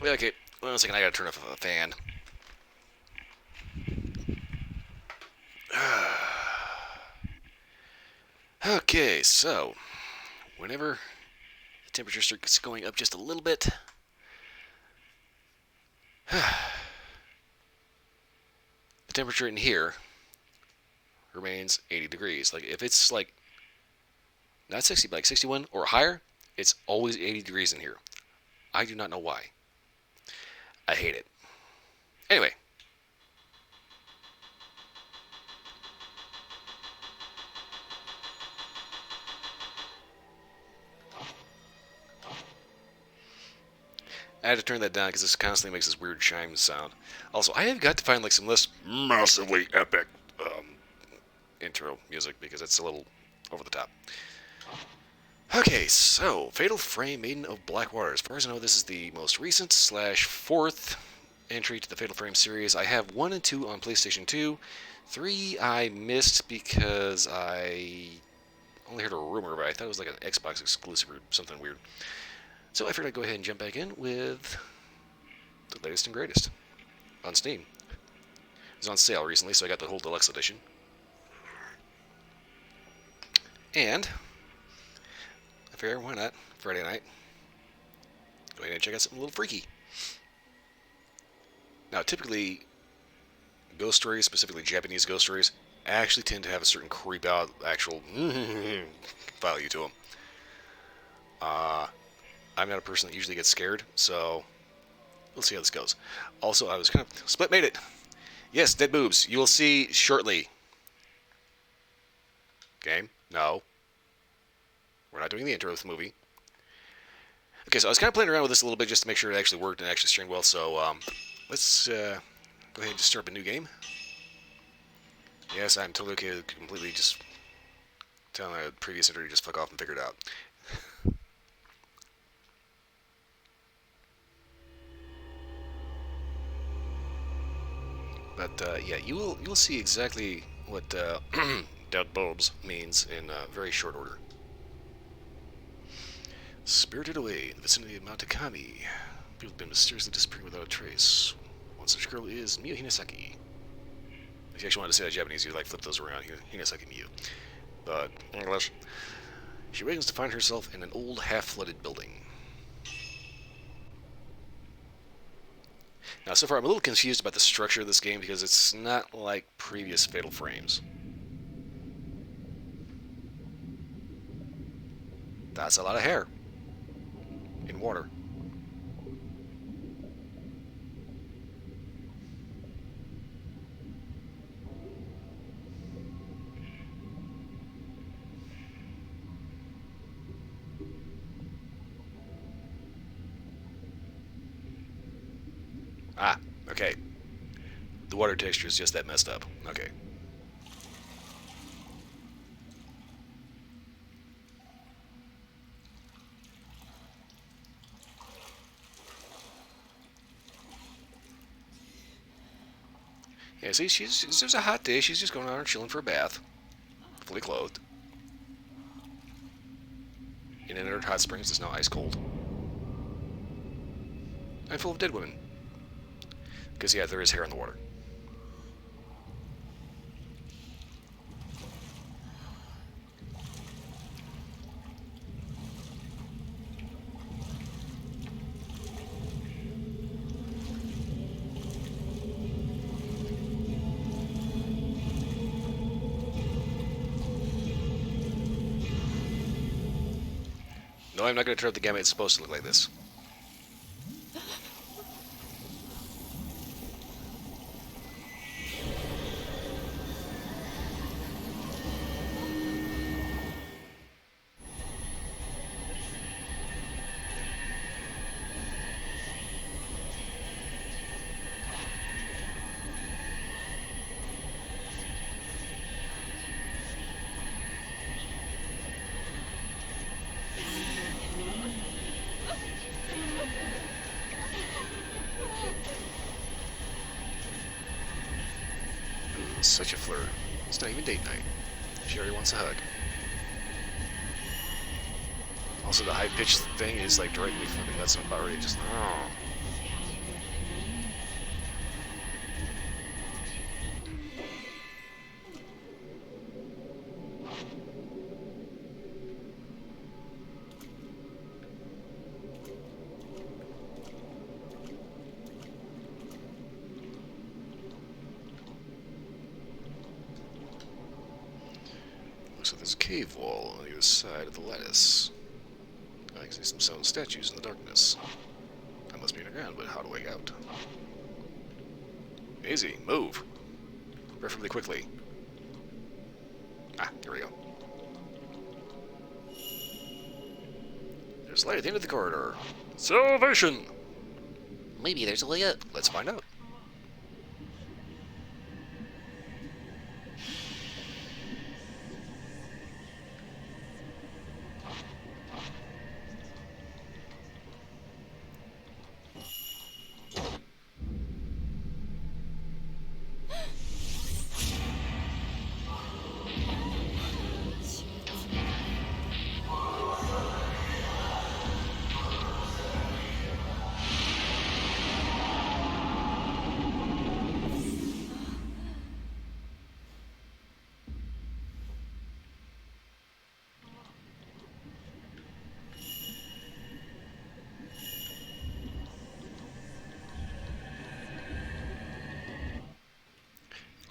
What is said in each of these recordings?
Yeah, okay, one second, I gotta turn off a fan. Okay, so whenever the temperature starts going up just a little bit, the temperature in here remains 80 degrees. Like if it's like not 60, but like 61 or higher, it's always 80 degrees in here. I do not know why. I hate it. Anyway, I had to turn that down because this constantly makes this weird chime sound. Also, I have got to find like some less massively epic intro music because it's a little over the top. Okay, so Fatal Frame Maiden of Black Water. As far as I know, this is the most recent slash fourth entry to the Fatal Frame series. I have 1 and 2 on PlayStation 2. 3 I missed because I only heard a rumor, but I thought it was like an Xbox exclusive or something weird. So I figured I'd go ahead and jump back in with the latest and greatest on Steam. It was on sale recently, so I got the whole deluxe edition. And I figured, why not? Friday night. Go ahead and check out something a little freaky. Now, typically, ghost stories, specifically Japanese ghost stories, actually tend to have a certain creep out actual value to them. I'm not a person that usually gets scared, so we'll see how this goes. Also, I was kind of split made it. Yes, dead boobs. You will see shortly. Game? No. We're not doing the intro of the movie. Okay, so I was kind of playing around with this a little bit just to make sure it actually worked and actually streamed well. So let's go ahead and just start up a new game. Yes, I'm totally okay with completely just telling a previous intro to just fuck off and figure it out. But yeah, you will see exactly what dead bulbs means in very short order. Spirited away in the vicinity of Mount Takami, people have been mysteriously disappearing without a trace. One such girl is Miyu Hinasaki. If you actually wanted to say that in Japanese, you'd like flip those around here. Hinasaki Miyu. But English. She awakens to find herself in an old, half-flooded building. Now, so far, I'm a little confused about the structure of this game because it's not like previous Fatal Frames. That's a lot of hair. In water. Ah, okay. The water texture is just that messed up. Okay. Yeah, see, it's just a hot day. She's just going out and chilling for a bath. Fully clothed. In and out hot springs that's now ice cold. And full of dead women. Because, yeah, there is hair in the water. No, I'm not going to turn up the gamma. It's supposed to look like this. Such a flirt. It's not even date night. She already wants a hug. Also, the high-pitched thing is like driving me fucking nuts. I'm about ready to just... Oh. Looks like there's a cave wall on the other side of the lattice. I can see some stone statues in the darkness. I must be underground, but how do I get out? Easy, move. Preferably quickly. Ah, here we go. There's light at the end of the corridor. Salvation! Maybe there's a way up. Let's find out.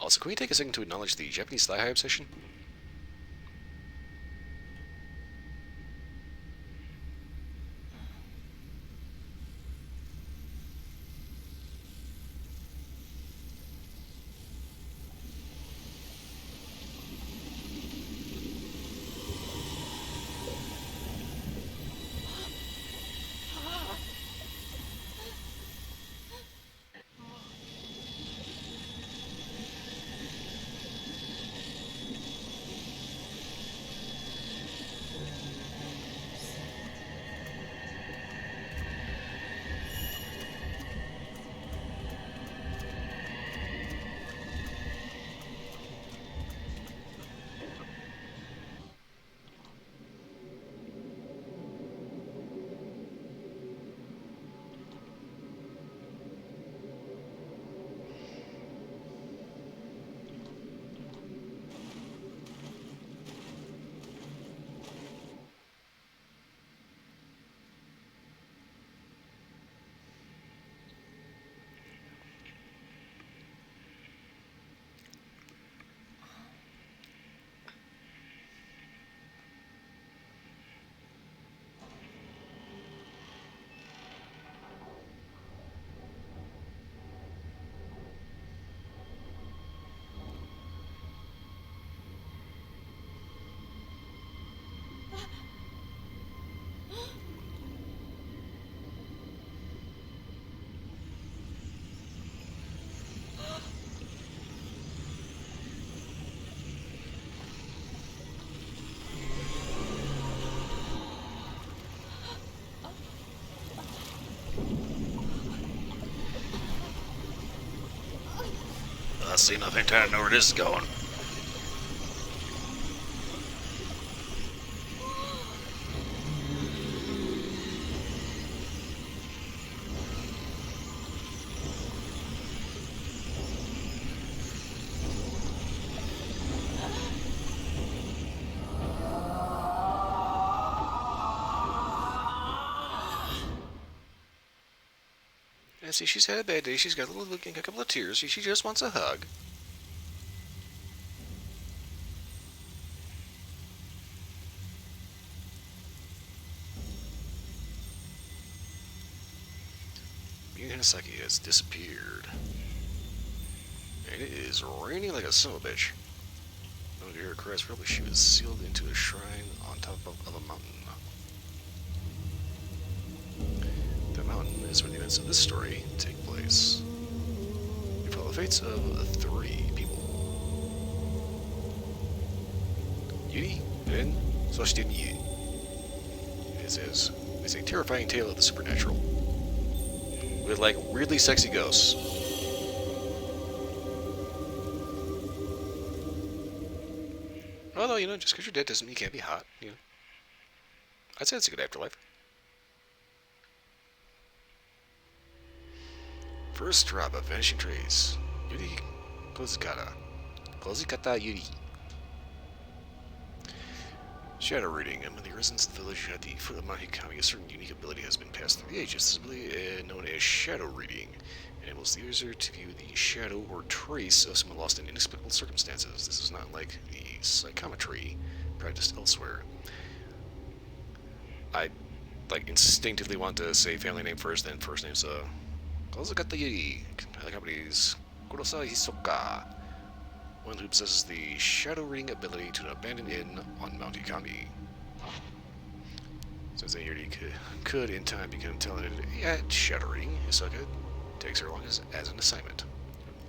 Also, can we take a second to acknowledge the Japanese thigh-high obsession? I see nothing to know where this is going. And see, she's had a bad day. She's got a couple of tears. She just wants a hug. Hinasaki has disappeared. And it is raining like a son of a bitch. No to hear her cries, probably she was sealed into a shrine on top of a mountain. The mountain is where the events of this story take place. We follow the fates of 3 people. Yuri, Ren, Soshite Miyu. It's a terrifying tale of the supernatural. With, like, weirdly sexy ghosts. Although, you know, just because you're dead doesn't mean you can't be hot, you know. I'd say it's a good afterlife. First drop of Vanishing Trace. Yuri Kozikata. Kozikata Yuri. Shadow reading. Among the residents of the village at the foot of Mount Hikami, a certain unique ability has been passed through the ages. This ability, known as shadow reading, enables the user to view the shadow or trace of someone lost in inexplicable circumstances. This is not like the psychometry practiced elsewhere. I like instinctively want to say family name first, then first name's Kozukata the company's Kurosai Hisoka, one who possesses the shadow reading ability to an abandoned inn on Mount Ikami. Since they already could in time become talented at shadow reading, Hisoka takes her along as an assignment.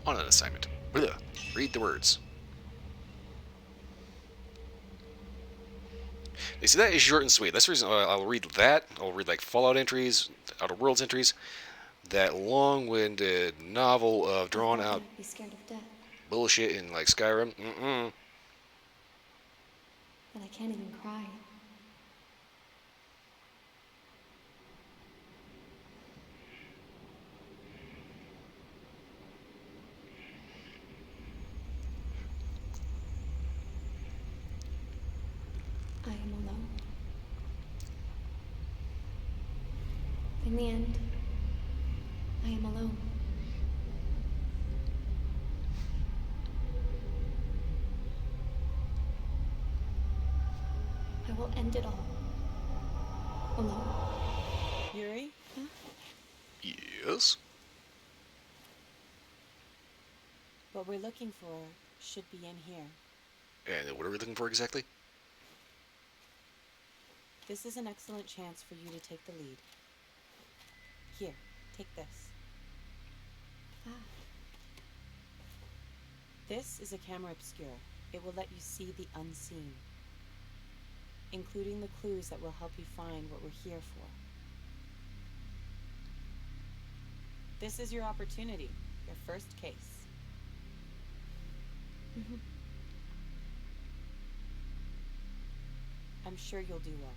On an assignment. Blah. Read the words. You see, that is short and sweet. That's the reason I'll read that. I'll read like Fallout entries, Outer Worlds entries. That long-winded novel of drawn-out be scared of death. bullshit in like Skyrim. Mm-mm. But I can't even cry. I am alone. In the end, I am alone. I will end it all. Alone. Yuri? Huh? Yes? What we're looking for should be in here. And what are we looking for exactly? This is an excellent chance for you to take the lead. Here, take this. Ah. This is a camera obscura. It will let you see the unseen, including the clues that will help you find what we're here for. This is your opportunity, your first case. Mm-hmm. I'm sure you'll do well.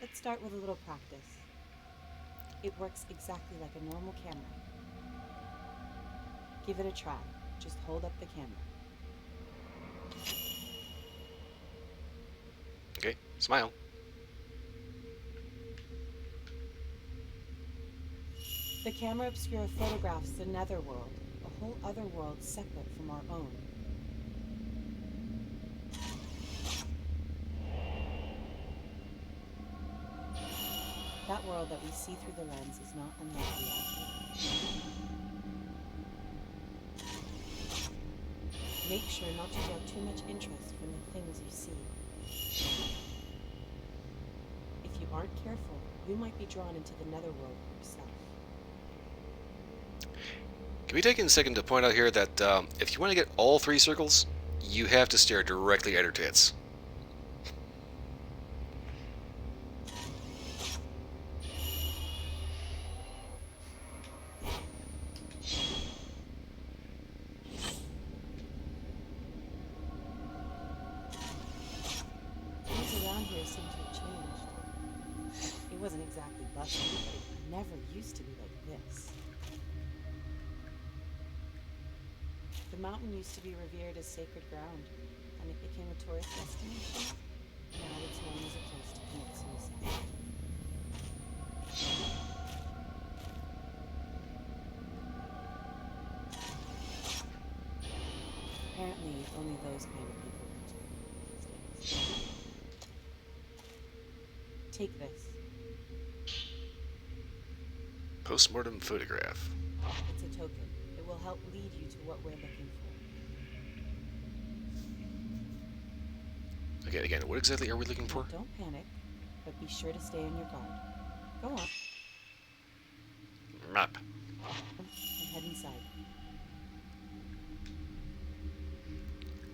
Let's start with a little practice. It works exactly like a normal camera. Give it a try. Just hold up the camera. Okay, smile. The camera obscura photographs the netherworld, a whole other world separate from our own. That world that we see through the lens is not unlike reality. Make sure not to draw too much interest from the things you see. If you aren't careful, you might be drawn into the netherworld yourself. Can we take a second to point out here that if you want to get all three circles, you have to stare directly at her tits. Things around here seem to have changed. It wasn't exactly bustling, but it never used to be like this. The mountain used to be revered as sacred ground, and it became a tourist destination. Now it's known as a place to commit suicide. Apparently, only those kind of people get to live these days. Take this. Postmortem photograph. It's a token. It will help lead you to what we're looking for. Okay, again, what exactly are we looking for? Now, don't panic, but be sure to stay on your guard. Go on, Map. and head inside.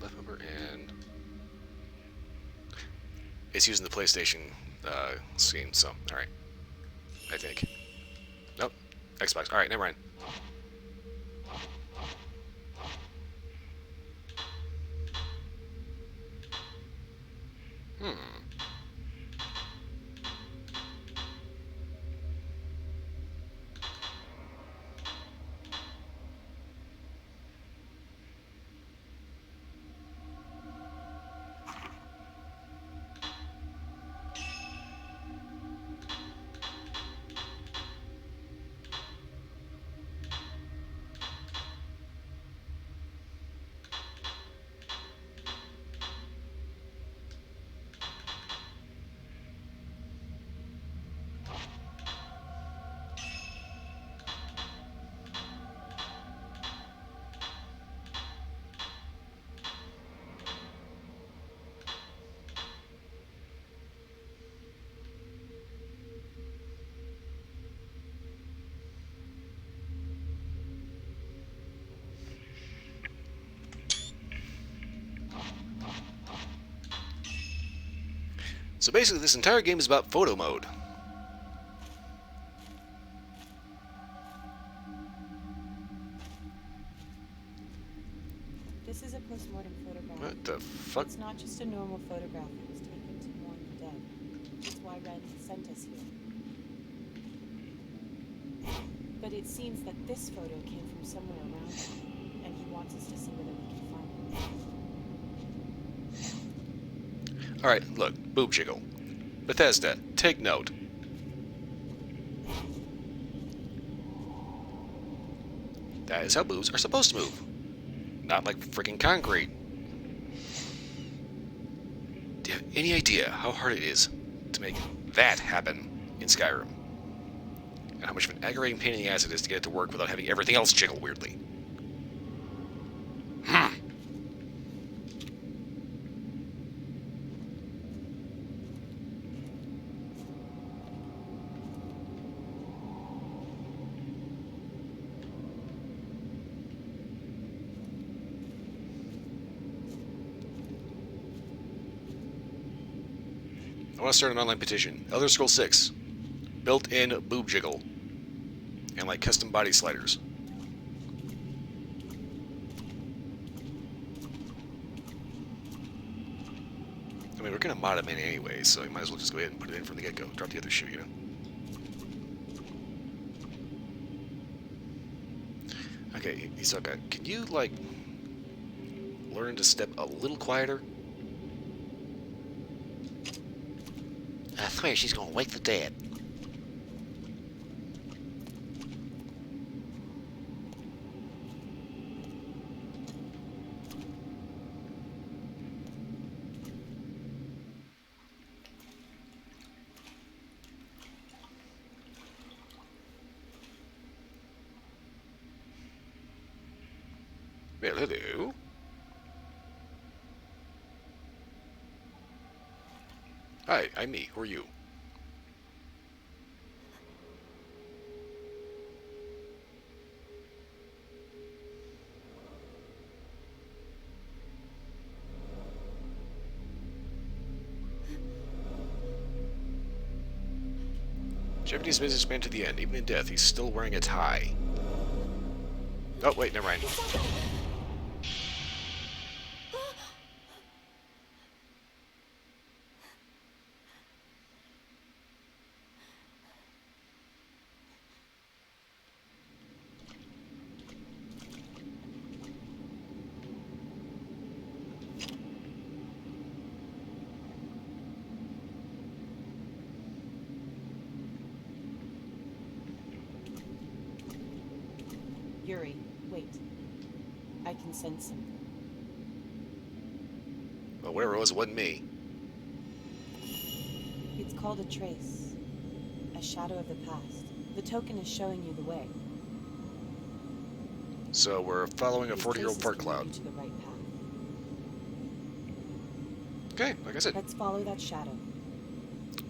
Left bumper and... It's using the PlayStation scene, so, alright. I think. Nope. Xbox. Alright, never mind. So basically, this entire game is about photo mode. This is a post-mortem photograph. What the fuck? It's not just a normal photograph that was taken to mourn the dead. It's why Ren sent us here. But it seems that this photo came from somewhere around here, and he wants us to see whether we can find it. Alright, look, boob jiggle. Bethesda, take note. That is how boobs are supposed to move. Not like freaking concrete. Do you have any idea how hard it is to make that happen in Skyrim? And how much of an aggravating pain in the ass it is to get it to work without having everything else jiggle weirdly? I want to start an online petition. Elder Scrolls 6. Built-in boob jiggle. And like custom body sliders. I mean, we're going to mod them in anyway, so you might as well just go ahead and put it in from the get-go. Drop the other shoe, you know? Okay, Hisoka, can you, like, learn to step a little quieter? I swear she's gonna wake the dead. Well, hello. Hi, I'm me. Who are you? Japanese businessman to the end. Even in death, he's still wearing a tie. Oh, wait, never mind. Yuri, wait. I can sense something. Well, whatever it wasn't me. It's called a trace. A shadow of the past. The token is showing you the way. So we're following a These 40-year-old traces fart can lead cloud. you to the right path. Okay, like I said, Let's follow that shadow.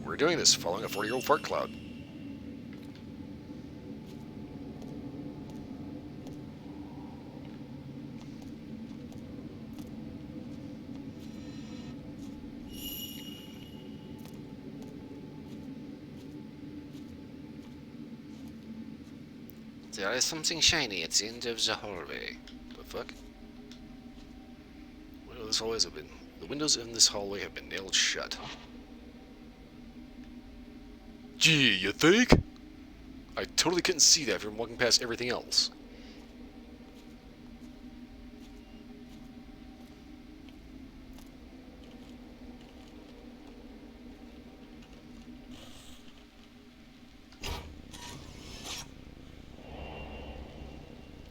we're doing this, following a 40-year-old fart cloud. There is something shiny at the end of the hallway. The fuck? The windows in this hallway have been nailed shut. Gee, you think? I totally couldn't see that from walking past everything else.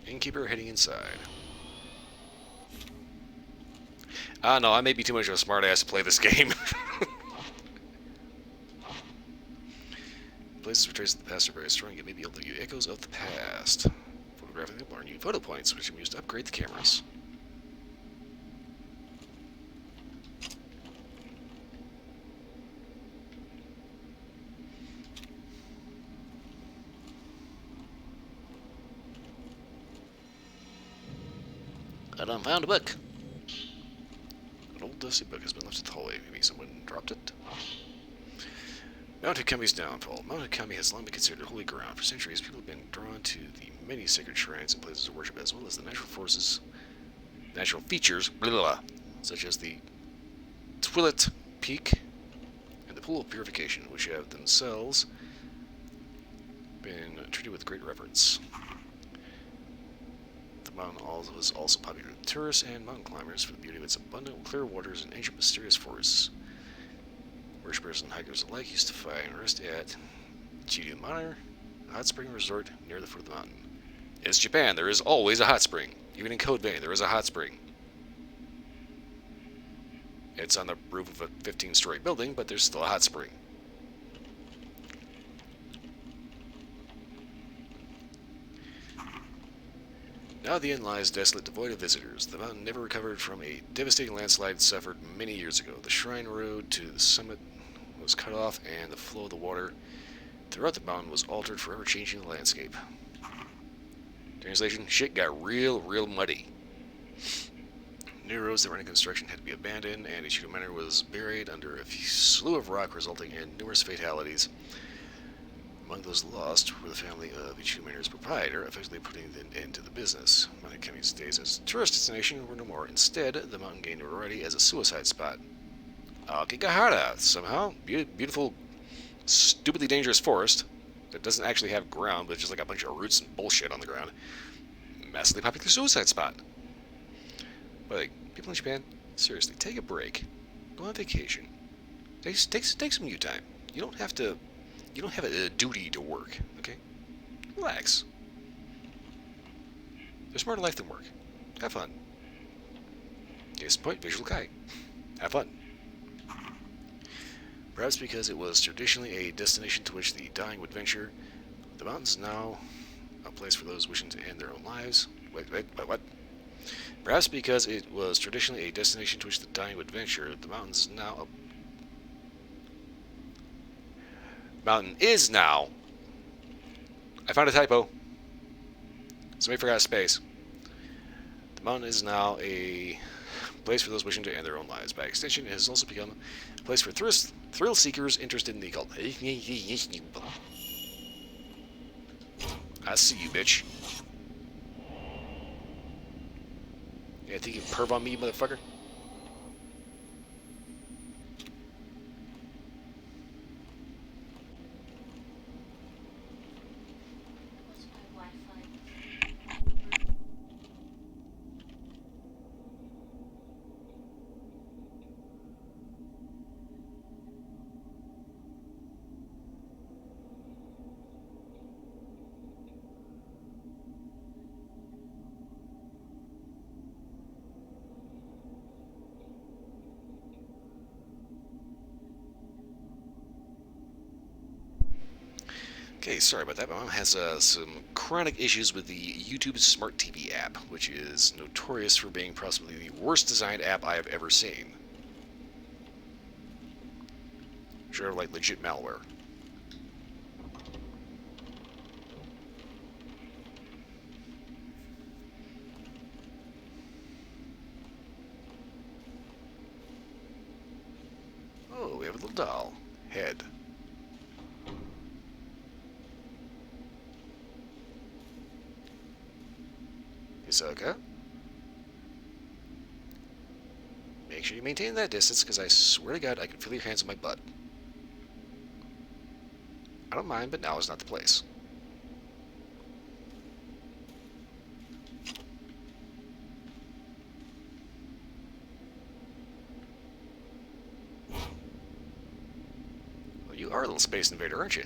Innkeeper heading inside. Ah, no, I may be too much of a smartass to play this game. Places where traces of the past are very strong. It may be able to view echoes of the past. Photographing them are new photo points, which can be used to upgrade the cameras. I done found a book. An old dusty book has been left at the hallway. Maybe someone dropped it? Mount Hikami's downfall. Mount Hikami has long been considered holy ground. For centuries, people have been drawn to the many sacred shrines and places of worship, as well as the natural features, such as the Twilit Peak and the Pool of Purification, which have themselves been treated with great reverence. The mountain is also popular with tourists and mountain climbers for the beauty of its abundant clear waters and ancient mysterious forests. Worshippers and hikers alike used to find rest at Chidu Manor, a hot spring resort near the foot of the mountain. It's Japan, there is always a hot spring. Even in Code Vein, there is a hot spring. It's on the roof of a 15-story building, but there's still a hot spring. Now the inn lies desolate, devoid of visitors. The mountain never recovered from a devastating landslide suffered many years ago. The shrine road to the summit was cut off, and the flow of the water throughout the mountain was altered, forever changing the landscape. Translation: shit got real muddy. New roads that were in construction had to be abandoned, and Ichigo Manor was buried under a slew of rock, resulting in numerous fatalities. Among those lost were the family of Ichigo Manor's proprietor, effectively putting an end to the business. Mount Hikami's days as a tourist destination were no more. Instead, the mountain gained notoriety as a suicide spot. Akigahara, somehow. Beautiful, stupidly dangerous forest that doesn't actually have ground, but just like a bunch of roots and bullshit on the ground. Massively popular suicide spot. But like, people in Japan, seriously, take a break. Go on vacation. Take some you time. You don't have a duty to work, okay? Relax. There's more to life than work. Have fun. Case in point, Visual Kai. Have fun. Perhaps because it was traditionally a destination to which the dying would venture, the mountain's now a place for those wishing to end their own lives. Wait, what? Perhaps because it was traditionally a destination to which the dying would venture, the mountain is now. I found a typo. Somebody forgot space. The mountain is now a place for those wishing to end their own lives. By extension, it has also become a place for thrill seekers interested in the occult. I see you, bitch. Yeah, think you perv on me, motherfucker? Okay, sorry about that. My mom has some chronic issues with the YouTube Smart TV app, which is notorious for being possibly the worst designed app I have ever seen. Sure, like legit malware. Oh, we have a little doll. Head. Hisoka. Make sure you maintain that distance, because I swear to God I can feel your hands on my butt. I don't mind, but now is not the place. Well, you are a little space invader, aren't you?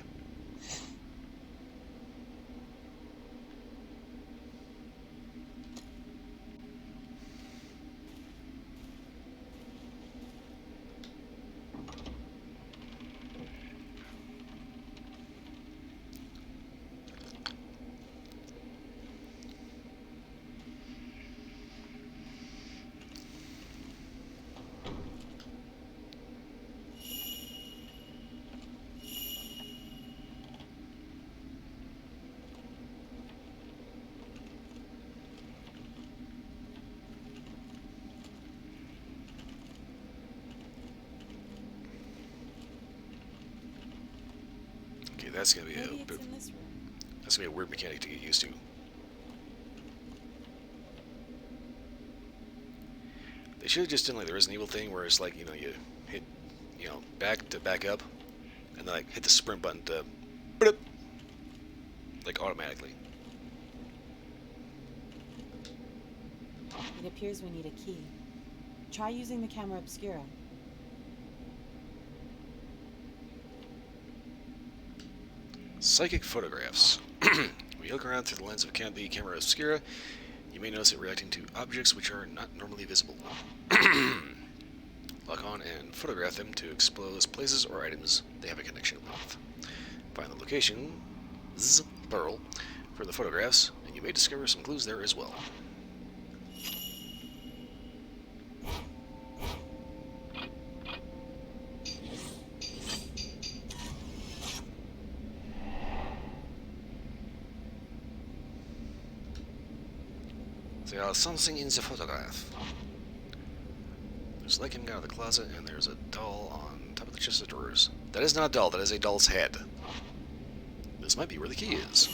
that's gonna be Maybe it's in this room. that's gonna be a weird mechanic to get used to. They should have just done like the Resident Evil thing, where it's like you hit back to back up, and then like hit the sprint button to like automatically. It appears we need a key. Try using the camera obscura. Psychic photographs. When you look around through the lens of the camera obscura, you may notice it reacting to objects which are not normally visible. Lock on and photograph them to expose places or items they have a connection with. Find the location, plural, for the photographs, and you may discover some clues there as well. There are something in the photograph. There's light coming out of the closet, and there's a doll on top of the chest of drawers. That is not a doll, that is a doll's head. This might be where the key is.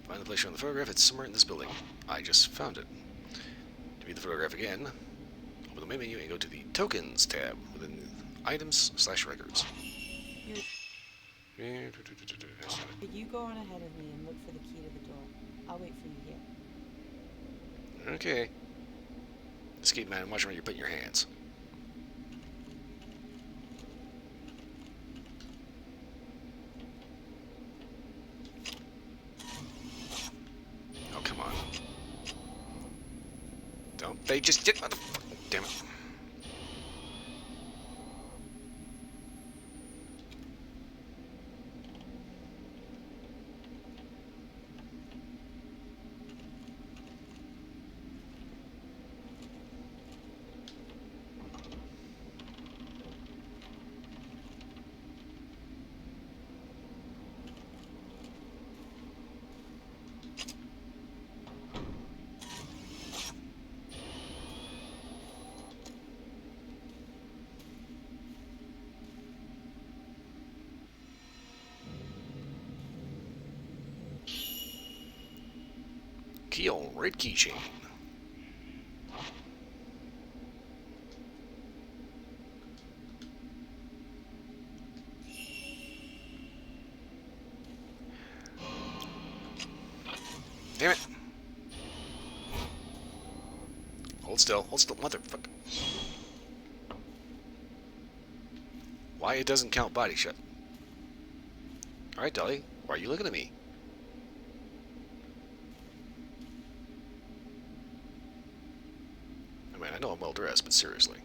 Find the place shown in the photograph, it's somewhere in this building. I just found it. To view the photograph again, open the main menu and go to the Tokens tab within Items/Records. But you go on ahead of me and look for the key to the door. I'll wait for you here. Okay. Just keep in mind, watch where you're putting your hands. Oh, come on. Don't they just get... Damn it. Key on red keychain. Damn it. Hold still, motherfucker. Why it doesn't count body shot? Alright, Dolly, why are you looking at me? I mean, I know I'm well dressed, but seriously.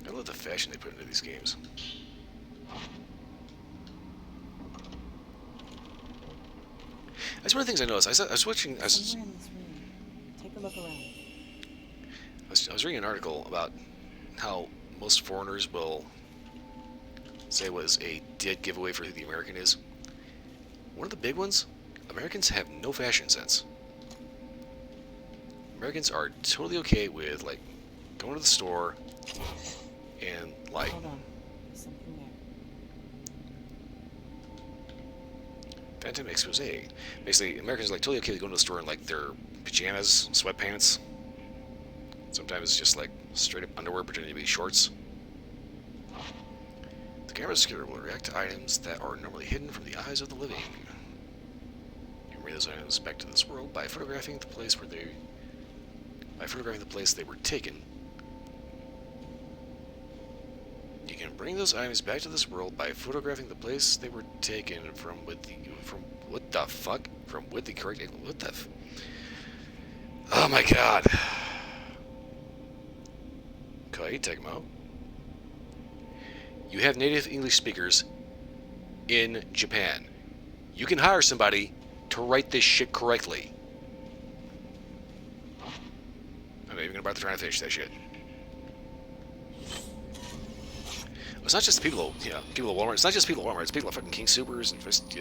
I love the fashion they put into these games. That's one of the things I noticed. I was watching. Somewhere in this room. Take a look around. I was reading an article about how most foreigners will say what is a dead giveaway for who the American is. One of the big ones: Americans have no fashion sense. Americans are totally okay with like going to the store and like. Hold on. There's something there. Phantom expose. Basically, Americans are like totally okay with going to the store in like their pajamas, sweatpants. Sometimes it's just like straight up underwear pretending to be shorts. The camera scanner will react to items that are normally hidden from the eyes of the living. You can bring those items back to this world by photographing the place they were taken. You can bring those items back to this world by photographing the place they were taken from with the correct angle. What the oh my god. Okay, Tecmo. You have native English speakers in Japan. You can hire somebody to write this shit correctly. I'm not even about to try to finish that shit. It's not just the people at Walmart. It's not just people at Walmart. It's people at fucking King Supers and just,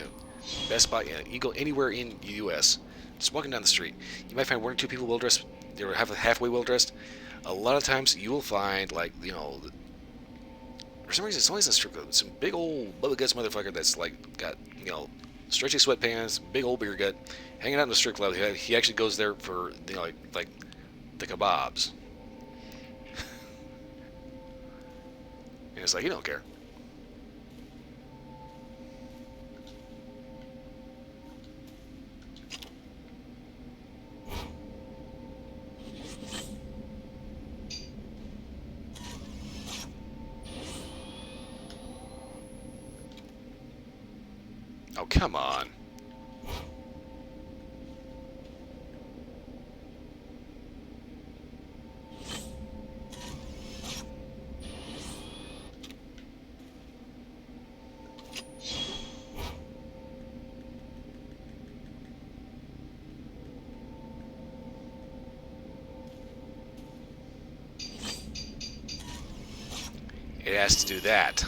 Best Buy. You go anywhere in the U.S., just walking down the street, you might find one or two people well dressed. They were halfway well dressed. A lot of times, you will find for some reason, it's always in a strip club. Some big old Bubba Guts motherfucker that's like got stretchy sweatpants, big old beer gut, hanging out in the strip club. He actually goes there for like the kebabs, and it's like he don't care. Oh, come on. It has to do that.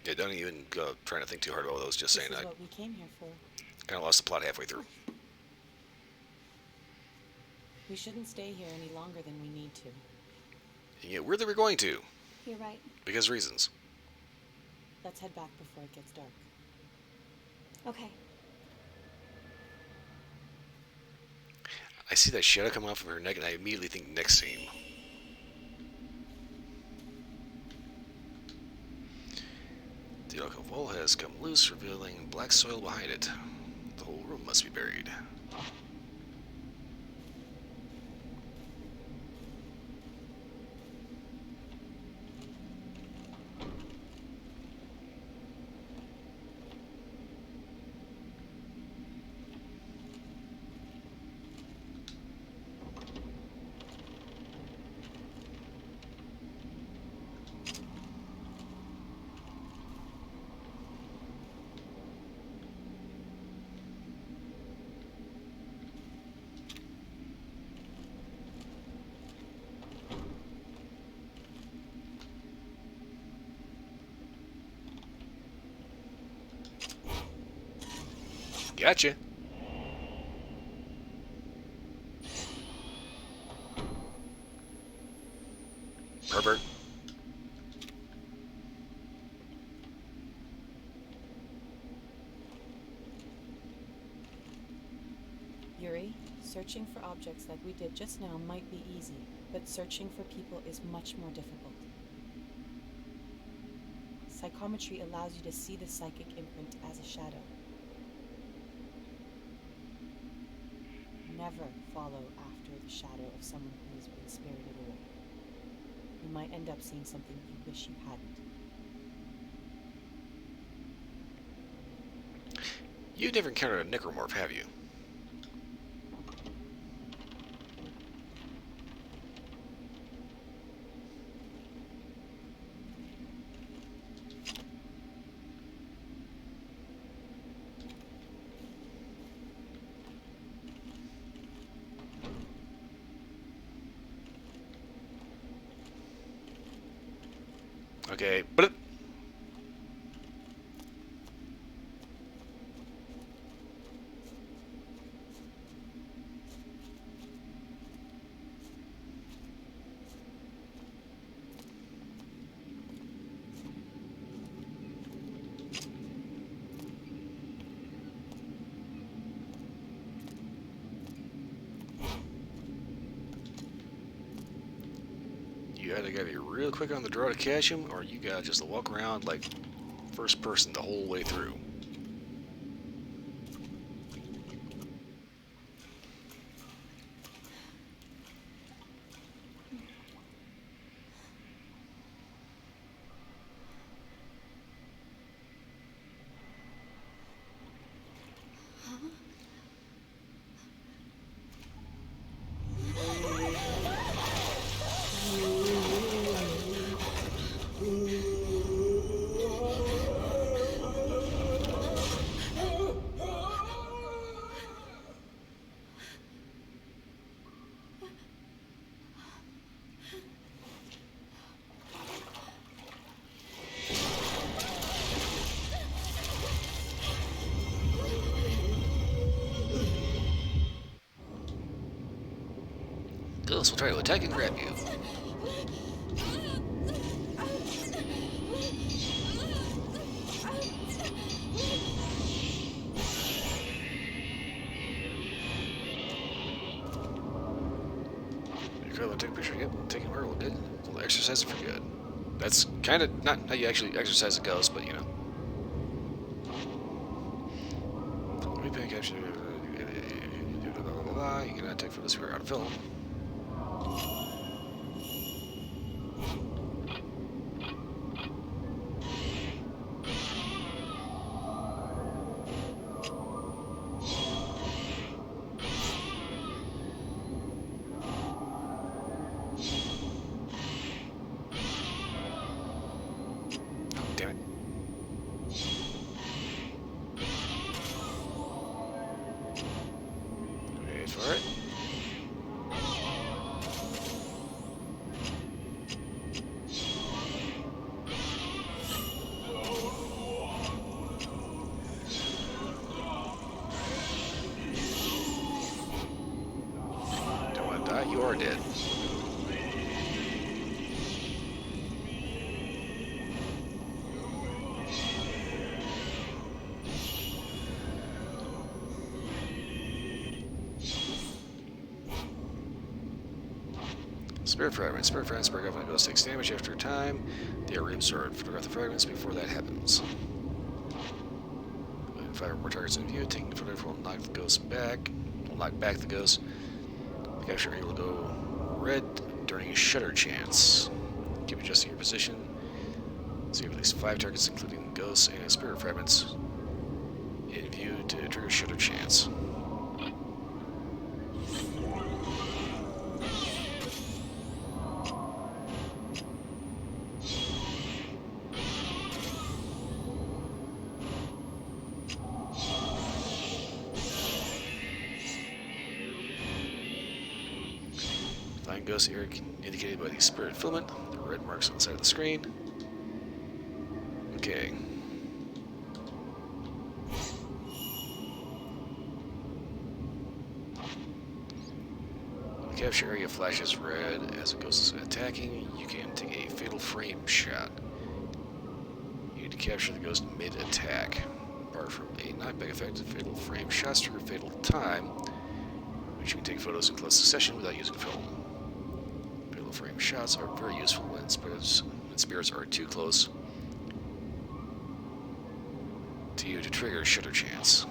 Yeah, don't even go trying to think too hard about those. Just saying, This is I what we came here for. kind of lost the plot halfway through. We shouldn't stay here any longer than we need to. Yeah, where they were going to, You're right. because reasons. Let's head back before it gets dark. Okay. I see that shadow come off of her neck, and I immediately think next scene. The alcove wall has come loose, revealing black soil behind it. The whole room must be buried. Gotcha. Pervert. Yuri, searching for objects like we did just now might be easy, but searching for people is much more difficult. Psychometry allows you to see the psychic imprint as a shadow. Never follow after the shadow of someone who has been spirited away. You might end up seeing something you wish you hadn't. You've never encountered a necromorph, have you? Okay, but you either gotta be real quick on the draw to catch him, or you gotta just walk around like first person the whole way through. Ghosts will try to attack and grab you. I'll take a picture. Yep, taking her good. We'll exercise it for good. That's kind of not how you actually exercise a ghost, but you know. Let me pay capture. You cannot take photos if you're out of film. Damn it. Wait for it. Don't want to die? You are dead. Spirit fragments. Spirit fragments break off when a ghost takes damage after a time. They are reabsorbed. Photograph the fragments before that happens. When 5 or more targets in view, taking the photograph will knock the ghost back. Will knock back the ghost. The capture area will go red during a shutter chance. Keep adjusting your position. So you have at least 5 targets, including ghosts and spirit fragments, in view to trigger shutter chance. Find ghost area indicated by the spirit filament, the red marks on the side of the screen. Okay. The capture area flashes red as a ghost is attacking. You can take a fatal frame shot. You need to capture the ghost mid-attack. Apart from a knockback effect, fatal frame shots trigger fatal time, which you can take photos in close succession without using film. Fatal frame shots are very useful when spirits are too close to you to trigger shutter chance.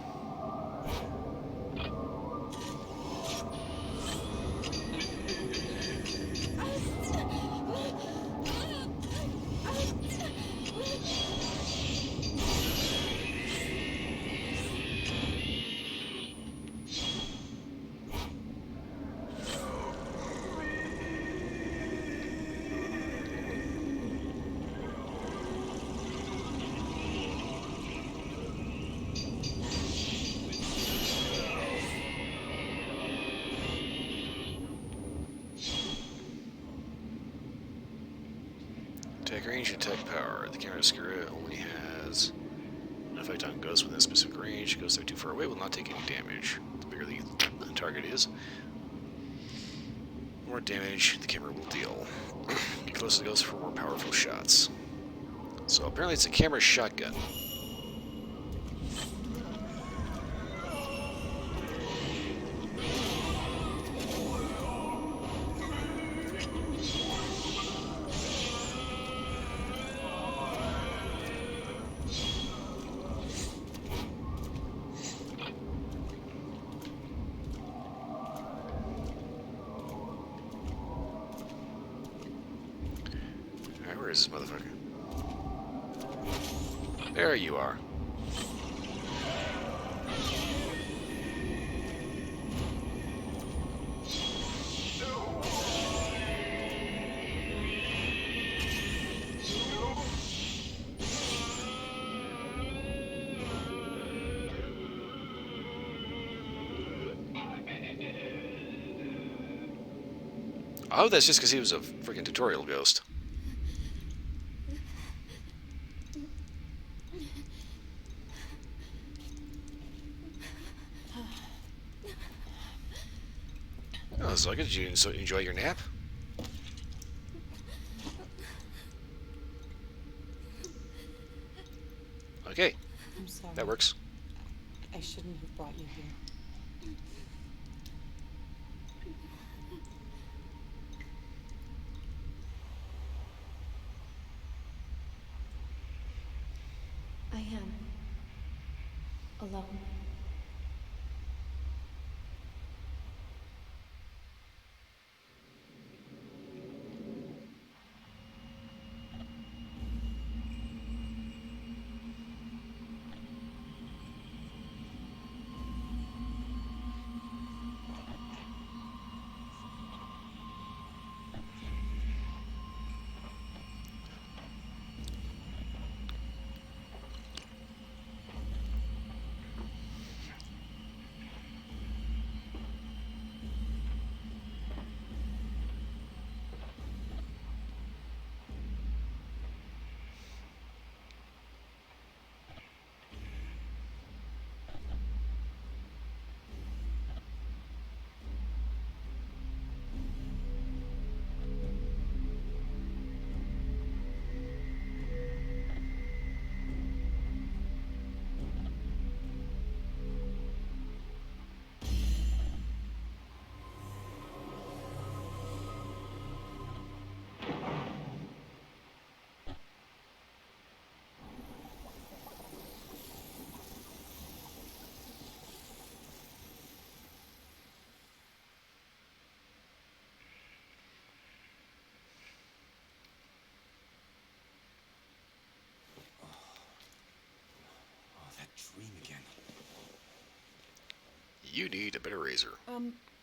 Attack range, attack power. The camera obscura only has an effect on ghosts within a specific range. Ghosts that are too far away will not take any damage. The bigger the target is, the more damage the camera will deal. Get close to the ghost for more powerful shots. So apparently it's a camera shotgun. Where is this motherfucker? There you are. Oh, that's just because he was a freaking tutorial ghost. Oh, so did you enjoy your nap? Okay, I'm sorry. that works. I shouldn't have brought you here. I am alone. Oh, that dream again. You need a better razor.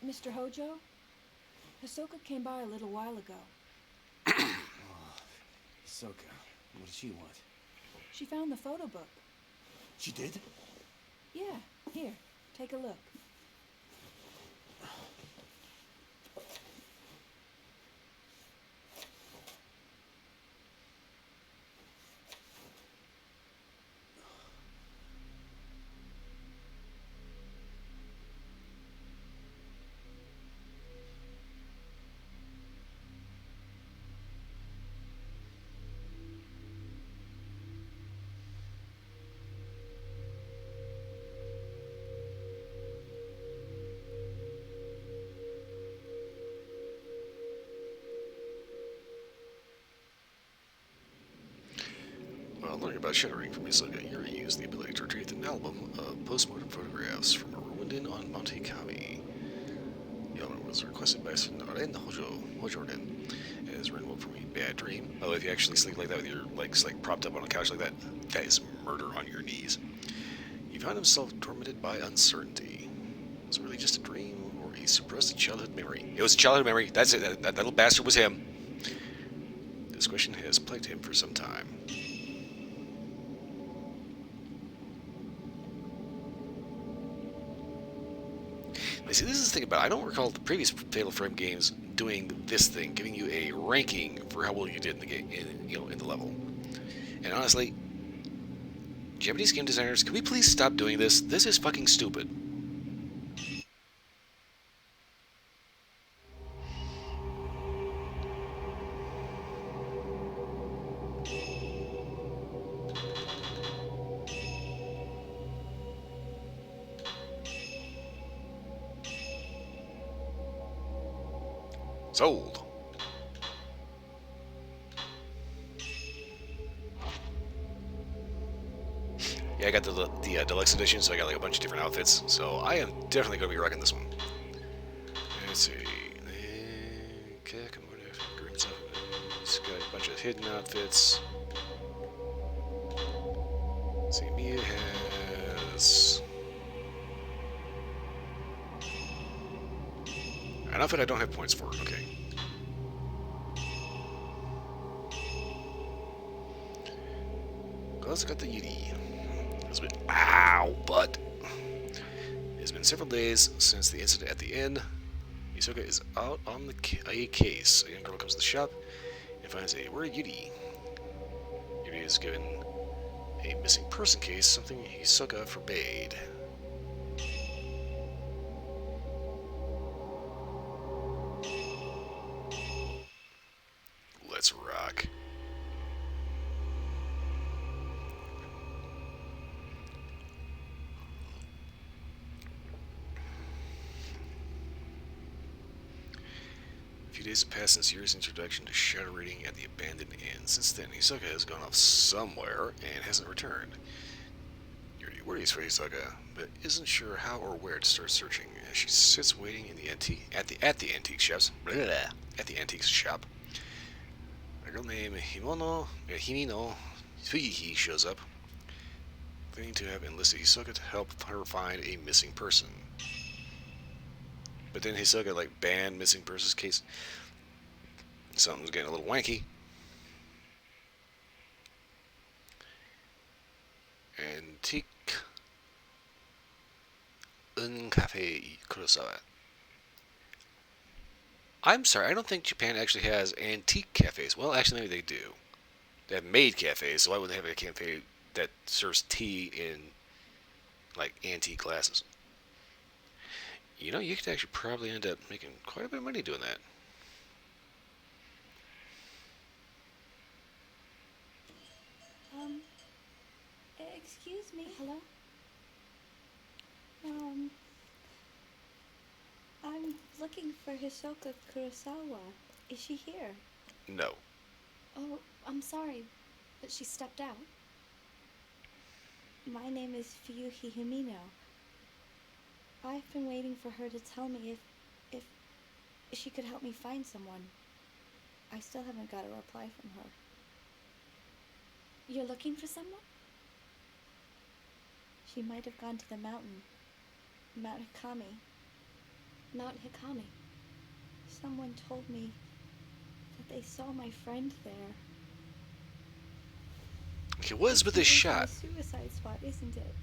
Mr. Hojo? Hisoka came by a little while ago. Ahsoka, what does she want? She found the photo book. She did? Yeah, here, take a look. While learning about shuttering from Hisoka, Yuri used the ability to retrieve an album of postmortem photographs from a ruined inn on Monte Kami. The album was requested by Sonoren Hojorin. It is written for me, bad dream. Oh, if you actually sleep like that with your legs like propped up on a couch like that, that is murder on your knees. He found himself tormented by uncertainty. Was it really just a dream, or he suppressed a childhood memory? It was a childhood memory. That's it. That little bastard was him. This question has plagued him for some time. See, this is the thing about it. I don't recall the previous Fatal Frame games doing this thing, giving you a ranking for how well you did in the game, in the level. And honestly, Japanese game designers, can we please stop doing this? This is fucking stupid. Sold. Yeah, I got the deluxe edition, so I got like a bunch of different outfits. So I am definitely going to be rocking this one. Let's see. He's got a bunch of hidden outfits. Let's see, Mia has an outfit I don't have points for. Okay. Let's got the Yeti. It's been butt. It's been several days since the incident at the inn. Hisoka is out on a case. A young girl comes to the shop and finds a worried Yuri. Yuri is given a missing person case, something Hisoka forbade. few days have passed since Yuri's introduction to shadow reading at the abandoned inn. Since then, Hisoka has gone off somewhere and hasn't returned. Yuri worries for Hisoka, but isn't sure how or where to start searching. As she sits waiting in the at the antique shops, at the antique shop, a girl named Himino Tsugihi shows up, claiming to have enlisted Hisoka to help her find a missing person. But then Hisoka banned missing persons case. Something's getting a little wanky. Antique Un Cafe Kurosawa. I'm sorry, I don't think Japan actually has antique cafes. Well, actually, maybe they do. They have maid cafes, so why wouldn't they have a cafe that serves tea in, antique glasses? You know, you could actually probably end up making quite a bit of money doing that. Excuse me. Hello? I'm looking for Hisoka Kurosawa. Is she here? No. Oh, I'm sorry, but she stepped out. My name is Fuyuhi Himino. I've been waiting for her to tell me if she could help me find someone. I still haven't got a reply from her. You're looking for someone? She might have gone to the mountain. Mount Hikami. Mount Hikami. Someone told me that they saw my friend there. It was with this shot. It's a suicide spot, isn't it?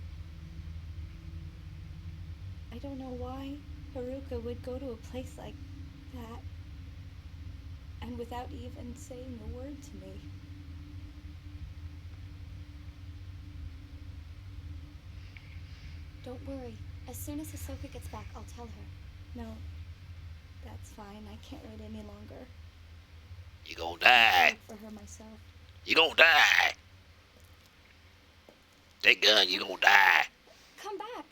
I don't know why Haruka would go to a place like that, and without even saying a word to me. Don't worry. As soon as Hisoka gets back, I'll tell her. No, that's fine. I can't wait any longer. You gonna I'll die. look for her myself. You gonna die. That gun, you gonna die. Come back!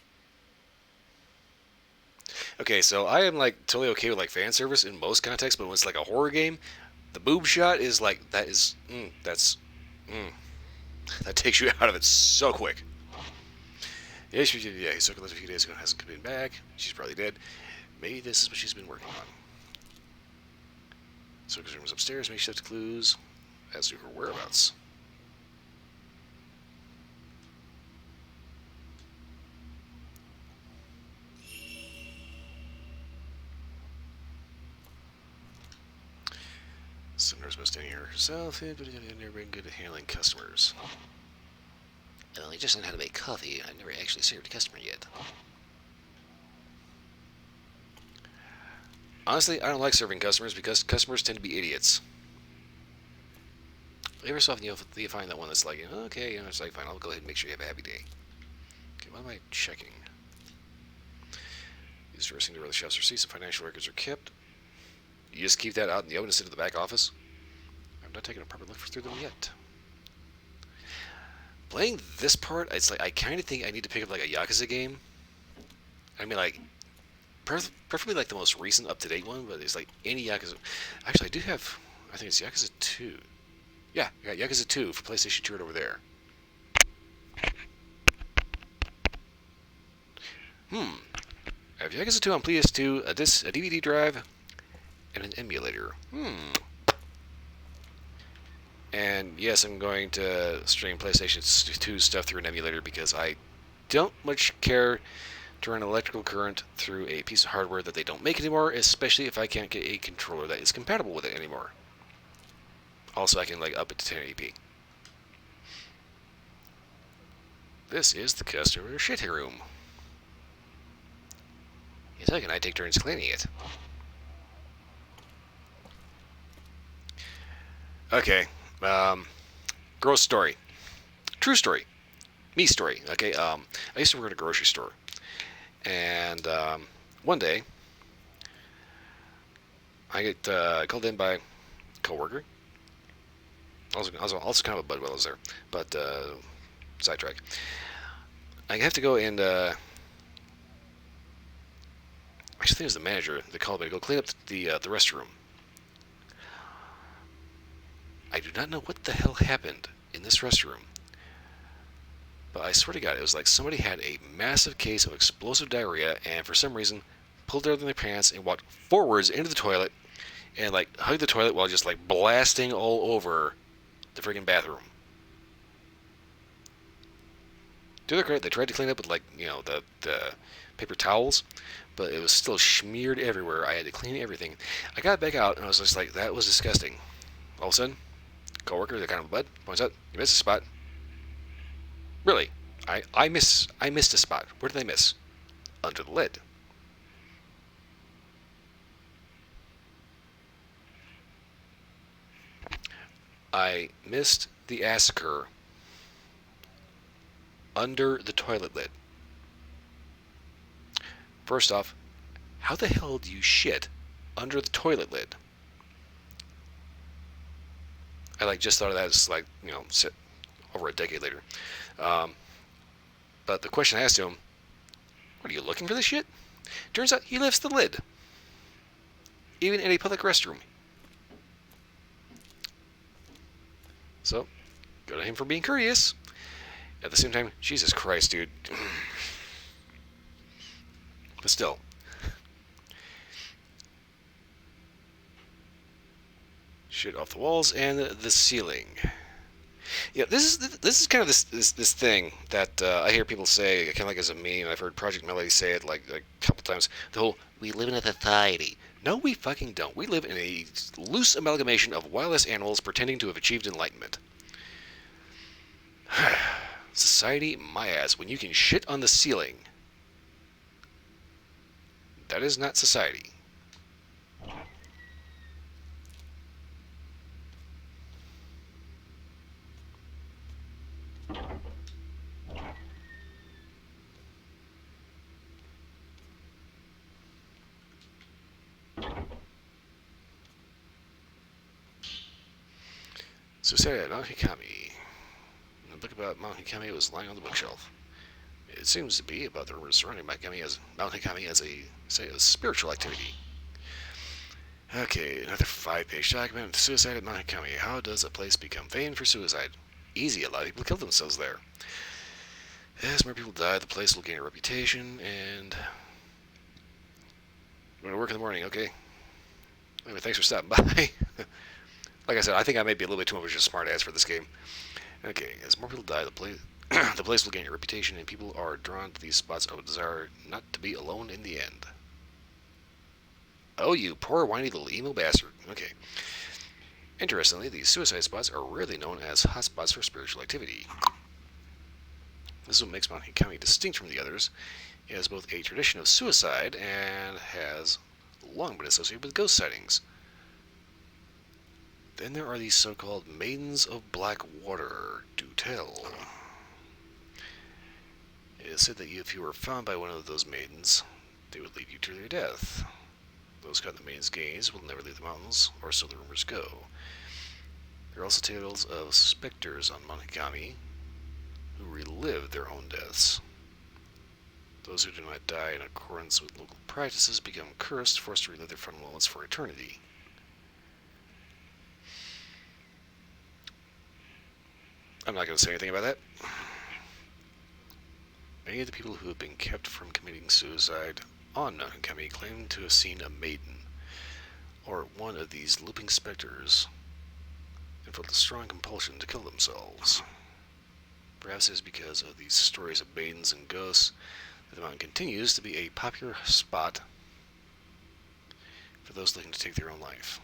Okay, so I am totally okay with fan service in most contexts, but when it's a horror game, the boob shot is that takes you out of it so quick. Yeah, Hisoka left a few days ago and hasn't come back. She's probably dead. Maybe this is what she's been working on. Hisoka's room is upstairs. Make sure to clues as to her whereabouts. Some nurse must standing here herself. Never been good at handling customers. I only just learned how to make coffee. I've never actually served a customer yet. Honestly, I don't like serving customers because customers tend to be idiots. Every so often you'll find that one that's okay, it's fine, I'll go ahead and make sure you have a happy day. Okay, what am I checking? Use dressing to where the chef's receipts and financial records are kept. You just keep that out in the oven instead of the back office? I've not taken a proper look through them yet. Playing this part, it's I kind of think I need to pick up a Yakuza game. I mean, preferably the most recent, up-to-date one, but it's any Yakuza. Actually, I do have, I think it's Yakuza 2. Yeah, I got Yakuza 2 for PlayStation 2 right over there. I have Yakuza 2 on PS2, a DVD drive, and an emulator. And yes, I'm going to stream PlayStation 2 stuff through an emulator because I don't much care to run electrical current through a piece of hardware that they don't make anymore, especially if I can't get a controller that is compatible with it anymore. Also, I can up it to 1080p. This is the customer shit room. Yes, I can. I take turns cleaning it. Okay. Gross story. True story. Me story. Okay. I used to work at a grocery store. And one day, I get called in by a coworker. I was also kind of a bud while I was there. But, sidetrack. I have to go and, actually I think it was the manager that called me to go clean up the restroom. I do not know what the hell happened in this restroom, but I swear to God, it was like somebody had a massive case of explosive diarrhea and for some reason pulled it out of their pants and walked forwards into the toilet and like hugged the toilet while just like blasting all over the friggin' bathroom. To their credit, they tried to clean up with like, the paper towels, but it was still smeared everywhere. I had to clean everything. I got back out and I was just like, that was disgusting. All of a sudden, coworker, the kind of butt, points out, you missed a spot. Really? I missed a spot. Where did I miss? Under the lid. I missed the asker under the toilet lid. First off, how the hell do you shit under the toilet lid? I like just thought of that as like, over a decade later. But the question I asked him, what are you looking for this shit? Turns out he lifts the lid. Even in a public restroom. So, good on him for being curious. At the same time, Jesus Christ, dude. But still. Shit off the walls and the ceiling. Yeah, this is kind of this thing that I hear people say, kind of like as a meme. I've heard Project Melody say it like a couple times. The whole, we live in a society. No, we fucking don't. We live in a loose amalgamation of wildest animals pretending to have achieved enlightenment. Society, my ass. When you can shit on the ceiling, that is not society. Suicide at Mount Hikami. The book about Mount Hikami was lying on the bookshelf. It seems to be about the rumors surrounding Mount Hikami as a spiritual activity. Okay, another 5-page document. Suicide at Mount Hikami. How does a place become famed for suicide? Easy, a lot of people kill themselves there. As more people die, the place will gain a reputation, and... I'm going to work in the morning, okay? Anyway, thanks for stopping by. Like I said, I think I may be a little bit too much of a smart ass for this game. Okay, as more people die, the place will gain a reputation, and people are drawn to these spots out of a desire not to be alone in the end. Oh, you poor whiny little emo bastard. Okay. Interestingly, these suicide spots are rarely known as hotspots for spiritual activity. This is what makes Mount Hikami distinct from the others. It has both a tradition of suicide and has long been associated with ghost sightings. Then there are these so-called Maidens of Black Water. Do tell. It is said that if you were found by one of those maidens, they would lead you to their death. Those caught in the maiden's gaze will never leave the mountains, or so the rumors go. There are also tales of specters on Mount Hikami who relive their own deaths. Those who do not die in accordance with local practices become cursed, forced to relive their final moments for eternity. I'm not going to say anything about that. Many of the people who have been kept from committing suicide on Mount Hikami claim to have seen a maiden, or one of these looping specters, and felt a strong compulsion to kill themselves. Perhaps it is because of these stories of maidens and ghosts that the mountain continues to be a popular spot for those looking to take their own life.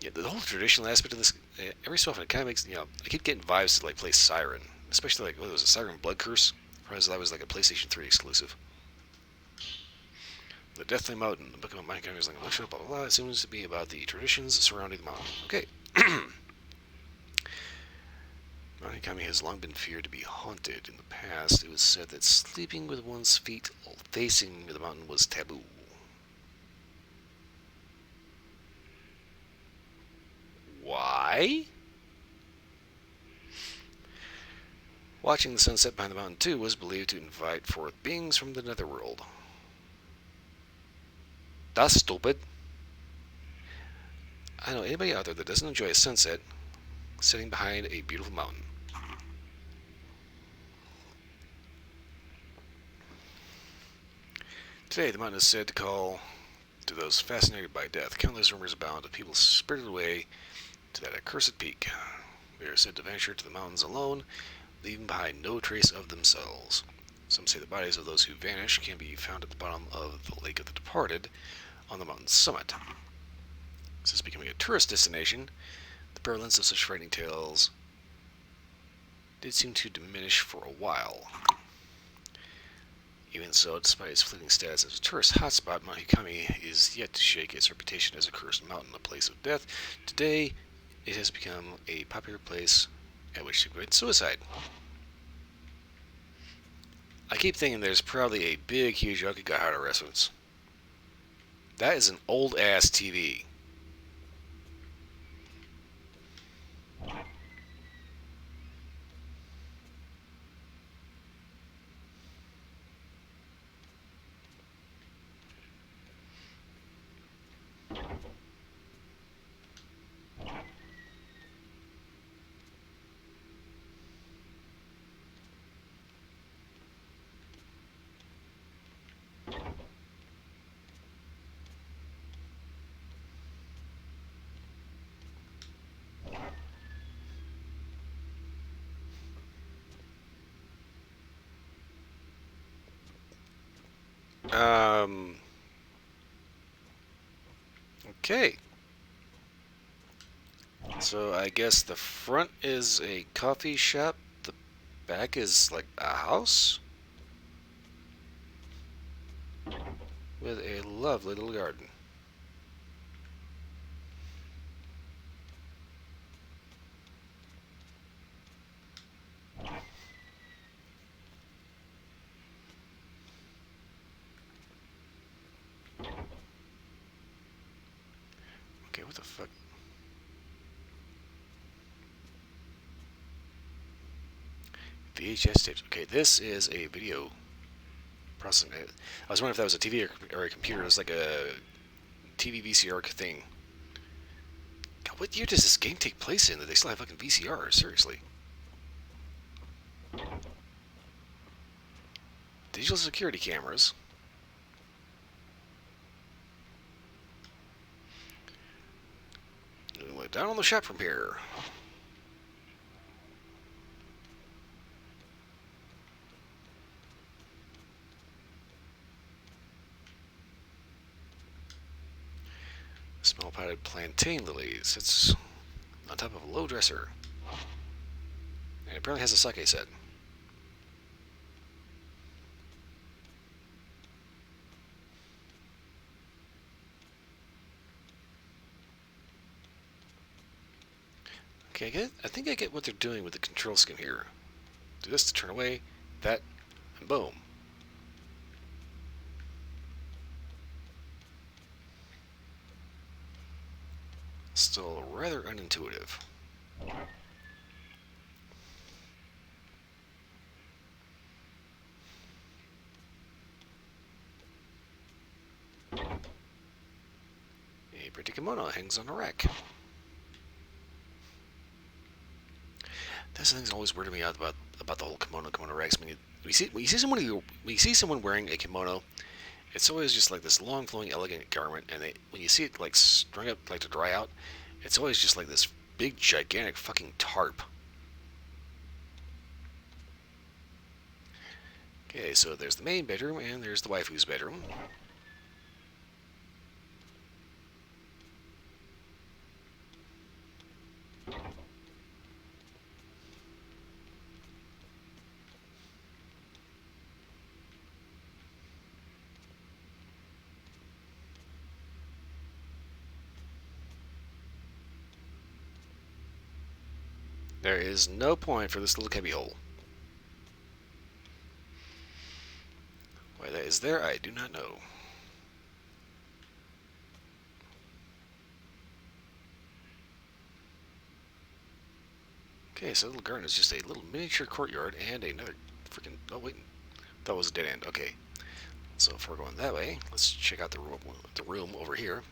Yeah, the whole traditional aspect of this, every so often it kind of makes, I keep getting vibes to like play Siren, especially like, what was it, Siren Blood Curse? Probably that was like a PlayStation 3 exclusive. The Deathly Mountain, the book about Mount Hikami is like a bookshop, blah blah blah. It seems to be about the traditions surrounding the mountain. Okay. Mount Hikami has long been feared to be haunted. In the past, it was said that sleeping with one's feet facing the mountain was taboo. Why? Watching the sunset behind the mountain, too, was believed to invite forth beings from the netherworld. That's stupid. I don't know anybody out there that doesn't enjoy a sunset sitting behind a beautiful mountain. Today, the mountain is said to call to those fascinated by death. Countless rumors abound of people spirited away to that accursed peak. They are said to venture to the mountains alone, leaving behind no trace of themselves. Some say the bodies of those who vanish can be found at the bottom of the Lake of the Departed on the mountain's summit. Since becoming a tourist destination, the prevalence of such frightening tales did seem to diminish for a while. Even so, despite its fleeting status as a tourist hotspot, Mount Hikami is yet to shake its reputation as a cursed mountain, a place of death. Today, it has become a popular place at which to commit suicide. I keep thinking there's probably a big, huge Yokigahara reference. That is an old-ass TV. Um. Okay. So I guess the front is a coffee shop. The back is like a house with a lovely little garden. Okay, what the fuck? VHS tapes. Okay, this is a video processing. I was wondering if that was a TV or a computer. It was like a TV VCR thing. God, what year does this game take place in that they still have fucking VCRs? Seriously. Digital security cameras. Down on the shop from here. Small potted plantain lilies. It's on top of a low dresser. And it apparently has a sake set. Okay, I think I get what they're doing with the control scheme here. Do this to turn away, that, and boom. Still rather unintuitive. A pretty kimono hangs on a rack. That's the thing that's always weirded me out about the whole kimono racks. When you see someone wearing a kimono, it's always just like this long, flowing, elegant garment, and when you see it like strung up like to dry out, it's always just like this big, gigantic fucking tarp. Okay, so there's the main bedroom, and there's the waifu's bedroom. There is no point for this little cubbyhole. Why that is there, I do not know. Okay, so the little garden is just a little miniature courtyard and another freaking... Oh, wait. That was a dead end. Okay. So if we're going that way, let's check out the room over here.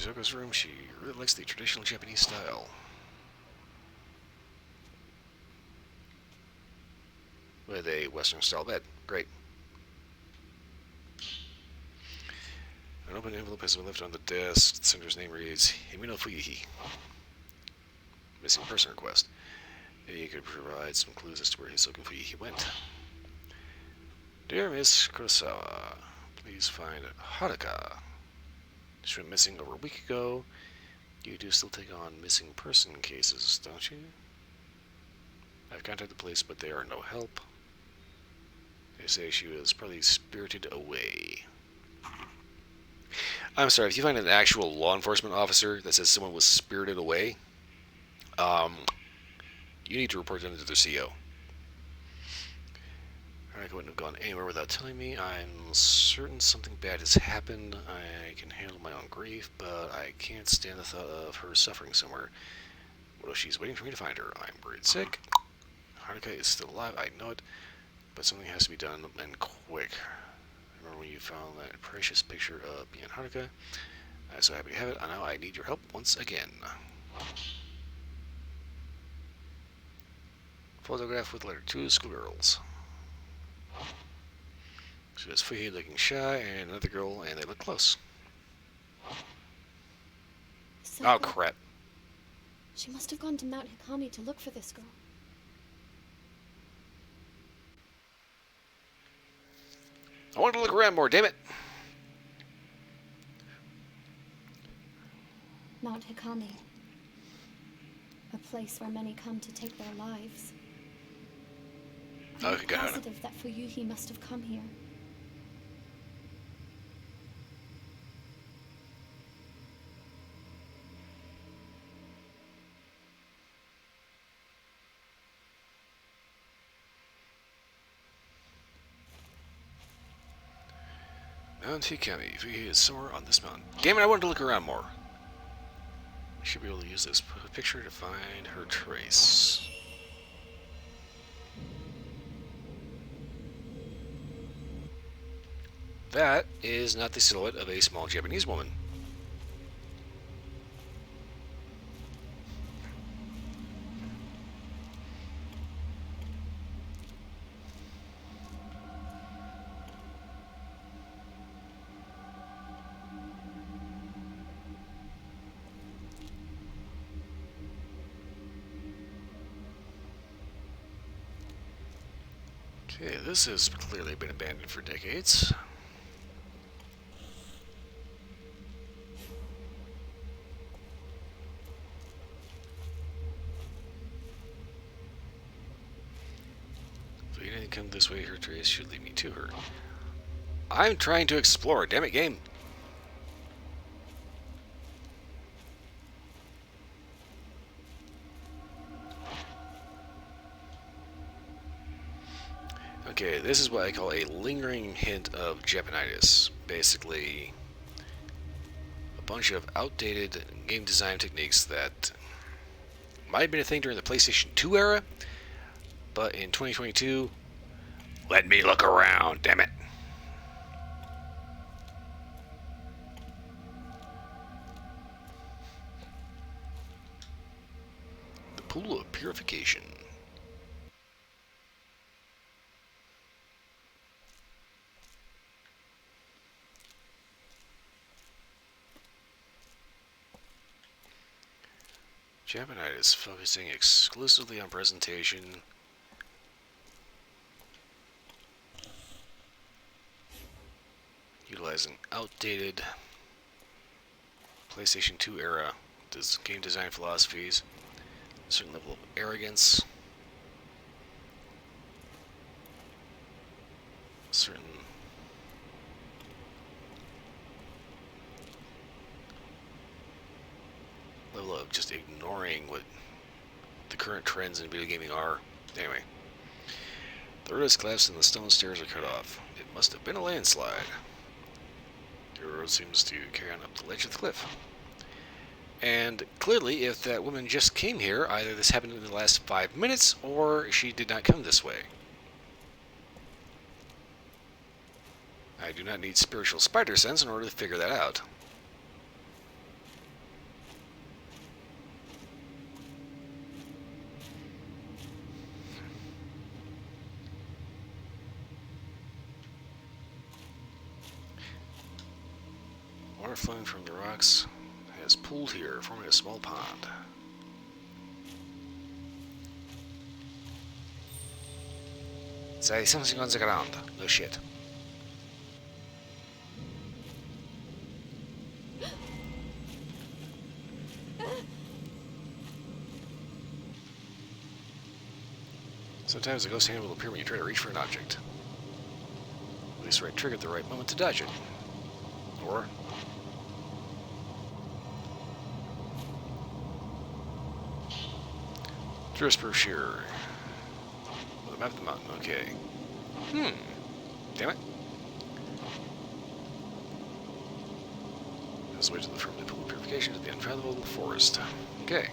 Toko's room. She really likes the traditional Japanese style. With a Western style bed. Great. An open envelope has been left on the desk. The sender's name reads Himino Fuyihi. Missing person request. Maybe you could provide some clues as to where Hisoka Fuyihi went. Dear Miss Kurosawa, please find Haruka. She went missing over a week ago. You do still take on missing person cases, don't you? I've contacted the police, but they are no help. They say she was probably spirited away. I'm sorry, if you find an actual law enforcement officer that says someone was spirited away, you need to report them to their CO. Haruka wouldn't have gone anywhere without telling me. I'm certain something bad has happened. I can handle my own grief, but I can't stand the thought of her suffering somewhere. What if she's waiting for me to find her? I'm worried sick. Haruka is still alive, I know it, but something has to be done, and quick. Remember when you found that precious picture of me and Haruka? I'm so happy to have it. Now I need your help once again. Photograph with letter 2 schoolgirls. So there's Fuhi looking shy and another girl, and they look close. Oh, crap. She must have gone to Mount Hikami to look for this girl. I want to look around more, damn it. Mount Hikami. A place where many come to take their lives. I'm Okay, got it. positive that Fuyuhi must have come here. Mount Hikami. Fuhi is somewhere on this mountain. Damn it, I wanted to look around more. I should be able to use this picture to find her trace. That is not the silhouette of a small Japanese woman. Okay, this has clearly been abandoned for decades. If you didn't come this way, her trace should lead me to her. I'm trying to explore, damn it, game. Okay, this is what I call a lingering hint of Japanitis. Basically, a bunch of outdated game design techniques that might have been a thing during the PlayStation 2 era, but in 2022, let me look around, damn it. The pool of purification. Japanitis, focusing exclusively on presentation. Utilizing outdated PlayStation 2 era game design philosophies, a certain level of arrogance, a certain level of just ignoring what the current trends in video gaming are. Anyway, the road has collapsed and the stone stairs are cut off. It must have been a landslide. The road seems to carry on up the ledge of the cliff. And clearly, if that woman just came here, either this happened in the last 5 minutes, or she did not come this way. I do not need spiritual spider sense in order to figure that out. flowing from the rocks has pooled here, forming a small pond. Say something on the ground. No shit. Sometimes a ghost hand will appear when you try to reach for an object. Release the right trigger at the right moment to dodge it. Or tourist brochure. With a map of the mountain. Okay. Damn it. This way to the firmly pool of purification to the unfathomable forest. Okay.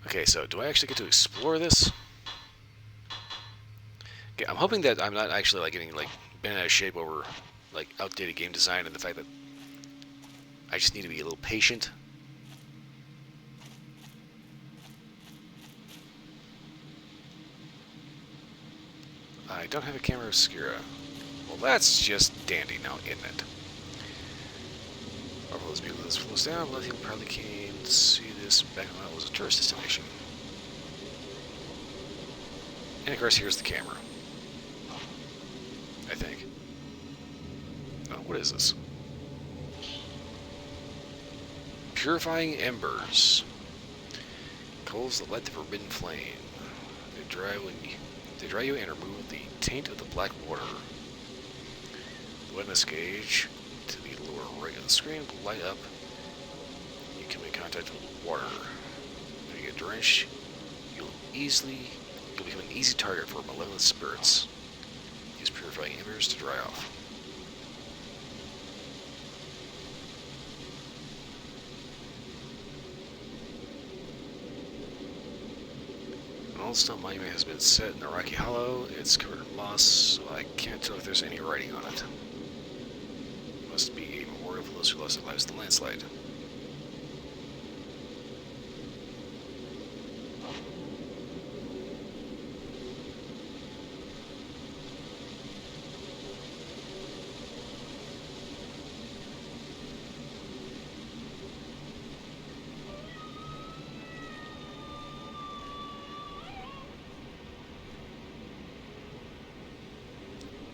Okay, so do I actually get to explore this? Okay, I'm hoping that I'm not actually like getting like bent out of shape over like outdated game design and the fact that I just need to be a little patient. I don't have a camera obscura. Well, that's just dandy now, isn't it? Marvel is beautiful. This flows down. A lot of people probably came to see this back when it was a tourist destination. And of course, here's the camera. I think. Oh, what is this? Purifying embers. Coals that light the forbidden flame. They dry you and remove the taint of the black water. The wetness gauge to the lower right of the screen will light up. You come in contact with water. When you get drenched, you'll become an easy target for malevolent spirits. Use purifying embers to dry off. An old stone monument has been set in a rocky hollow. It's covered in moss, so I can't tell if there's any writing on it. It must be a memorial for those who lost their lives in the landslide.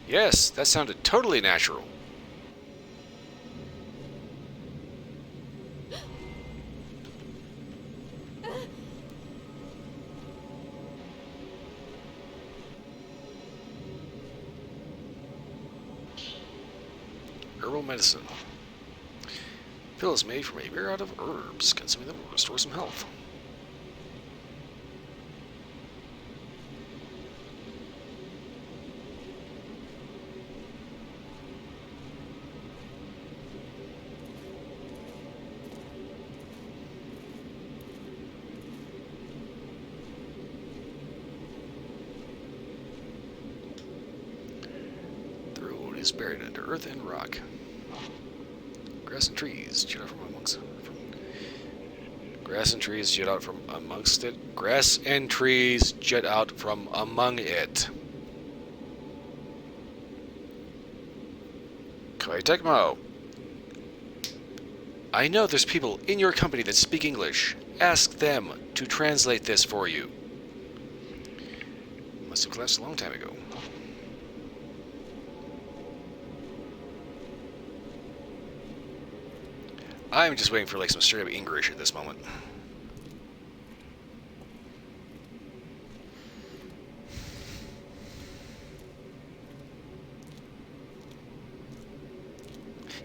Yes, that sounded totally natural. Herbal medicine. Pill is made from a myriad of herbs. Consuming them will restore some health. Is buried under earth and rock. Grass and trees jut out from amongst Grass and trees jut out from amongst it. Grass and trees jut out from among it. Kaitecmo. I know there's people in your company that speak English. Ask them to translate this for you. Must have collapsed a long time ago. I'm just waiting for like some straight up English at this moment.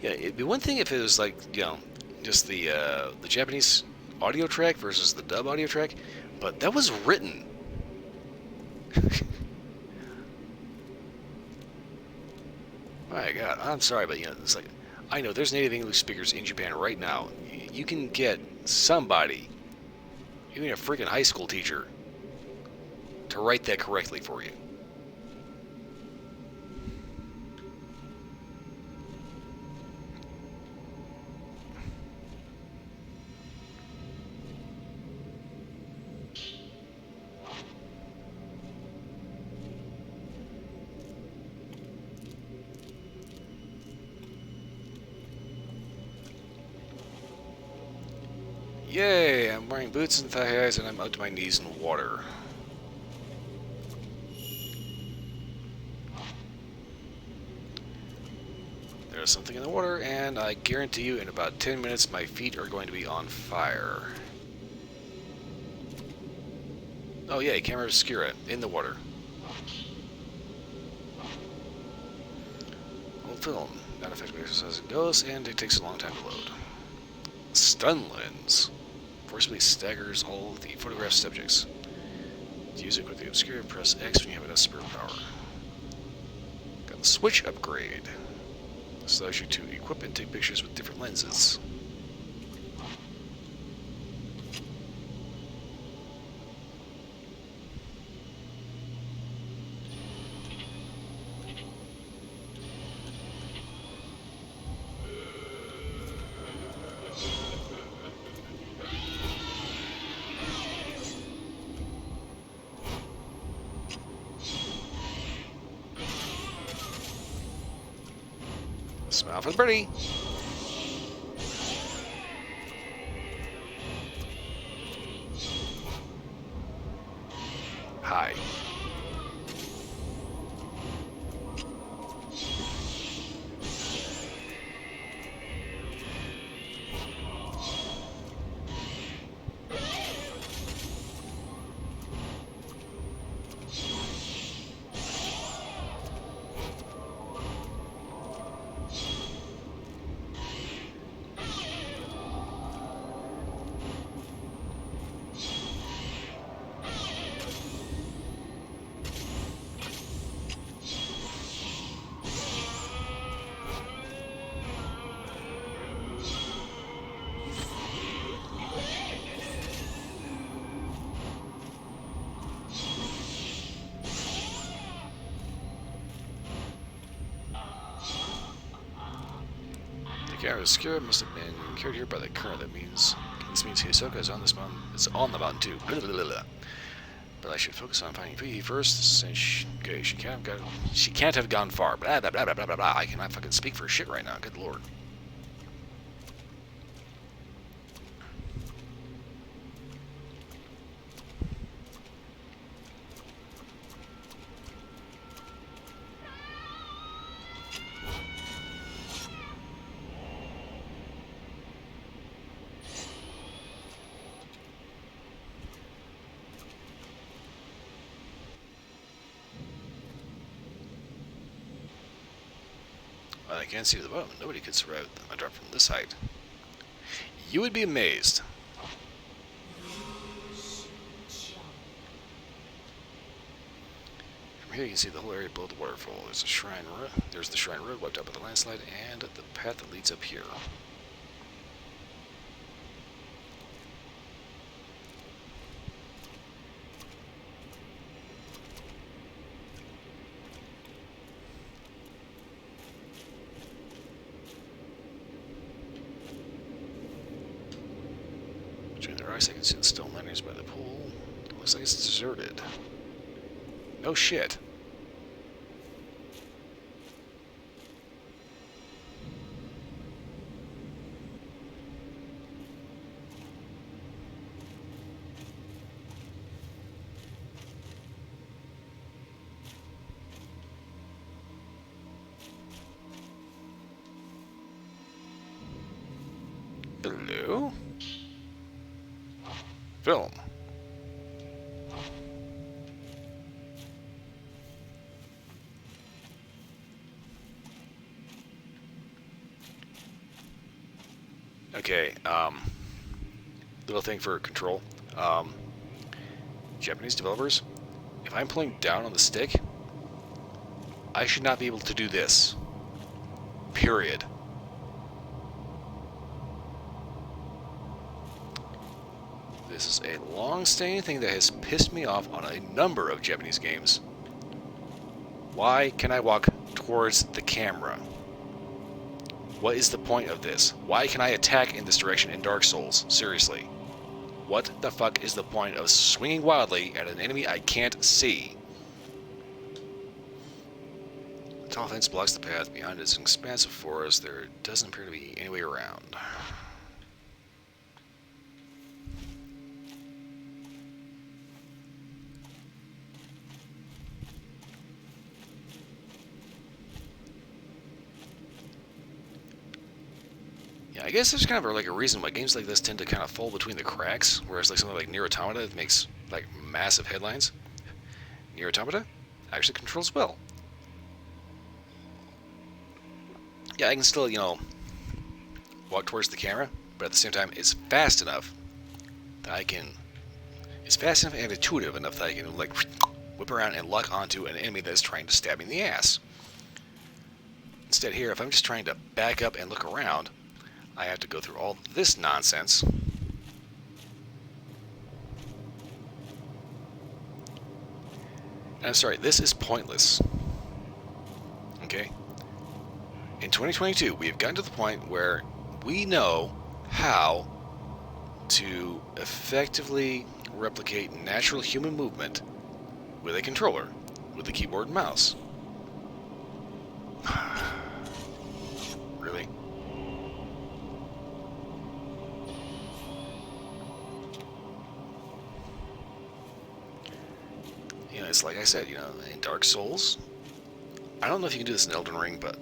Yeah, it'd be one thing if it was like, you know, just the Japanese audio track versus the dub audio track, but that was written. My God, I'm sorry, but you know, it's like, I know there's native English speakers in Japan right now. You can get somebody, even a freaking high school teacher, to write that correctly for you. Yay! I'm wearing boots and thigh highs and I'm up to my knees in water. There's something in the water, and I guarantee you in about 10 minutes my feet are going to be on fire. Oh yeah, camera obscura in the water. Old film. Not effective as it goes, and it takes a long time to load. Stun lens. Forcibly staggers all the photographed subjects. To use it with the obscura, press X when you have enough spare power. Got the switch upgrade. This allows you to equip and take pictures with different lenses. Smile for the birdie. Hi. The camera obscura must have been carried here by the current. This means Hisoka is on this mountain. It's on the mountain too. Blah, blah, blah, blah. But I should focus on finding Vicky first, since she can't have gone far. Blah blah blah blah blah blah blah. I cannot fucking speak for shit right now. Good lord. I can't see to the bottom. Nobody could survive a drop from this height. You would be amazed. From here you can see the whole area below the waterfall. There's the shrine road wiped out by the landslide, and the path that leads up here. Between the rocks I can see the stone lanterns by the pool. It looks like it's deserted. No shit. Hello? Film. Okay, little thing for control. Japanese developers, if I'm pulling down on the stick, I should not be able to do this. Period. This is a long-standing thing that has pissed me off on a number of Japanese games. Why can I walk towards the camera? What is the point of this? Why can I attack in this direction in Dark Souls? Seriously. What the fuck is the point of swinging wildly at an enemy I can't see? The tall fence blocks the path. Beyond its expansive forest, there doesn't appear to be any way around. Yeah, I guess there's kind of like a reason why games like this tend to kind of fall between the cracks, whereas like something like Nier Automata makes like massive headlines. Nier Automata actually controls well. Yeah, I can still, walk towards the camera, but at the same time, it's fast enough that I can. It's fast enough and intuitive enough that I can like whip around and lock onto an enemy that's trying to stab me in the ass. Instead, here, if I'm just trying to back up and look around, I have to go through all this nonsense. And I'm sorry, this is pointless. Okay? In 2022, we have gotten to the point where we know how to effectively replicate natural human movement with a controller, with a keyboard and mouse. Really? It's like I said, in Dark Souls, I don't know if you can do this in Elden Ring, but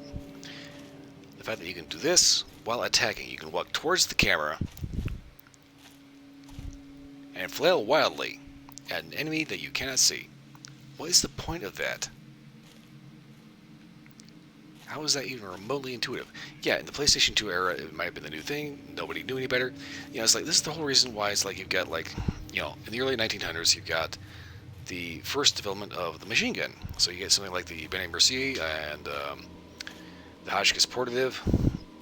the fact that you can do this while attacking, you can walk towards the camera and flail wildly at an enemy that you cannot see. What is the point of that? How is that even remotely intuitive? Yeah, in the PlayStation 2 era, it might have been the new thing. Nobody knew any better. It's like, this is the whole reason why it's like you've got like, in the early 1900s, you've got the first development of the machine gun. So you get something like the Bene Mercier and the Hotchkiss Portative,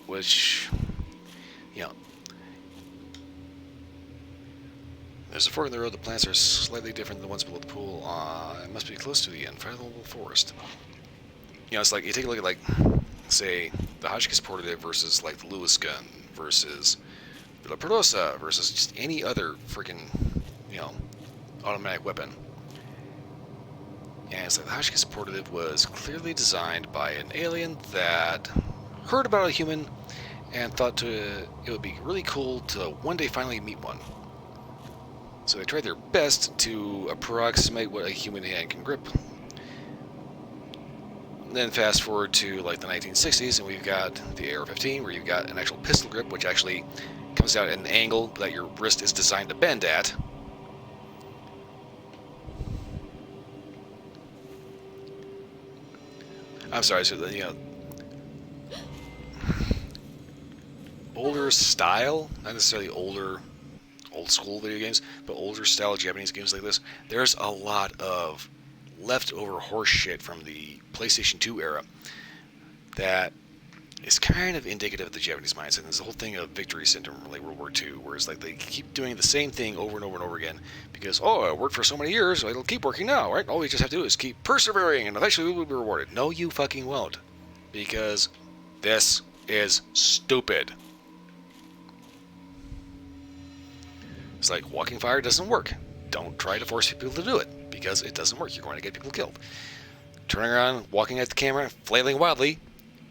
which, there's a fork in the road. The plants are slightly different than the ones below the pool. It must be close to the infallible forest. It's like you take a look at like, say, the Hotchkiss Portative versus like the Lewis gun versus the Perdosa versus just any other freaking, automatic weapon. And it's like the Hotchkiss Portative was clearly designed by an alien that heard about a human and thought it would be really cool to one day finally meet one. So they tried their best to approximate what a human hand can grip. Then fast forward to like the 1960s, and we've got the AR-15, where you've got an actual pistol grip, which actually comes out at an angle that your wrist is designed to bend at. I'm sorry, so older style, not necessarily old school video games, but older style Japanese games like this, there's a lot of leftover horse shit from the PlayStation 2 era that is kind of indicative of the Japanese mindset. There's the whole thing of victory syndrome from like World War II, where it's like they keep doing the same thing over and over and over again because, it worked for so many years, so it'll keep working now, right? All we just have to do is keep persevering, and eventually we will be rewarded. No, you fucking won't, because this is stupid. It's like walking fire doesn't work. Don't try to force people to do it, because it doesn't work. You're going to get people killed. Turning around, walking at the camera, flailing wildly,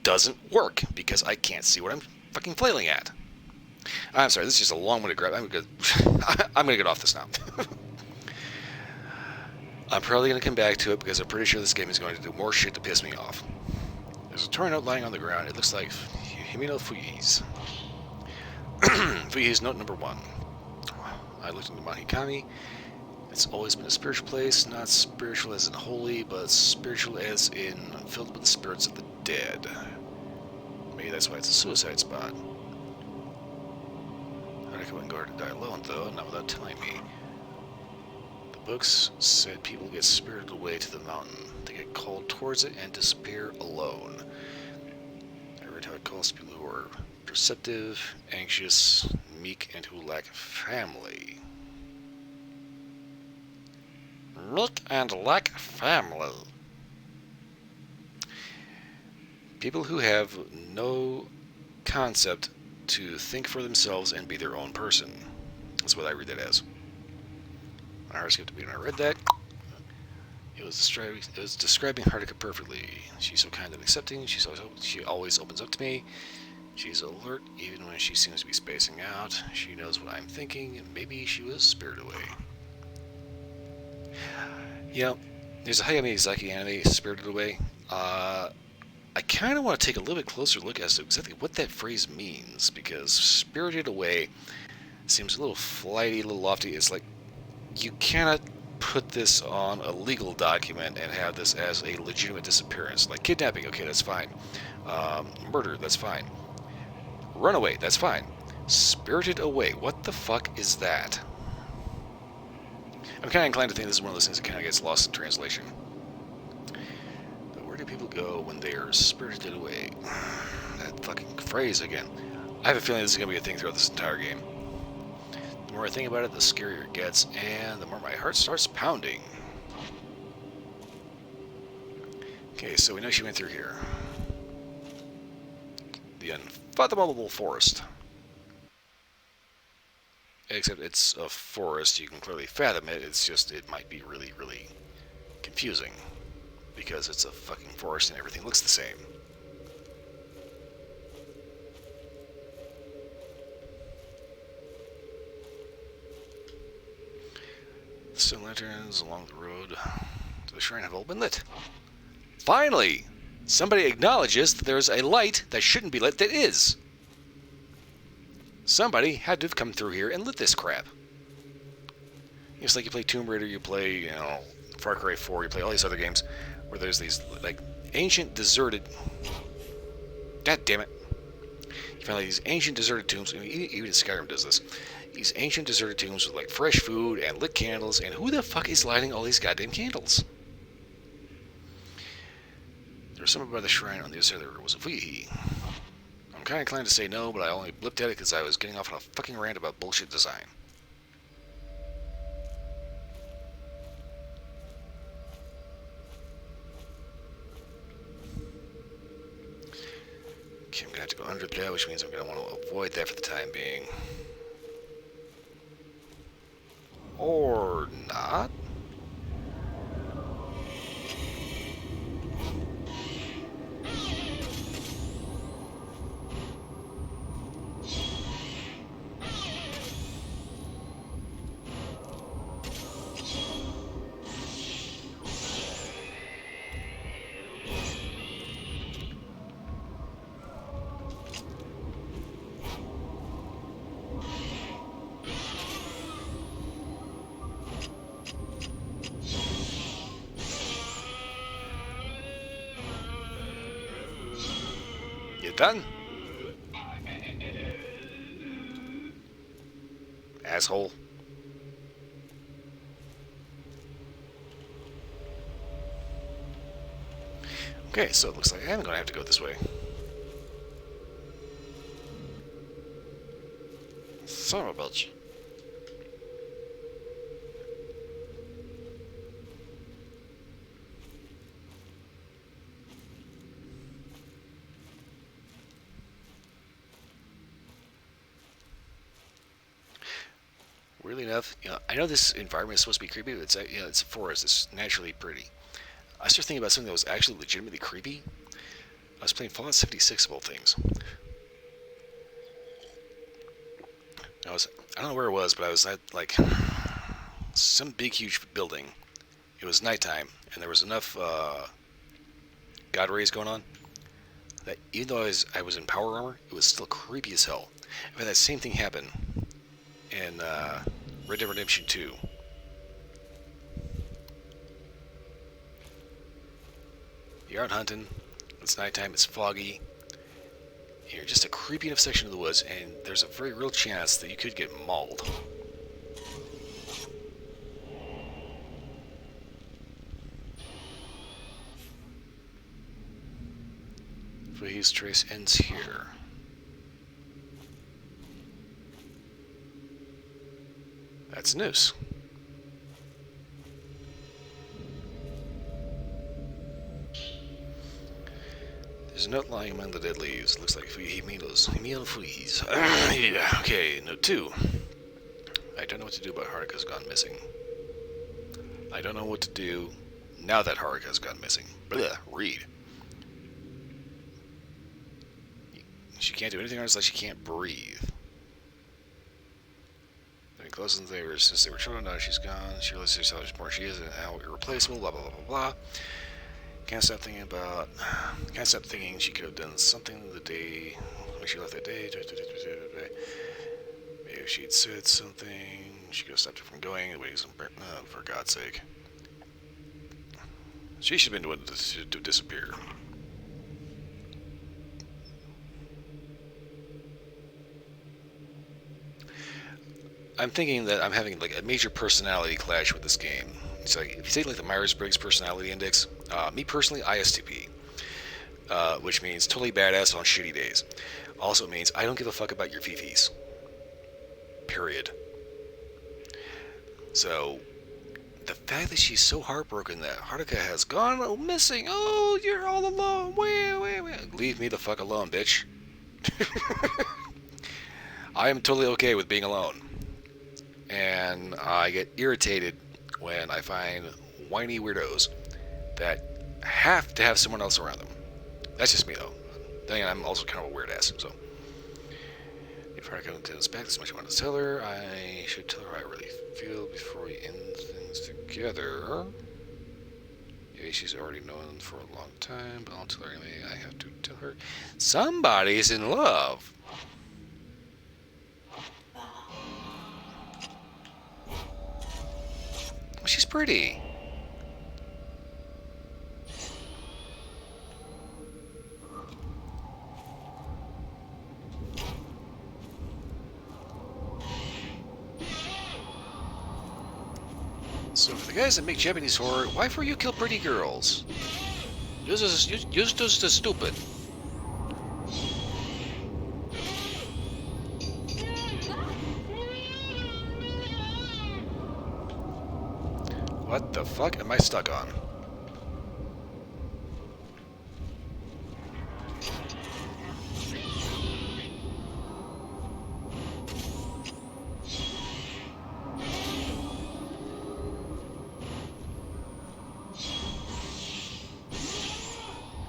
doesn't work, because I can't see what I'm fucking flailing at. I'm sorry, this is just a long-winded grab. I'm gonna get off this now. I'm probably gonna come back to it, because I'm pretty sure this game is going to do more shit to piss me off. There's a torn note lying on the ground. It looks like Himino Fuyi's. Fuyi's note number 1. I looked into Mahikami. It's always been a spiritual place, not spiritual as in holy, but spiritual as in filled with the spirits of the dead. Maybe that's why it's a suicide spot. I wouldn't go to die alone, though, not without telling me. The books said people get spirited away to the mountain. They get called towards it and disappear alone. I read how it calls people who are perceptive, anxious, meek, and who lack family. Meek and lack family. People who have no concept to think for themselves and be their own person. That's what I read that as. My heart skipped a beat when I read that. It was describing Hardica perfectly. She's so kind and accepting. She always opens up to me. She's alert even when she seems to be spacing out. She knows what I'm thinking, and maybe she was spirited away. There's a Hayao Miyazaki anime, Spirited Away. I kind of want to take a little bit closer look as to exactly what that phrase means, because spirited away seems a little flighty, a little lofty. It's like you cannot put this on a legal document and have this as a legitimate disappearance. Like kidnapping, okay, that's fine. Murder, that's fine. Runaway, that's fine. Spirited away, what the fuck is that? I'm kind of inclined to think this is one of those things that kind of gets lost in translation. But where do people go when they are spirited away? That fucking phrase again. I have a feeling this is going to be a thing throughout this entire game. The more I think about it, the scarier it gets, and the more my heart starts pounding. Okay, so we know she went through here. The unfathomable forest. Except it's a forest, you can clearly fathom it, it's just, it might be really, really confusing. Because it's a fucking forest and everything looks the same. Stone lanterns along the road to the shrine have all been lit. Finally! Somebody acknowledges that there's a light that shouldn't be lit that is. Somebody had to have come through here and lit this crap. It's like you play Tomb Raider, you play, you know, Far Cry 4, you play all these other games where there's these, like, ancient deserted... God damn it. You find like these ancient deserted tombs, I mean, even Skyrim does this. These ancient deserted tombs with, like, fresh food and lit candles, and who the fuck is lighting all these goddamn candles? There's someone by the shrine on the other side of the river. Was it he? I'm kind of inclined to say no, but I only blipped at it because I was getting off on a fucking rant about bullshit design. Okay, I'm going to have to go under that, which means I'm going to want to avoid that for the time being. Or not. You done? Asshole. Okay, so it looks like I'm gonna have to go this way. Son of a bitch. Weirdly enough, you know, I know this environment is supposed to be creepy, but it's, you know, it's a forest. It's naturally pretty. I started thinking about something that was actually legitimately creepy. I was playing Fallout 76 of all things. I don't know where it was, but I was at, like, some big, huge building. It was nighttime, and there was enough God rays going on that even though I was in power armor, it was still creepy as hell. I've had that same thing happen in Red Dead Redemption 2. You're out hunting, it's nighttime, it's foggy, you're just a creepy enough section of the woods, and there's a very real chance that you could get mauled. Fahey's trace ends here. That's a noose. There's a note lying among the dead leaves. Looks like Emil Fleas. Yeah, okay, note 2. I don't know what to do about Harika's gone missing. I don't know what to do now that Harika's gone missing. Blah, read. She can't do anything else, like she can't breathe. Then close in the neighbors since they were children, now she's gone. She realizes herself more she is and how irreplaceable, blah blah blah blah blah. Can't stop thinking she could have done something the day when she left that day. Maybe if she'd said something, she could have stopped her from going. For God's sake. She should have been the one to disappear. I'm thinking that I'm having like a major personality clash with this game. It's like, if you take like the Myers-Briggs personality index, me personally, ISTP, which means totally badass on shitty days. Also means I don't give a fuck about your fifis. Period. So, the fact that she's so heartbroken that Haruka has gone missing. Oh, you're all alone. Wait. Leave me the fuck alone, bitch. I am totally okay with being alone. And I get irritated when I find whiny weirdos that have to have someone else around them. That's just me, though. Then again, I'm also kind of a weird ass, so. If I come to this back, this much I want to tell her. I should tell her how I really feel before we end things together. Yeah, she's already known for a long time, but I'll tell her anyway. I have to tell her. Somebody's in love. She's pretty. So for the guys that make Japanese horror, why for you kill pretty girls? You're just stupid. What the fuck am I stuck on?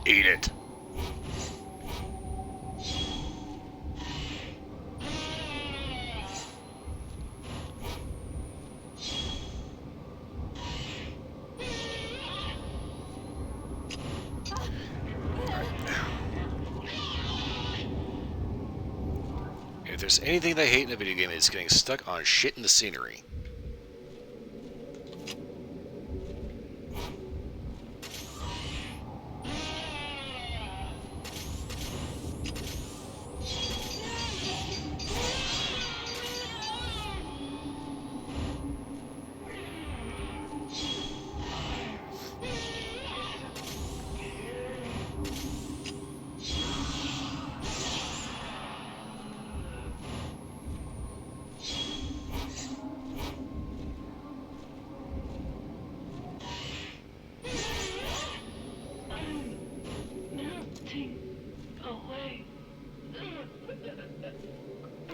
Eat it. If there's anything that I hate in a video game, it's getting stuck on shit in the scenery.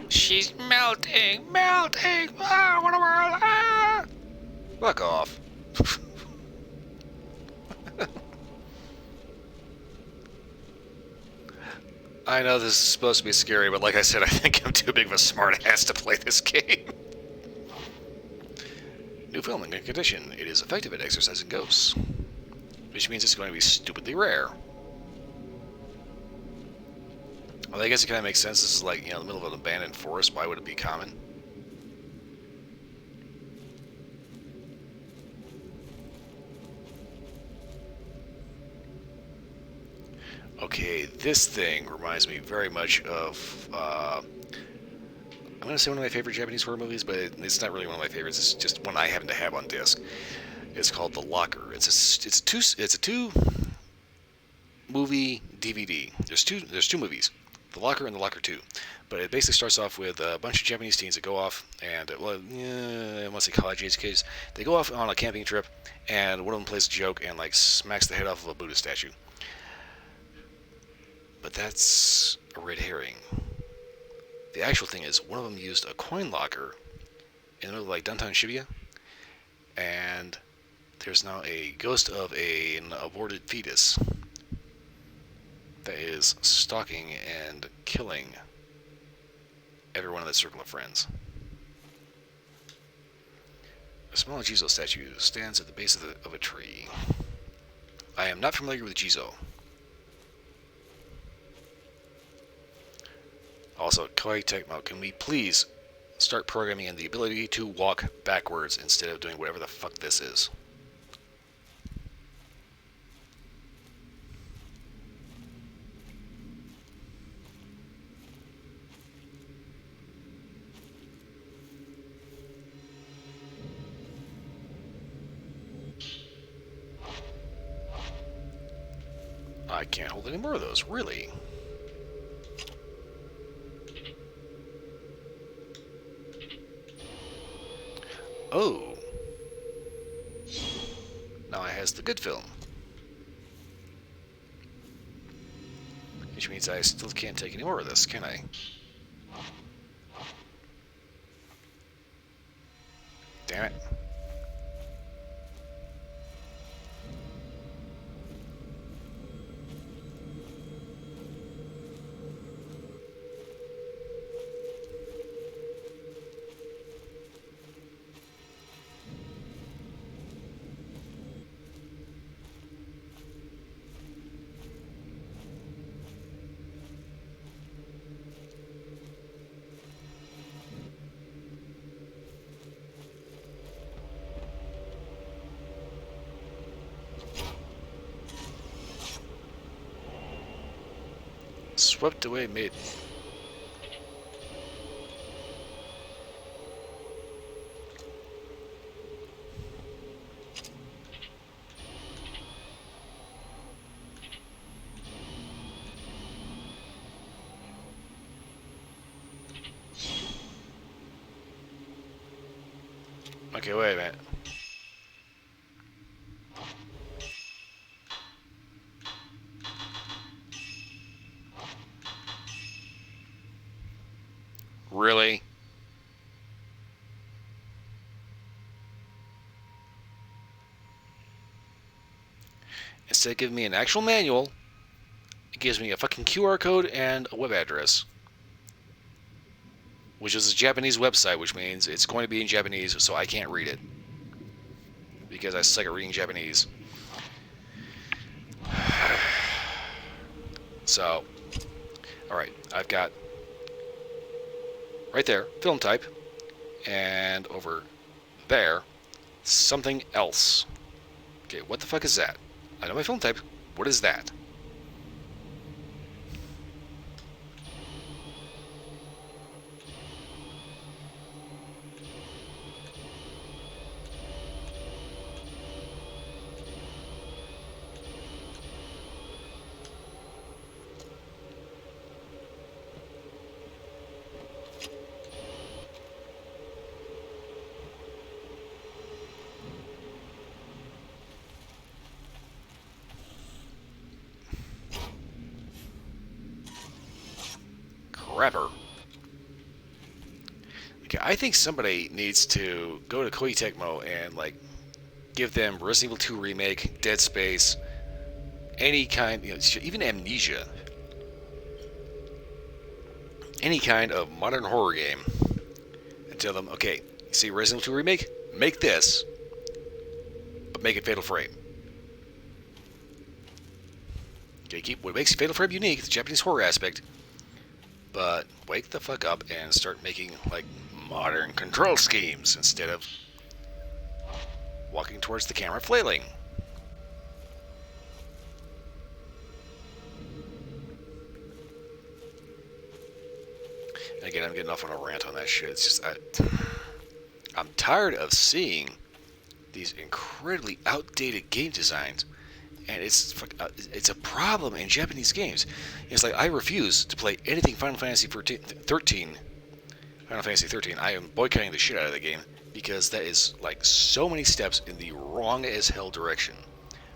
She's melting. Ah, what a world. Ah! Fuck off. I know this is supposed to be scary, but like I said, I think I'm too big of a smartass to play this game. New film in good condition. It is effective at exorcising ghosts, which means it's going to be stupidly rare. Well, I guess it kind of makes sense. This is like, the middle of an abandoned forest. Why would it be common? Okay, this thing reminds me very much of, I'm going to say one of my favorite Japanese horror movies, but it's not really one of my favorites. It's just one I happen to have on disc. It's called The Locker. It's a two movie DVD. There's two movies, The Locker and The Locker 2. But it basically starts off with a bunch of Japanese teens that go off, and I want to say college age kids. They go off on a camping trip, and one of them plays a joke and like smacks the head off of a Buddha statue. But that's a red herring. The actual thing is, one of them used a coin locker in the middle of like downtown Shibuya, and there's now a ghost of an aborted fetus that is stalking and killing everyone in that circle of friends. A small Jesus statue stands at the base of a tree. I am not familiar with Jizo. Also, Koei Tecmo, can we please start programming in the ability to walk backwards instead of doing whatever the fuck this is? I can't hold any more of those, really. Oh. Now it has the good film. Which means I still can't take any more of this, can I? Damn it. Swept away Maiden. Okay, wait a minute. Really? Instead of giving me an actual manual, it gives me a fucking QR code and a web address. Which is a Japanese website, which means it's going to be in Japanese, so I can't read it. Because I suck at reading Japanese. So, alright, I've got right there, film type, and over there, something else. Okay, what the fuck is that? I know my film type. What is that? Crapper. Okay, I think somebody needs to go to Koei Tecmo and, like, give them Resident Evil 2 Remake, Dead Space, any kind, even Amnesia. Any kind of modern horror game. And tell them, okay, you see Resident Evil 2 Remake? Make this, but make it Fatal Frame. Okay, keep what makes Fatal Frame unique, the Japanese horror aspect, but wake the fuck up and start making, like, modern control schemes instead of walking towards the camera flailing. And again, I'm getting off on a rant on that shit. It's just, I'm tired of seeing these incredibly outdated game designs, and it's a problem in Japanese games. It's like I refuse to play anything Final Fantasy 13. Final Fantasy 13. I am boycotting the shit out of the game because that is like so many steps in the wrong as hell direction.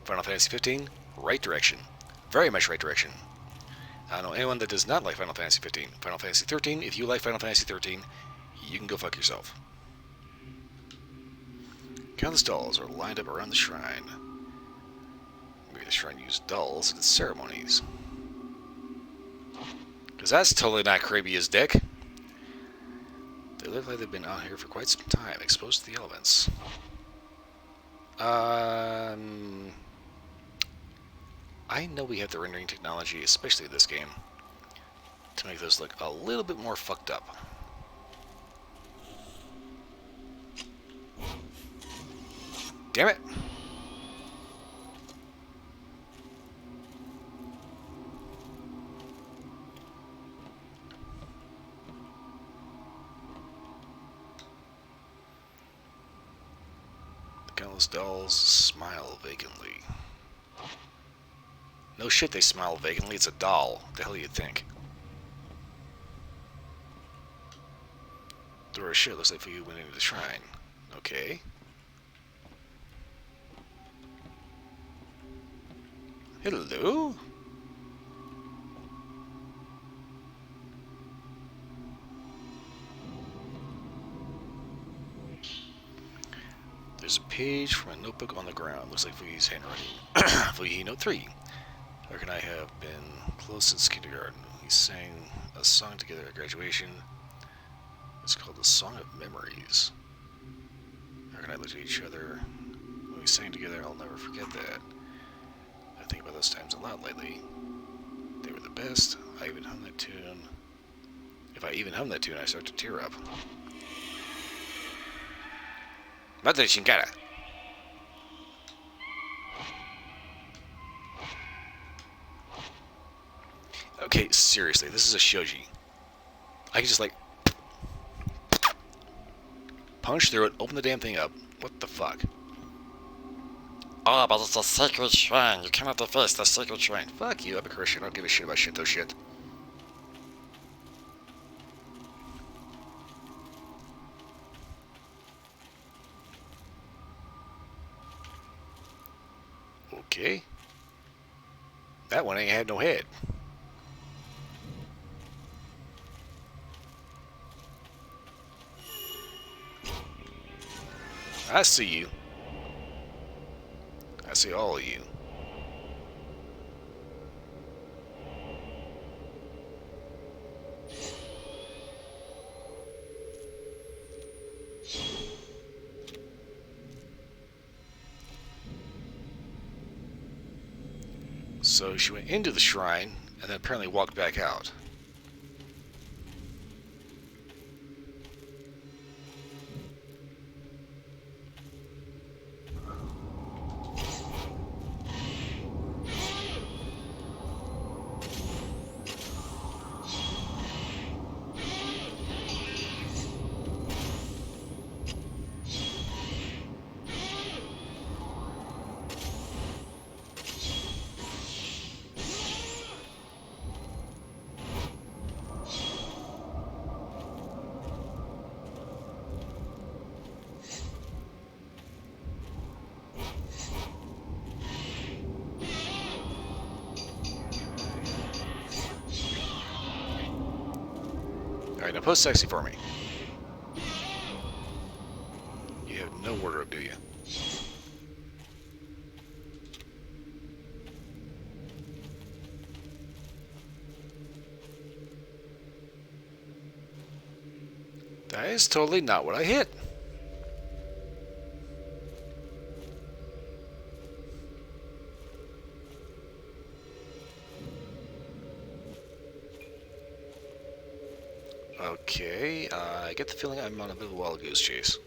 Final Fantasy 15, right direction, very much right direction. I don't know anyone that does not like Final Fantasy 15. Final Fantasy 13. If you like Final Fantasy 13, you can go fuck yourself. Countless dolls are lined up around the shrine. Maybe the shrine used dolls at its ceremonies. Because that's totally not creepy as dick. They look like they've been out here for quite some time, exposed to the elements. I know we have the rendering technology, especially this game, to make those look a little bit more fucked up. Damn it! The countless dolls smile vacantly. No shit, they smile vacantly. It's a doll. What the hell do you think? Door is shut. Looks like you went into the shrine. Okay. Hello? There's a page from a notebook on the ground. Looks like Fuyi's handwriting. Fuyi Note 3. Eric and I have been close since kindergarten. We sang a song together at graduation. It's called The Song of Memories. Eric and I looked at each other. When we sang together, I'll never forget that. I think about those times a lot lately. They were the best. I even hum that tune. If I even hum that tune, I start to tear up. Madre chingada. Okay, seriously, this is a shoji. I can just like punch through it, open the damn thing up. What the fuck? Oh, but it's a sacred shrine. You cannot deface the sacred shrine. Fuck you, I'm a Christian. I don't give a shit about Shinto shit. Okay. That one ain't had no head. I see you. I see all of you. So she went into the shrine and then apparently walked back out. Alright, now pose sexy for me. You have no wardrobe, do you? That is totally not what I hit. Okay, I get the feeling I'm on a bit of a wild goose chase.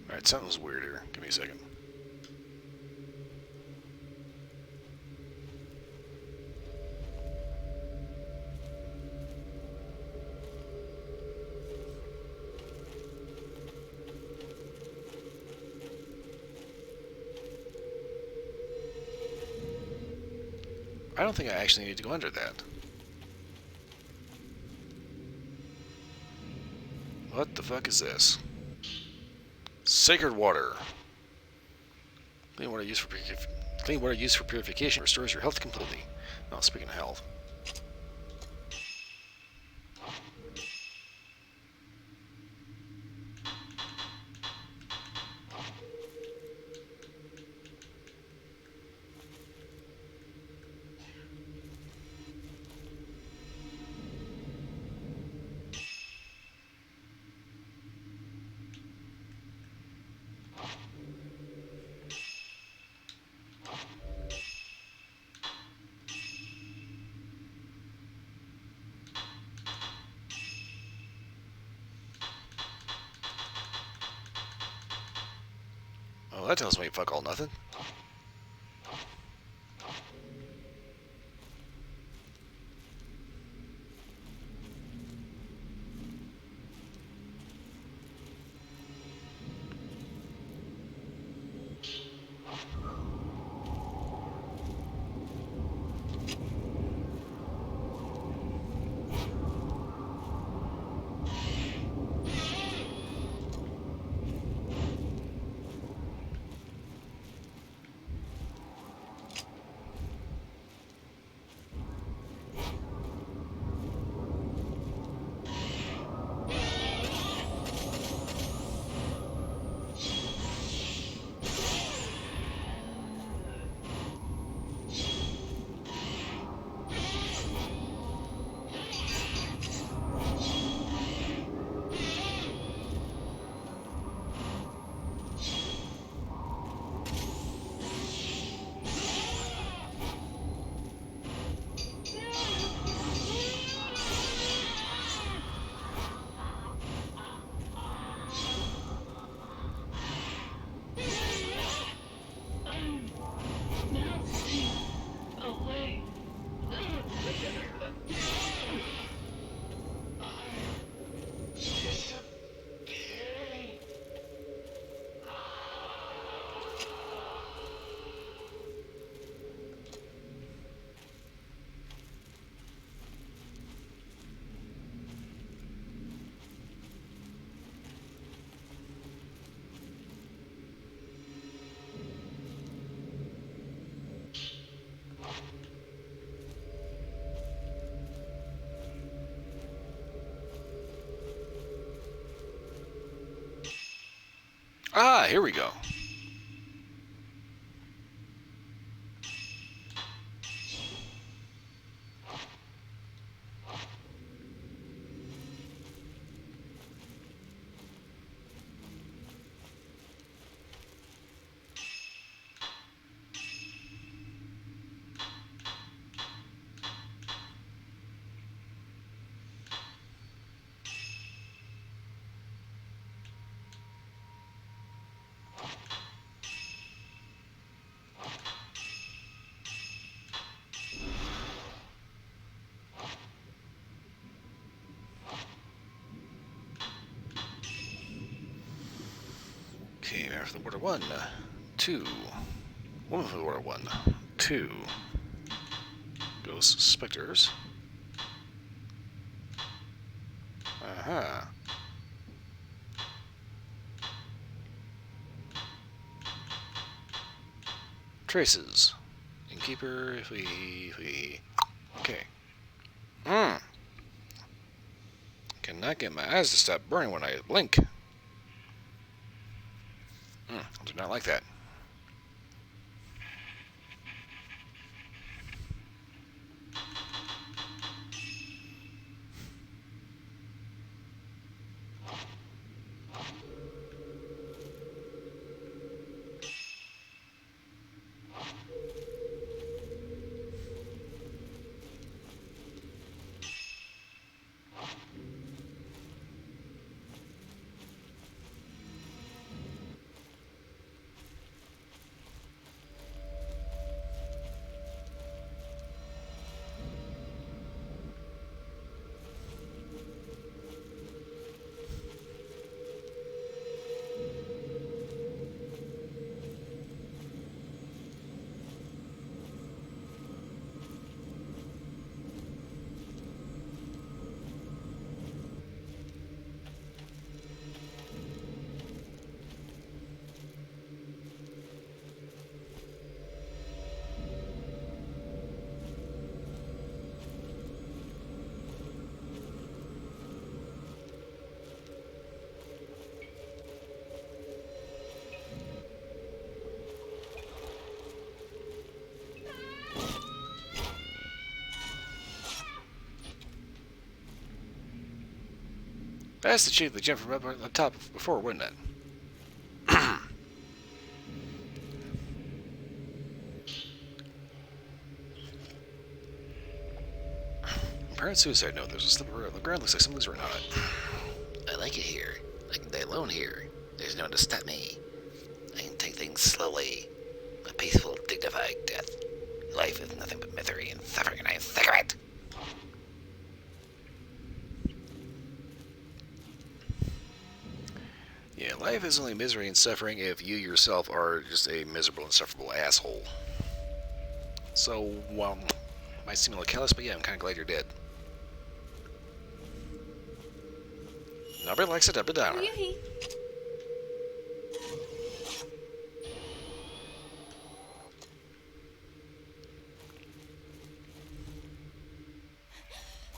Alright, something's weird here. Give me a second. I don't think I actually need to go under that. What the fuck is this? Sacred water. Clean water used for purification restores your health completely. No, speaking of health. Oh, that tells me fuck all nothing. Ah, here we go. Okay, man for the water 1, 2. Woman for the water 1, 2. Ghost specters. Uh-huh. Traces. Innkeeper, if we... Okay. Cannot get my eyes to stop burning when I blink. I do not like that. That's the chick that jumped from up on the top before, wasn't it? Apparent suicide note. There's a slip of road. The ground looks like somebody's written on it. I like it here. I can die alone here. There's no one to stop me. I can take things dying slowly. A peaceful, dignified death. Life is nothing but misery and suffering, and I am sick of it. Yeah, life is only misery and suffering if you yourself are just a miserable, insufferable asshole. So, might seem a little callous, but yeah, I'm kind of glad you're dead. Nobody likes a Debbie Downer. Fuyuhi!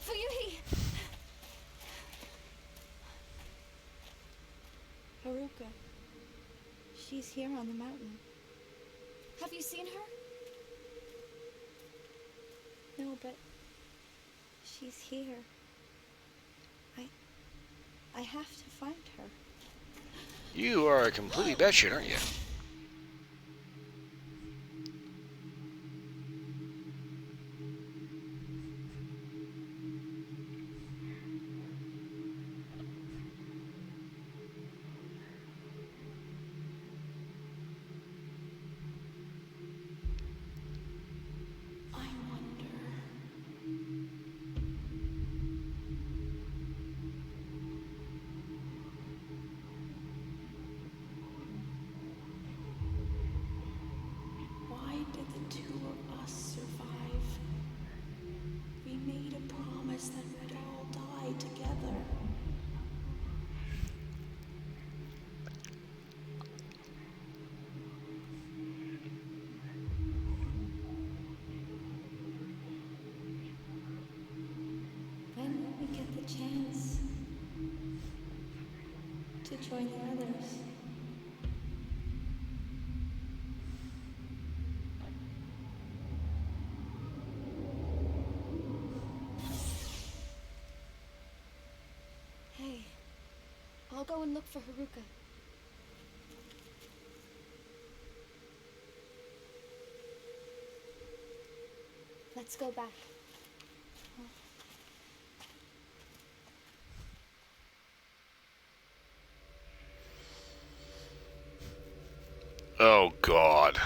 Fuyuhi! Haruka. She's here on the mountain. Have you seen her? No, but she's here. I have to find her. You are completely batshit, aren't you? I wonder. Why did the two of us survive? We made a promise that we'd all die together. When will we get the chance to join the others? Hey, I'll go and look for Haruka. Let's go back. Oh, God.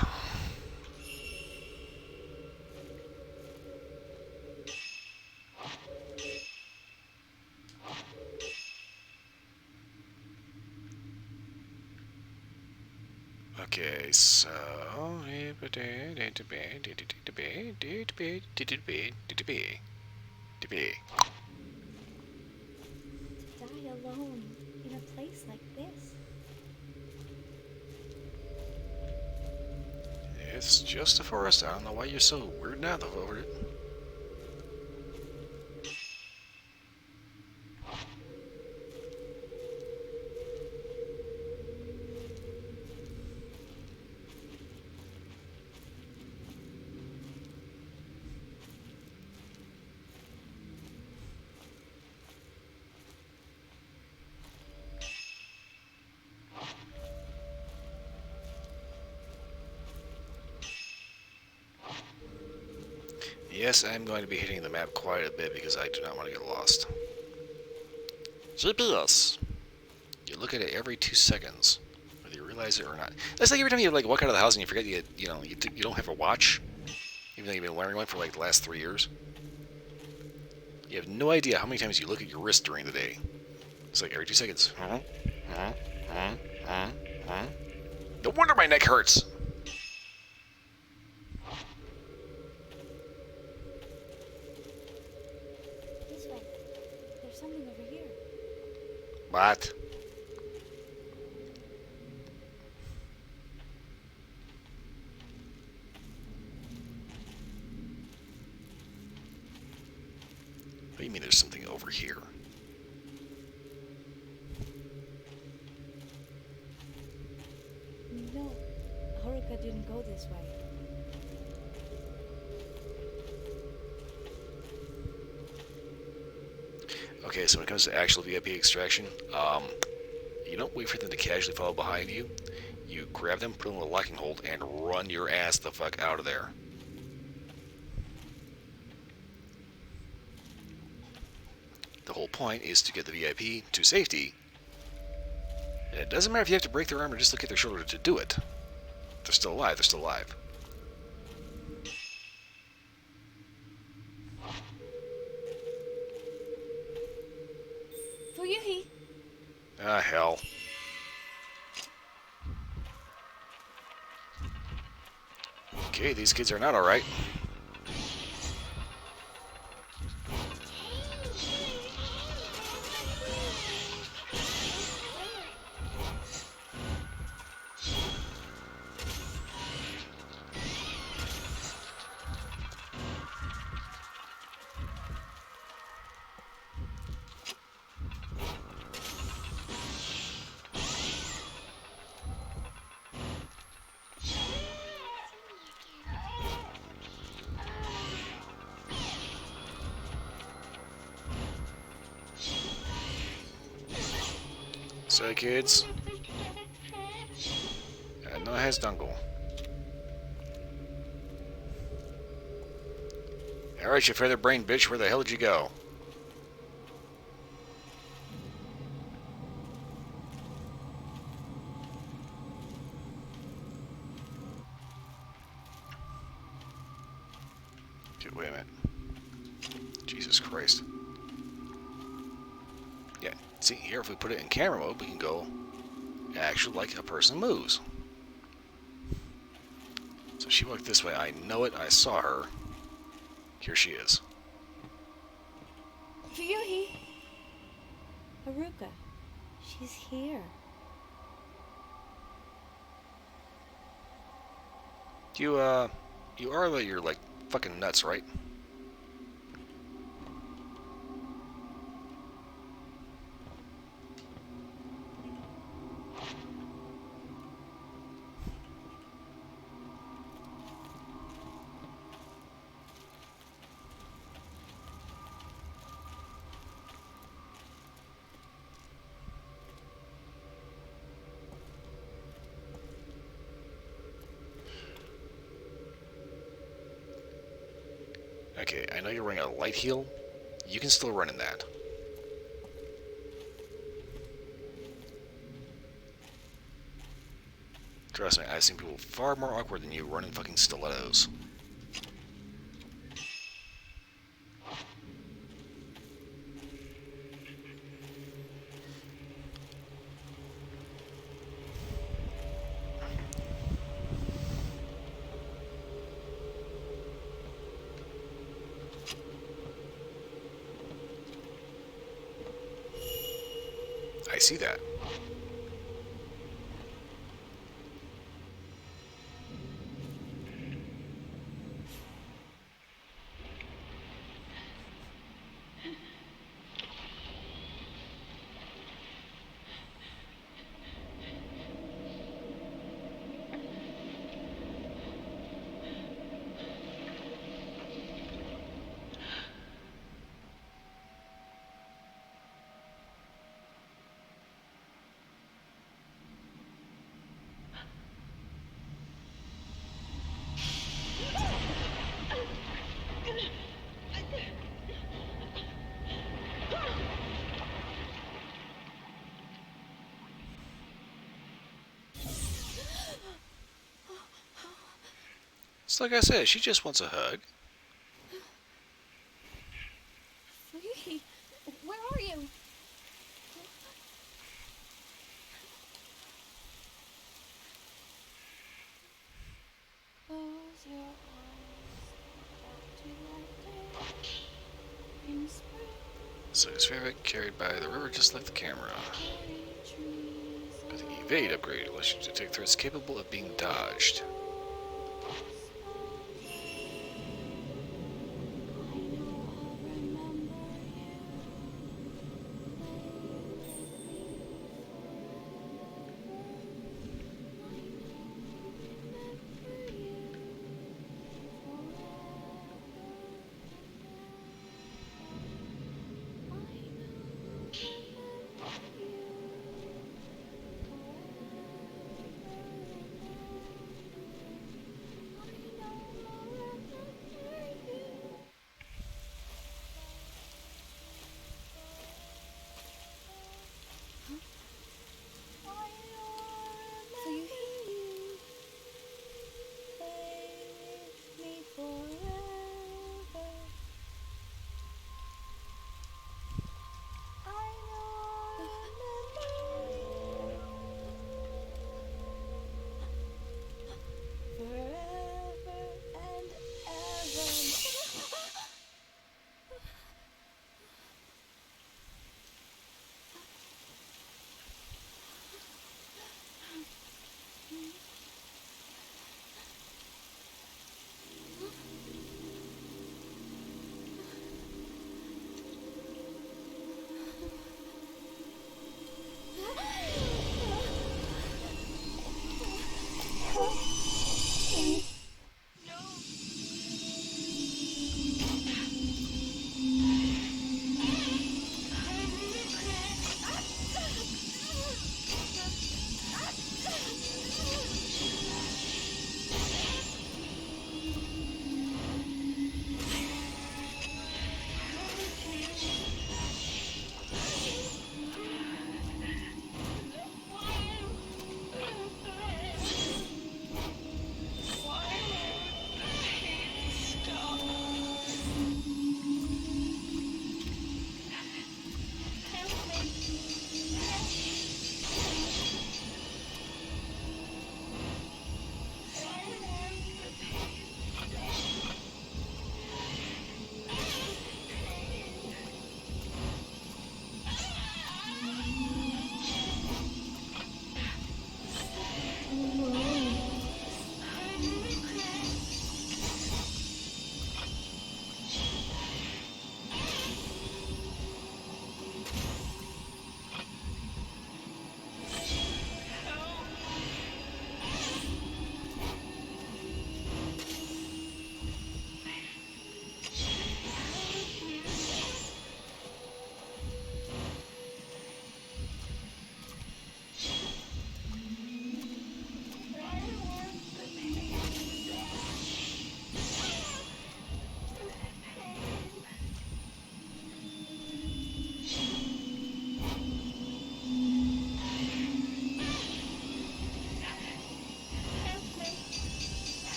Okay, so... To die alone in a place like this? It's just a forest. I don't know why you're so weirded out over it. Yes, I'm going to be hitting the map quite a bit because I do not want to get lost. GPS! You look at it every 2 seconds, whether you realize it or not. That's like every time you like walk out of the house and you forget you don't have a watch, even though you've been wearing one for like the last 3 years. You have no idea how many times you look at your wrist during the day. It's like every 2 seconds. No wonder my neck hurts. This way. There's something over here. What? What do you mean there's something over here? No, Haruka didn't go this way. Okay, so when it comes to actual VIP extraction, you don't wait for them to casually follow behind you. You grab them, put them in a locking hold, and run your ass the fuck out of there. The whole point is to get the VIP to safety. And it doesn't matter if you have to break their arm or just look at their shoulder to do it. They're still alive. They're still alive. Fuyuhi! Ah, hell. Okay, these kids are not alright. So, kids. No has Dungle. Alright, you feather brain bitch, where the hell did you go? Okay, wait a minute. Jesus Christ. Yeah, see here, if we put it in camera mode, we can go actually like a person moves. So she walked this way. I know it. I saw her. Here she is. Fuyuhi! Haruka, she's here. You are you're like fucking nuts, right? Okay, I know you're wearing a light heel. You can still run in that. Trust me, I've seen people far more awkward than you running fucking stilettos. I see that. It's like I said, she just wants a hug. Fuyuhi, where are you? Close your eyes. Back to that day in spring. So his favorite carried by the river just like the camera. Trees But the evade upgrade allows you to detect threats capable of being dodged.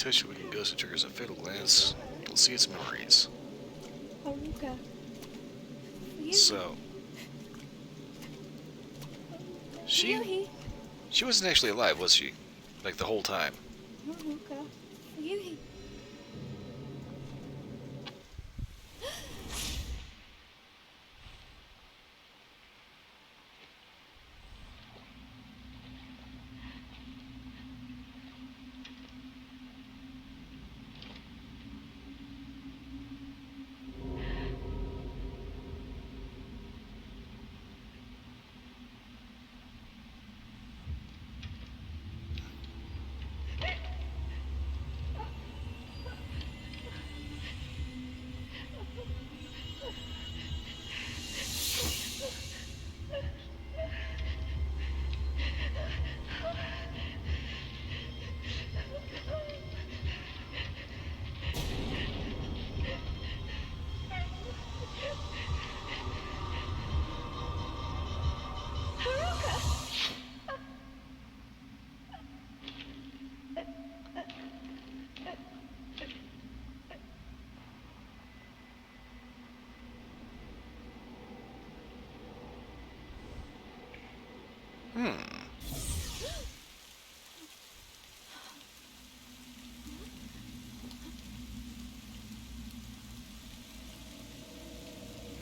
touch a wicked ghost, it triggers a fatal glance. You'll see its memories. Haruka. You. So, she Ryuhi. she wasn't actually alive, was she? Like the whole time. Haruka. Ryuhi.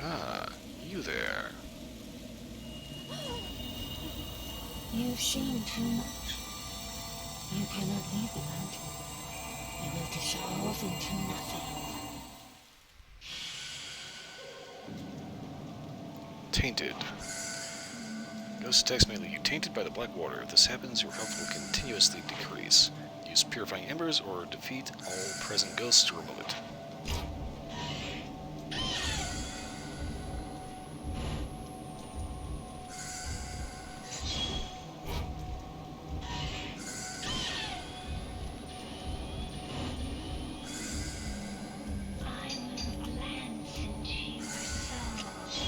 Ah, you there. You've seen too much. You cannot leave the mountain. You will dissolve into nothing. Tainted. Ghost attacks may leave you tainted by the black water. If this happens, your health will continuously decrease. Use purifying embers or defeat all present ghosts to remove it. I will glance into your soul.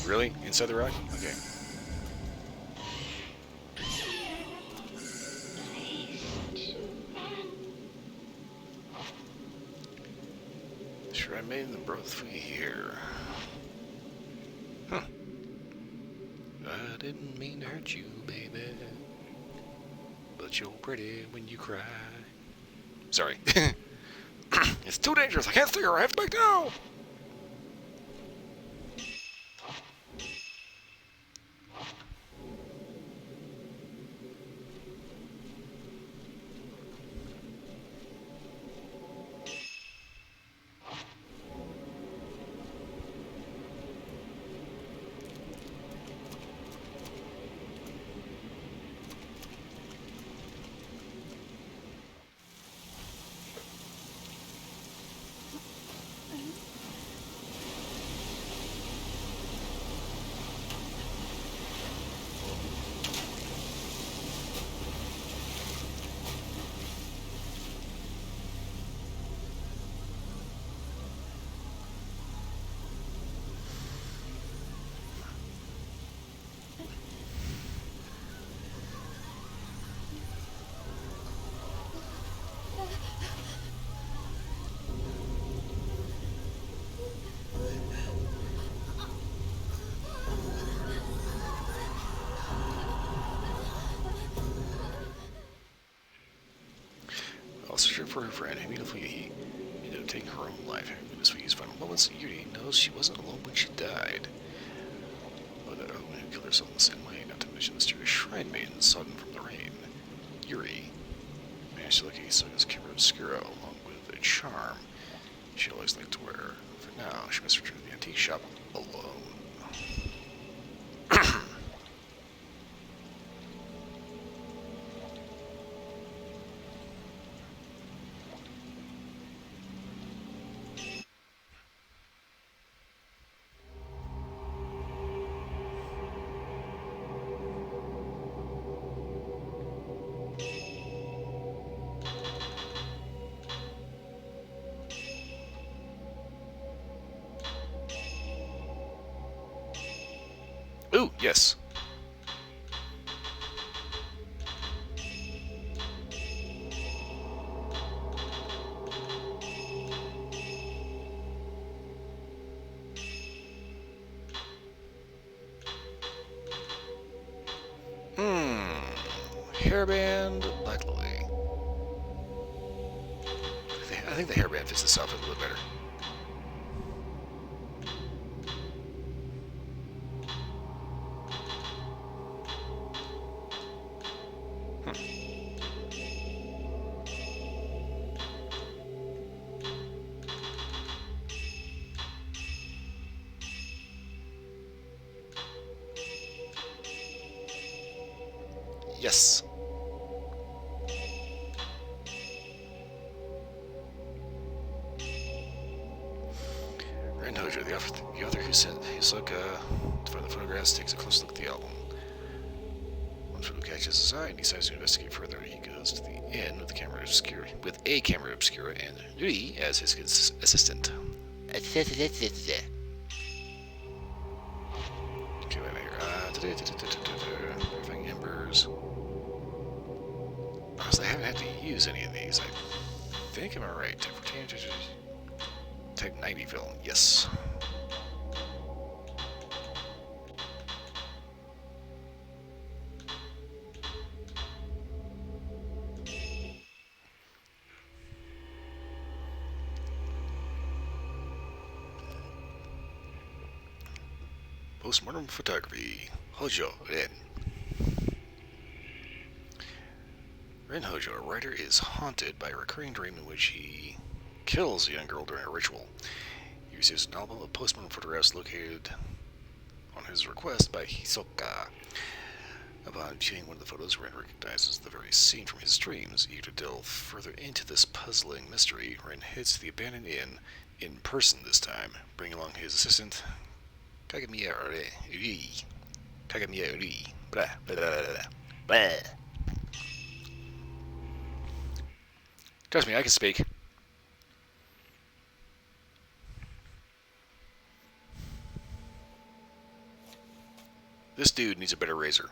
Really? Inside the rock? Okay. Sure, I made the broth here. Huh. I didn't mean to hurt you, baby. But you're pretty when you cry. Sorry. It's too dangerous. I can't stay here. I have to back now. for her friend, Hamida Fuyi, ended up taking her own life. In Miss Fuyi's final moments, Yuri knows she wasn't alone when she died. But that other woman who killed herself in the same way, not to mention the mysterious shrine maiden sudden from the rain. Yuri managed to locate Hisoka's camera obscura along with a charm she always liked to wear. For now, she must return to the antique shop alone. Ooh, yes. Hairband, Black Lily. I think the hairband fits this outfit a little better. Yes. Ren Hojo, the author who sent Hisoka to find the photographs, takes a close look at the album. One photo catches his eye and decides to investigate further. He goes to the inn with a camera obscura and Rui as his assistant. Okay, wait here. Verifying embers. Honestly, I haven't had to use any of these. I think I'm alright. Type 14, Type 90 film, yes. Postmortem photography. Hojo, Ren. Ren Hojo, a writer, is haunted by a recurring dream in which he kills a young girl during a ritual. He receives an album of postmortem photographs located on his request by Hisoka. Upon viewing one of the photos, Ren recognizes the very scene from his dreams. Eager to delve further into this puzzling mystery, Ren heads to the abandoned inn in person this time, bringing along his assistant, Kagamiya Uri. Kagamiya Uri. Blah, blah, blah, blah, blah. Trust me, I can speak. This dude needs a better razor.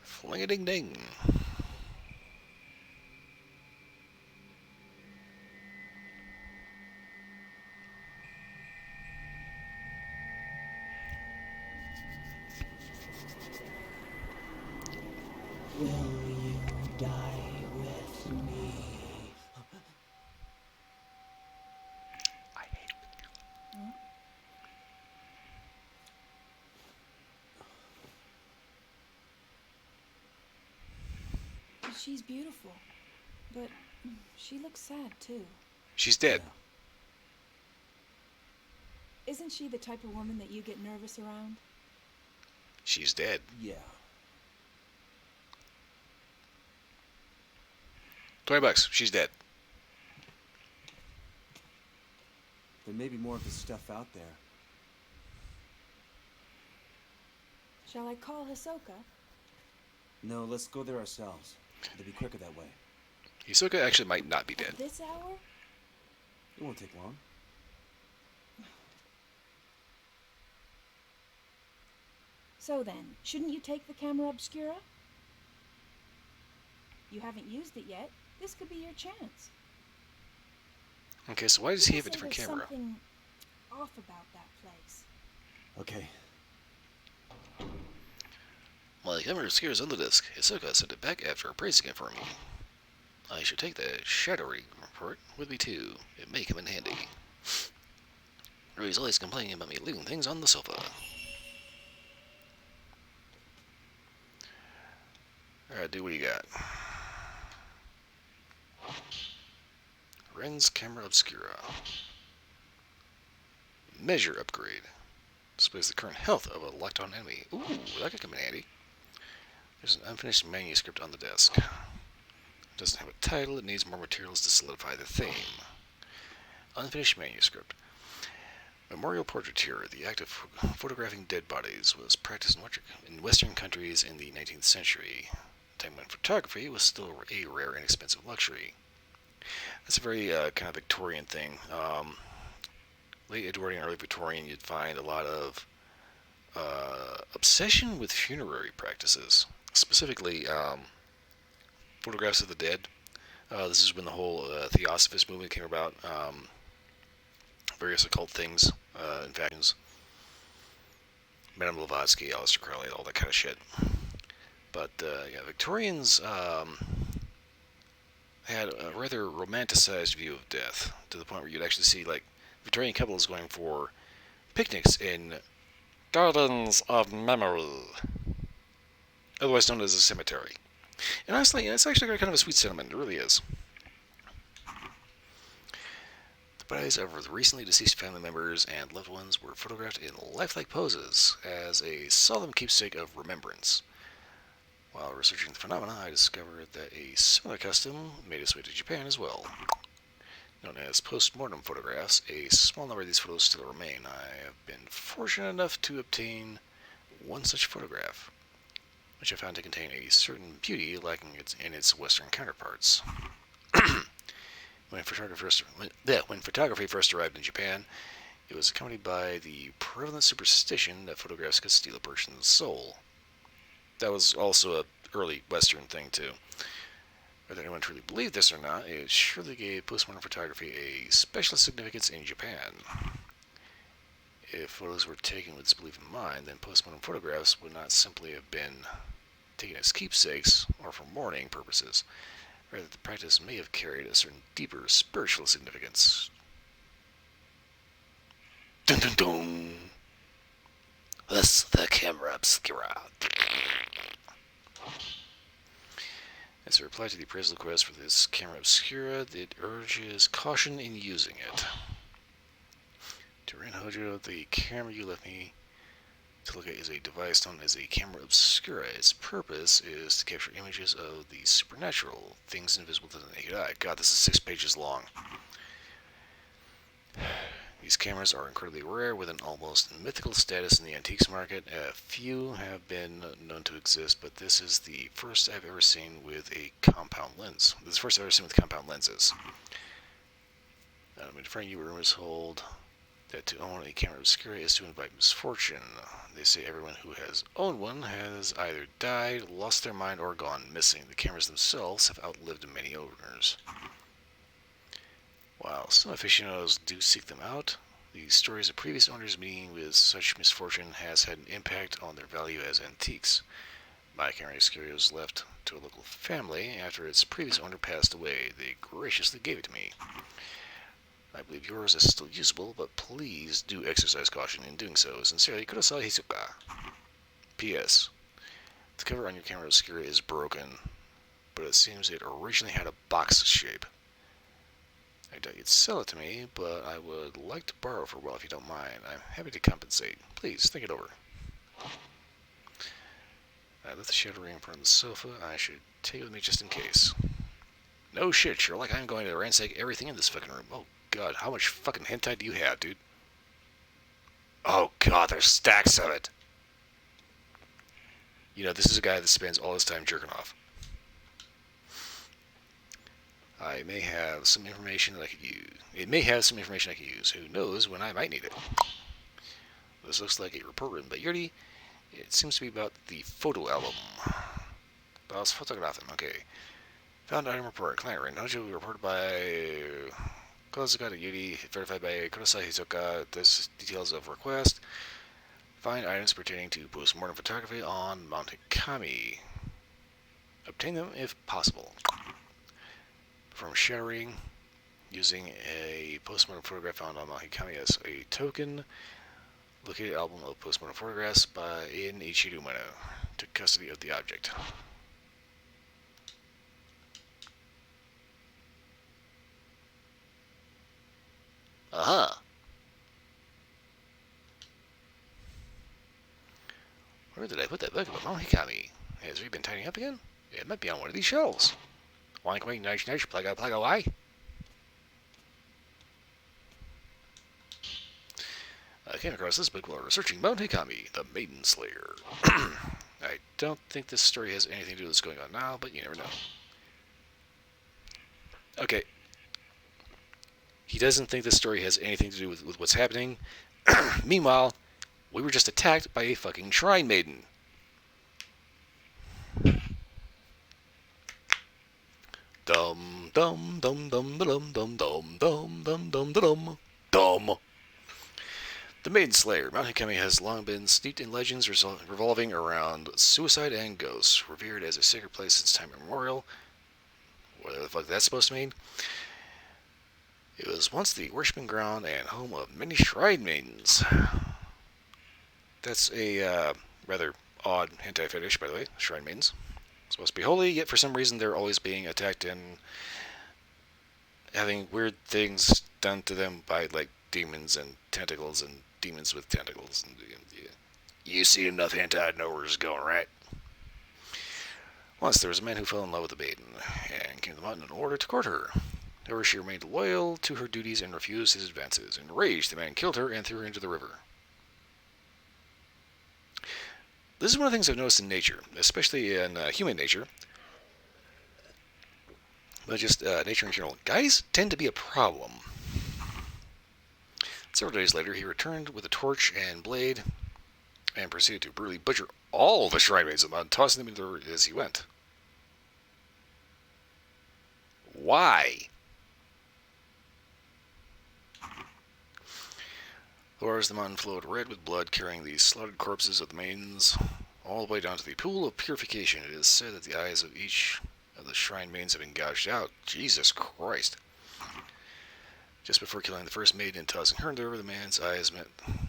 Fling-a-ding-ding. Will you die with me? I hate it. She's beautiful, but she looks sad too. She's dead. Isn't she the type of woman that you get nervous around? She's dead. Yeah. $20. She's dead. There may be more of this stuff out there. Shall I call Hisoka? No, let's go there ourselves. It'll be quicker that way. Hisoka actually might not be dead. At this hour? It won't take long. So then, shouldn't you take the camera obscura? You haven't used it yet. This could be your chance. Okay, so why does he have a Say different there's camera? something off about that place. Okay. My camera obscures on the disk. Hisoka sent it back after praising it for me. I should take the shattering report with me too. It may come in handy. Rui's always complaining about me leaving things on the sofa. Alright, dude, what do you got? Ren's camera obscura. Measure upgrade. Displays the current health of a locked on enemy. Ooh, that could come in handy. There's an unfinished manuscript on the desk. It doesn't have a title, it needs more materials to solidify the theme. Unfinished manuscript. Memorial portraiture, the act of photographing dead bodies, was practiced in Western countries in the 19th century, a time when photography was still a rare and expensive luxury. That's a very kind of Victorian thing. Late Edwardian, early Victorian, you'd find a lot of obsession with funerary practices, specifically photographs of the dead. This is when the whole Theosophist movement came about. Various occult things, infections, Madame Blavatsky, Aleister Crowley, all that kind of shit. But yeah, Victorians had a rather romanticized view of death, to the point where you'd actually see like Victorian couples going for picnics in gardens of memory, otherwise known as a cemetery. And honestly, it's actually got kind of a sweet sentiment. It really is. The bodies of the recently deceased family members and loved ones were photographed in lifelike poses as a solemn keepsake of remembrance. While researching the phenomena, I discovered that a similar custom made its way to Japan as well. Known as post-mortem photographs, a small number of these photos still remain. I have been fortunate enough to obtain one such photograph, which I found to contain a certain beauty lacking in its Western counterparts. When photography first arrived in Japan, it was accompanied by the prevalent superstition that photographs could steal a person's soul. That was also an early Western thing, too. Whether anyone truly believed this or not, it surely gave postmortem photography a special significance in Japan. If photos were taken with this belief in mind, then postmortem photographs would not simply have been taken as keepsakes or for mourning purposes. Rather, the practice may have carried a certain deeper spiritual significance. Dun dun dun! Thus the camera obscura. As a reply to the appraisal request for this camera obscura, it urges caution in using it. To Ren Hojo, the camera you left me to look at is a device known as a camera obscura. Its purpose is to capture images of the supernatural, things invisible to the naked eye. God, this is 6 pages long. These cameras are incredibly rare, with an almost mythical status in the antiques market. A few have been known to exist, but this is the first I've ever seen with a compound lens. This is the first I've ever seen with compound lenses. In front of you, rumors hold that to own a camera obscura is to invite misfortune. They say everyone who has owned one has either died, lost their mind, or gone missing. The cameras themselves have outlived many owners. While some aficionados do seek them out, the stories of previous owners meeting with such misfortune has had an impact on their value as antiques. My camera obscura was left to a local family after its previous owner passed away. They graciously gave it to me. I believe yours is still usable, but please do exercise caution in doing so. Sincerely, Kurosai Hisoka. P.S. The cover on your camera obscura is broken, but it seems it originally had a box shape. I doubt you'd sell it to me, but I would like to borrow for a while if you don't mind. I'm happy to compensate. Please, think it over. I left the shadow ring in front of the sofa. I should take it with me just in case. No shit, Sherlock. I'm going to ransack everything in this fucking room. Oh, God. How much fucking hentai do you have, dude? Oh, God. There's stacks of it. You know, this is a guy that spends all his time jerking off. I may have some information that I could use. It may have some information I could use. Who knows when I might need it. This looks like a report written by Yuri. It seems to be about the photo album. Boss Fotografen. Okay. Found item report. Client Ren Hojo reported by Kozuka to Yuri, verified by Kurosai Hisoka. This details of request. Find items pertaining to post-mortem photography on Mount Hikami. Obtain them if possible. Perform shattering using a post-mortem photograph found on Mount Hikami as a token. Locate an album of post-mortem photographs by Ichiru Mano. Took custody of the object. Aha! Where did I put that book about Mount Hikami? Has he been tidying up again? It might be on one of these shelves. Wank wink, nice, nice, plaga, plaga, why? I came across this book while researching Mount Hikami, the Maiden Slayer. I don't think this story has anything to do with what's going on now, but you never know. Okay. He doesn't think this story has anything to do with what's happening. Meanwhile, we were just attacked by a fucking shrine maiden. Dum dum dum dum dum dum dum dum dum dum dum dum. The Maiden Slayer, Mount Hikami, has long been steeped in legends revolving around suicide and ghosts, revered as a sacred place since time immemorial. Whatever the fuck that's supposed to mean. It was once the worshiping ground and home of many shrine maidens. That's a rather odd hentai fetish, by the way, shrine maidens. Supposed to be holy, yet for some reason they're always being attacked and having weird things done to them by, like, demons and tentacles and demons with tentacles. And, yeah. You see enough hentai, I know where it's going, right? Once there was a man who fell in love with a maiden and came to the mountain in order to court her. However, she remained loyal to her duties and refused his advances. Enraged, the man killed her and threw her into the river. This is one of the things I've noticed in nature, especially in human nature, but just nature in general. Guys tend to be a problem. Several days later, he returned with a torch and blade and proceeded to brutally butcher all the shrine maids of the mountain, tossing them into the river as he went. Why? The waters of the mountain flowed red with blood, carrying the slaughtered corpses of the maidens all the way down to the pool of purification. It is said that the eyes of each of the shrine maidens have been gouged out. Jesus Christ. Just before killing the first maiden and tossing her into the river, the man's eyes met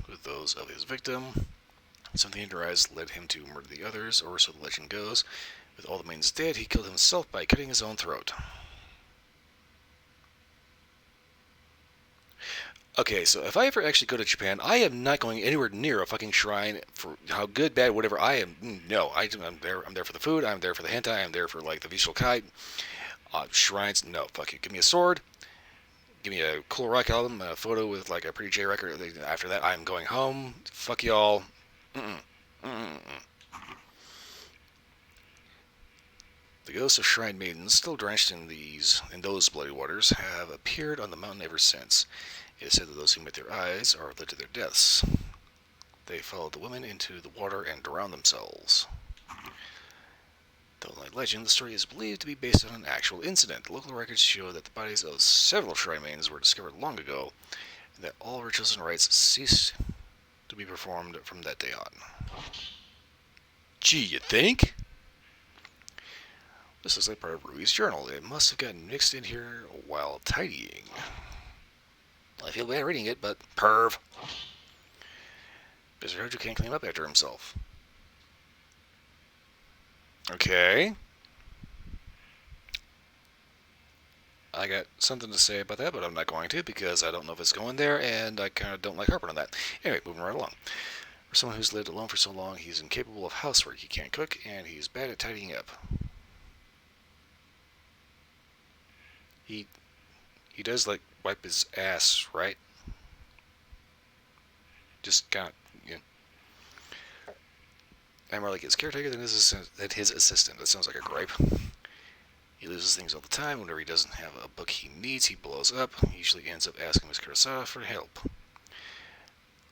with those of his victim. Something in her eyes led him to murder the others, or so the legend goes. With all the maidens dead, he killed himself by cutting his own throat. Okay, so if I ever actually go to Japan, I am not going anywhere near a fucking shrine for how good, bad, whatever. I am, no, I'm there. I'm there for the food. I'm there for the hentai. I'm there for, like, the visual kite. Shrines, no, fuck you. Give me a sword. Give me a cool rock album, a photo with, like, a pretty J record. After that, I'm going home. Fuck y'all. The ghosts of shrine maidens, still drenched in those bloody waters, have appeared on the mountain ever since. It is said that those who met their eyes are led to their deaths. They followed the women into the water and drowned themselves. Though like legend, the story is believed to be based on an actual incident. Local records show that the bodies of several shrine maidens were discovered long ago, and that all rituals and rites ceased to be performed from that day on. Gee, you think? This looks like part of Rui's journal. It must have gotten mixed in here while tidying. I feel bad reading it, but perv. Mr. Hojo can't clean up after himself. Okay. I got something to say about that, but I'm not going to because I don't know if it's going there, and I kind of don't like harping on that. Anyway, moving right along. For someone who's lived alone for so long, he's incapable of housework. He can't cook, and he's bad at tidying up. He does, like, wipe his ass, right? Just kind of, you know. I'm more like his caretaker than his assistant. That sounds like a gripe. He loses things all the time. Whenever he doesn't have a book he needs, he blows up. He usually ends up asking Miss Kurosawa for help.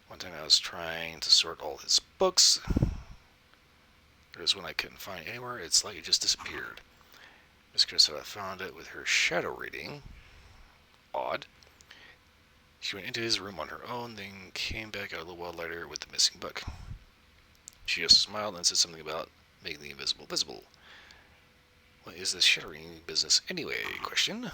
One time I was trying to sort all his books. There was one I couldn't find anywhere. It's like it just disappeared. Miss Kurosawa found it with her shadow reading. Odd. She went into his room on her own, then came back out a little while later with the missing book. She just smiled and said something about making the invisible visible. What is this shattering business anyway? Question.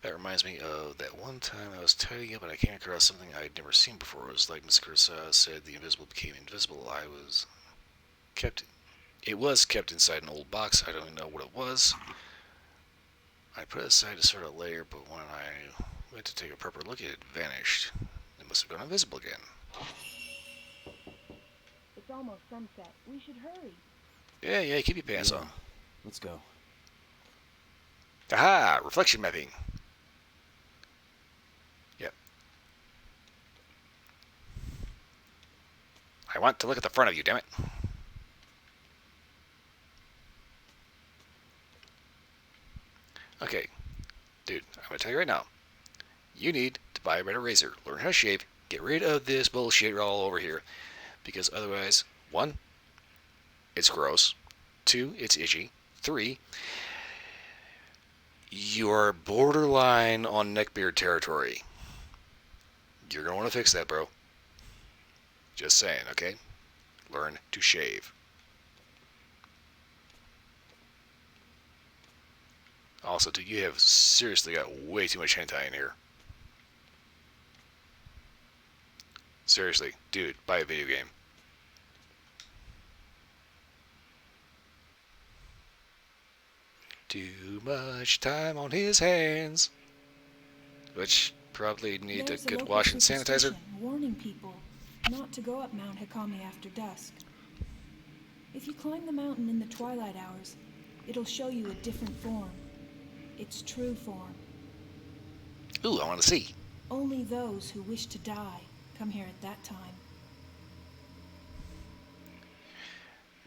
That reminds me of that one time I was tidying up and I came across something I'd never seen before. It was like Miss Kurosawa said, the invisible became invisible. It was kept inside an old box. I don't even know what it was. I put it aside to sort out later, but when I went to take a proper look at it, it vanished. It must have gone invisible again. It's almost sunset. We should hurry. Yeah, keep your pants on. Let's go. Aha! Reflection mapping. Yep. I want to look at the front of you, damn it. Okay. Dude, I'm gonna tell you right now. You need to buy a better razor. Learn how to shave. Get rid of this bullshit all over here. Because otherwise, 1, it's gross. 2, it's itchy. 3, you're borderline on neckbeard territory. You're gonna want to fix that, bro. Just saying, okay? Learn to shave. Also, dude, you have seriously got way too much hentai in here. Seriously, dude, buy a video game. Too much time on his hands. Which probably need There's a good local wash and sanitizer. superstition warning people not to go up Mount Hikami after dusk. If you climb the mountain in the twilight hours, it'll show you a different form. Its true form. Ooh, I want to see. Only those who wish to die come here at that time.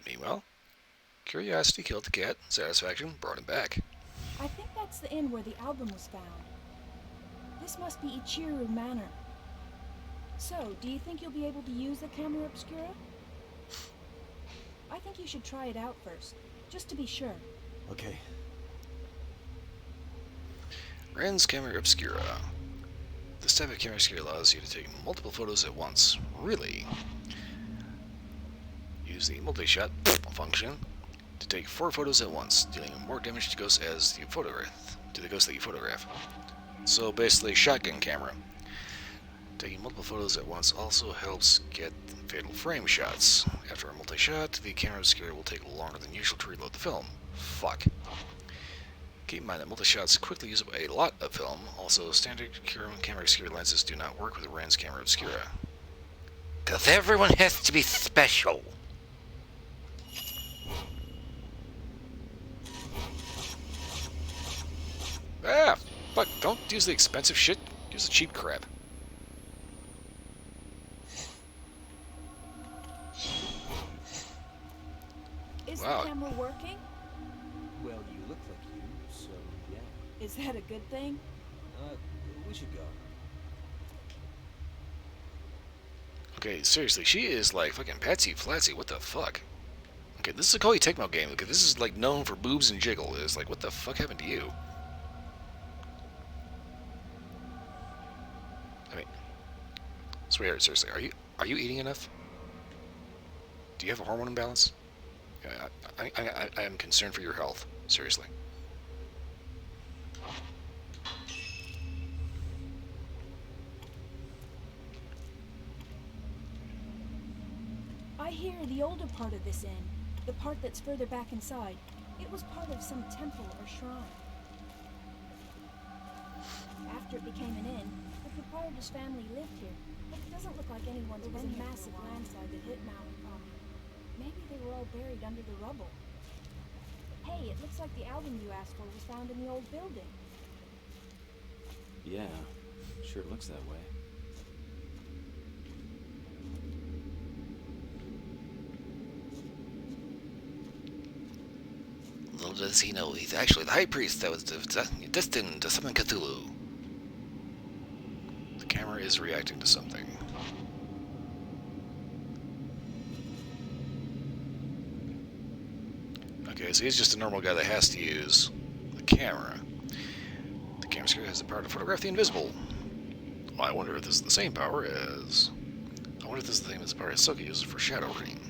Meanwhile, curiosity killed the cat, satisfaction brought him back. I think that's the inn where the album was found. This must be Ichiru Manor. So, do you think you'll be able to use the camera obscura? I think you should try it out first, just to be sure. Okay. Ren's camera obscura. This type of camera obscura allows you to take multiple photos at once. Really? Use the multi-shot function to take 4 photos at once, dealing more damage to ghosts as you photograph. To the ghost that you photograph. So basically, shotgun camera. Taking multiple photos at once also helps get fatal frame shots. After a multi-shot, the camera obscura will take longer than usual to reload the film. Fuck. Keep in mind that multi-shots quickly use up a lot of film. Also, standard camera obscura lenses do not work with Ren's camera obscura. 'Cause everyone has to be special. Ah, fuck, don't use the expensive shit. Use the cheap crap. Is Wow. the camera working? Well, you look like you, so yeah. Is that a good thing? We should go. Okay, seriously, she is like fucking Patsy Flatsy. What the fuck? Okay, this is a Koei Tecmo game. Okay, this is like known for boobs and jiggle. It's like, what the fuck happened to you? I mean, swear, seriously, are you eating enough? Do you have a hormone imbalance? I am concerned for your health. Seriously. I hear the older part of this inn, the part that's further back inside, it was part of some temple or shrine. After it became an inn, the proprietor's family lived here, but it doesn't look like anyone's been here. There was a massive landslide that hit Mount Hikami. Maybe they were all buried under the rubble. Hey, it looks like the album you asked for was found in the old building. Yeah, sure looks that way. Little does he know, he's actually the high priest that was destined to summon Cthulhu. The camera is reacting to something. Okay, so he's just a normal guy that has to use the camera. The camera screen has the power to photograph the invisible. Well, I wonder if this is the same power as... I wonder if this is the same as the power Ahsoka uses for Shadow Ring.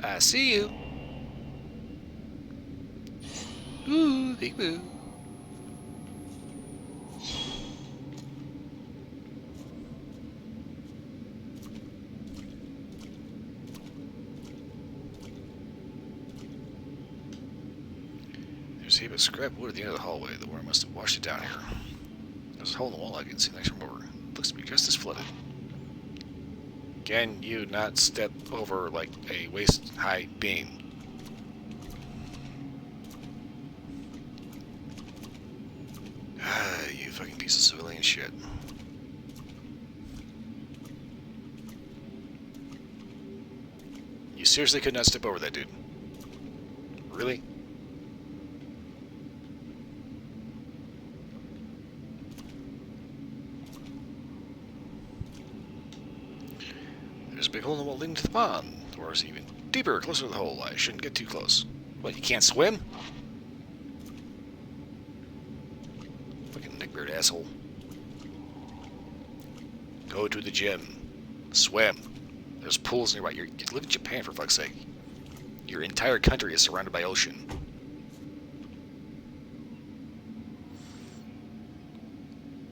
I see you. Ooh, big boo. There's a heap of scrap wood at the end of the hallway. The water must have washed it down here. There's a hole in the wall I can see next from over. It looks to be just as flooded. Can you not step over like a waist-high beam? Ah, you fucking piece of civilian shit. You seriously could not step over that, dude? Really? There's a big hole in the wall leading to the pond. The water's even deeper, closer to the hole. I shouldn't get too close. What, you can't swim? Fucking neckbeard asshole. Go to the gym. Swim. There's pools nearby. You live in Japan, for fuck's sake. Your entire country is surrounded by ocean.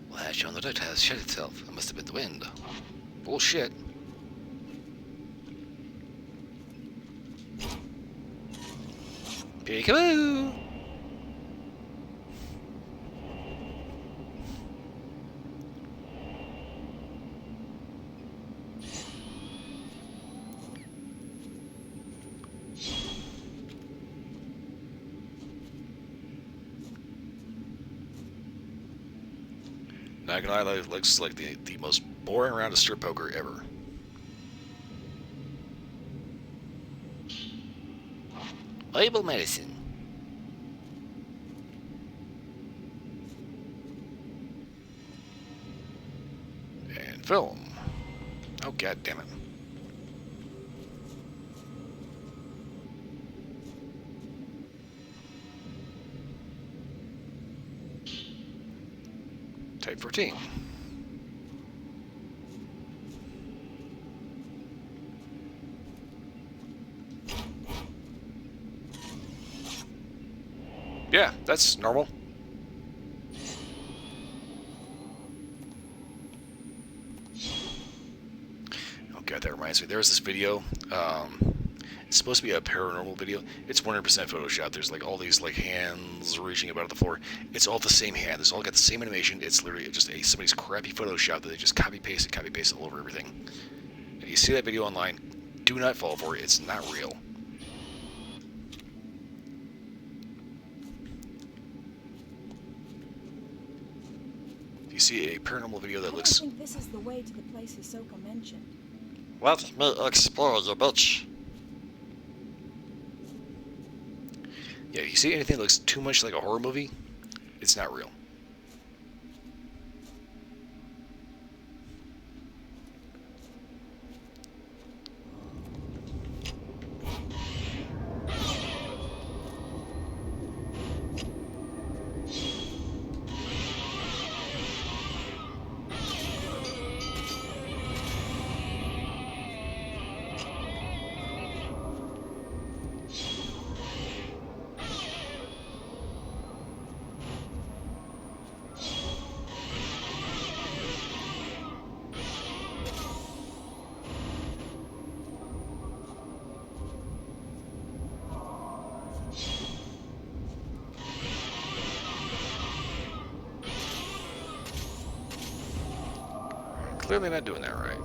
Well, the hatch on the duct has shut itself. It must have been the wind. Bullshit. Peekaboo! Not gonna lie, that looks like the most boring round of strip poker ever. Herbal medicine. And film. Oh, god damn it. Type 14. Yeah, that's normal. Oh god, that reminds me. There was this video. It's supposed to be a paranormal video. It's 100% Photoshop. There's like all these like hands reaching about the floor. It's all the same hand. It's all got the same animation. It's literally just somebody's crappy Photoshop that they just copy paste all over everything. And you see that video online, do not fall for it. It's not real. You see a paranormal video that looks... I don't think this is the way to the place Ahsoka mentioned. Let me explore the bitch. Yeah, if you see anything that looks too much like a horror movie, it's not real. Clearly not doing that right.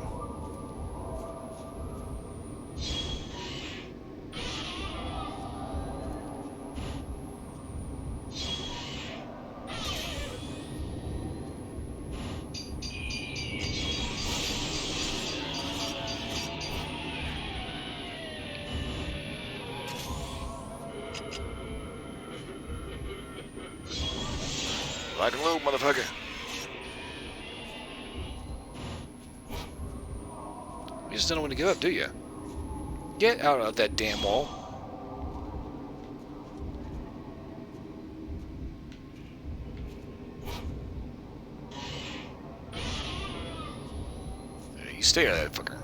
Lock and load, motherfucker. just don't want to give up, do you? Get out of that damn wall. Hey, you stay out of that fucker.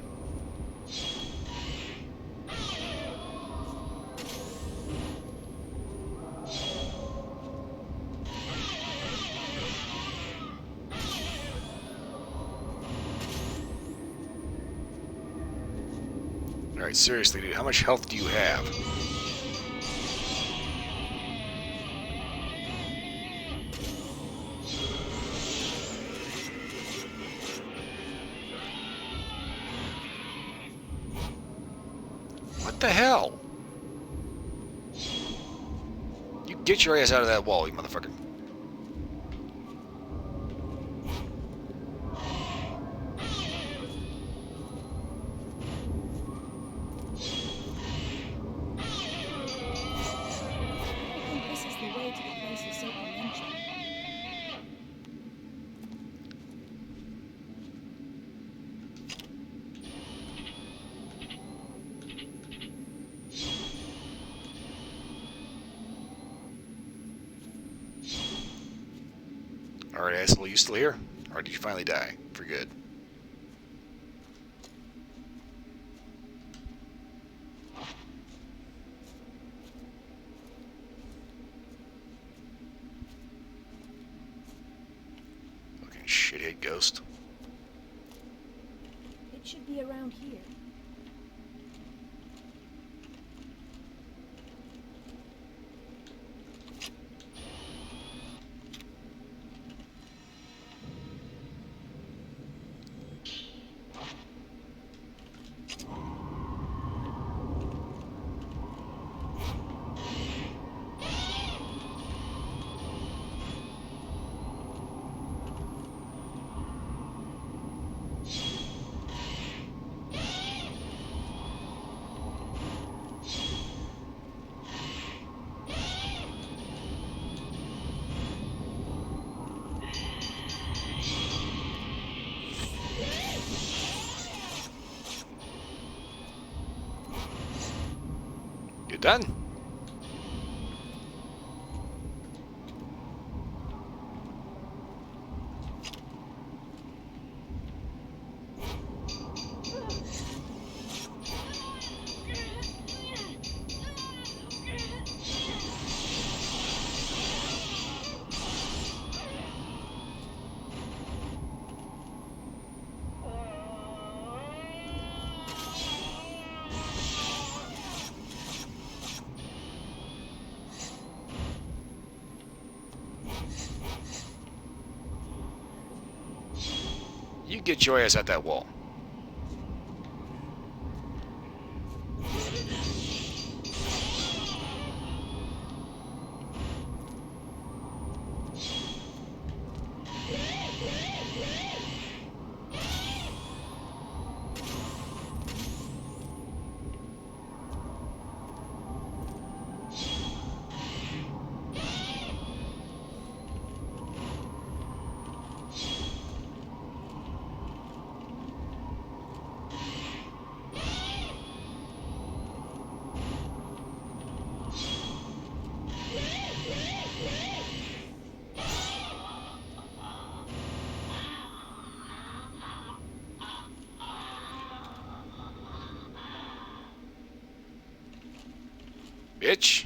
Alright, seriously, dude, how much health do you have? What the hell? You get your ass out of that wall, you motherfucker. I think this is the way to the place Ahsoka mentioned. Alright, asshole, you still here? Or did you finally die? For good. Fucking shithead ghost. It should be around here. You done? You get your ass at that wall. Bitch.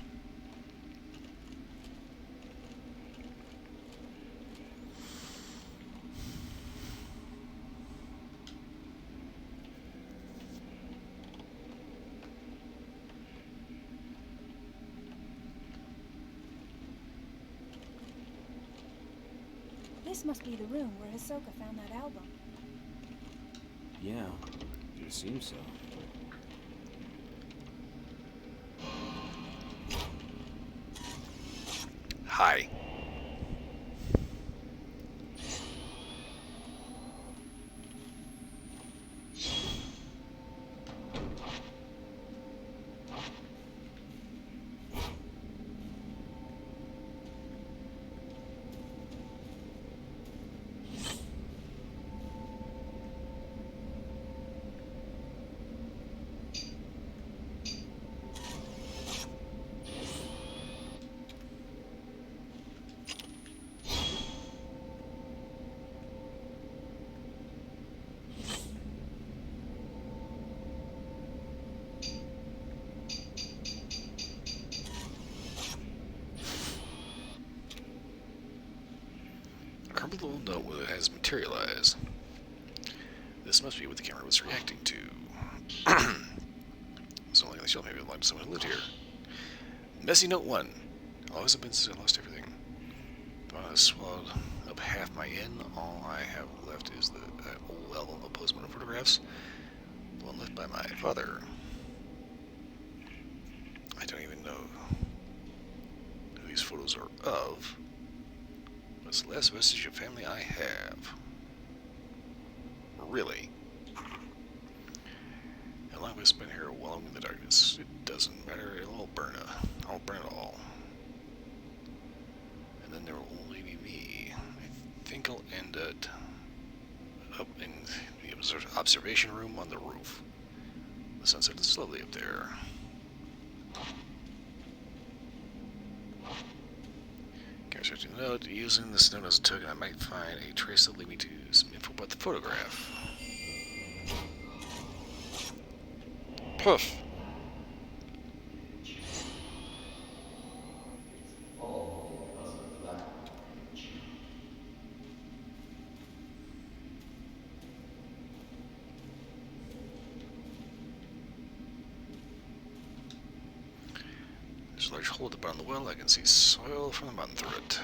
This must be the room where Ahsoka found that album. Yeah, it seems so. Hi. crumpled little note has materialized. This must be what the camera was reacting to. It's only like maybe belonged to someone who lived here. Messy note 1. Always have been since I lost everything. I swallowed up half my yen. All I have left is the old album of postmortem photographs. The one left by my father. I don't even know who these photos are of. But it's the last vestige of family I have. Really? How long have I spent here wallowing in the darkness? It doesn't matter. It'll all burn. I'll burn it all. And then there will only be me. I think I'll end it up in the observation room on the roof. The sunset is lovely up there. Constructing the note. Using this note as a token, I might find a trace that will lead me to some info about the photograph. Puff. There's a large hole at the bottom of the well. I can see soil from the mountain through it.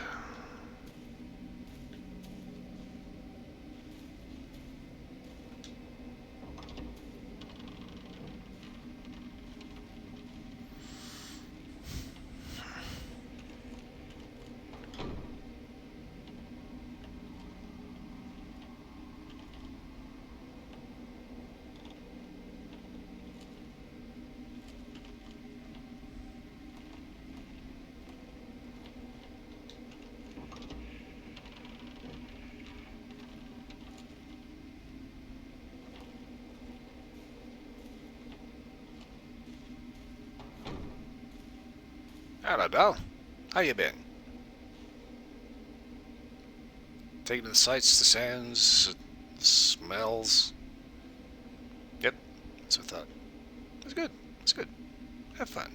Hello, doll. How you been? Taking the sights, the sounds, the smells. Yep, that's what I thought. It's good. It's good. Have fun.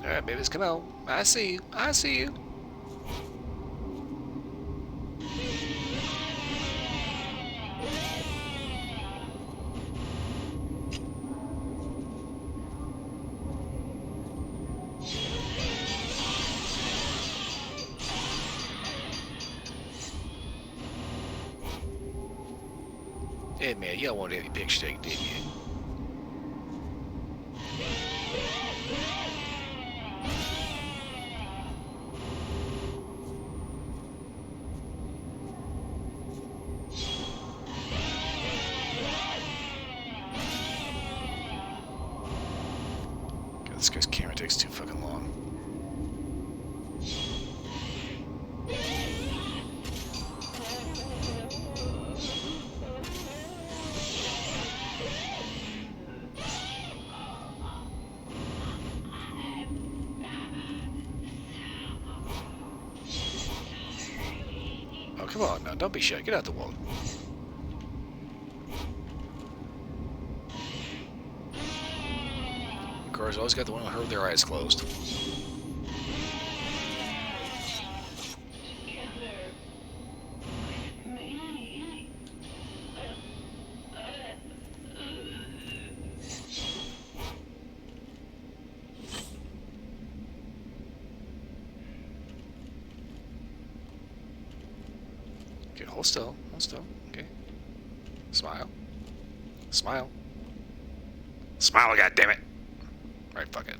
Alright, babies, come on. I see you. I see you. Hey man, y'all wanted any big steak, didn't you? God, this guy's camera takes too fucking long. Oh, come on now, don't be shy. Get out the wall. Of course, always got the one with her with their eyes closed. Okay, hold still. Hold still. Okay. Smile. Smile. Smile, goddammit! Alright, fuck it.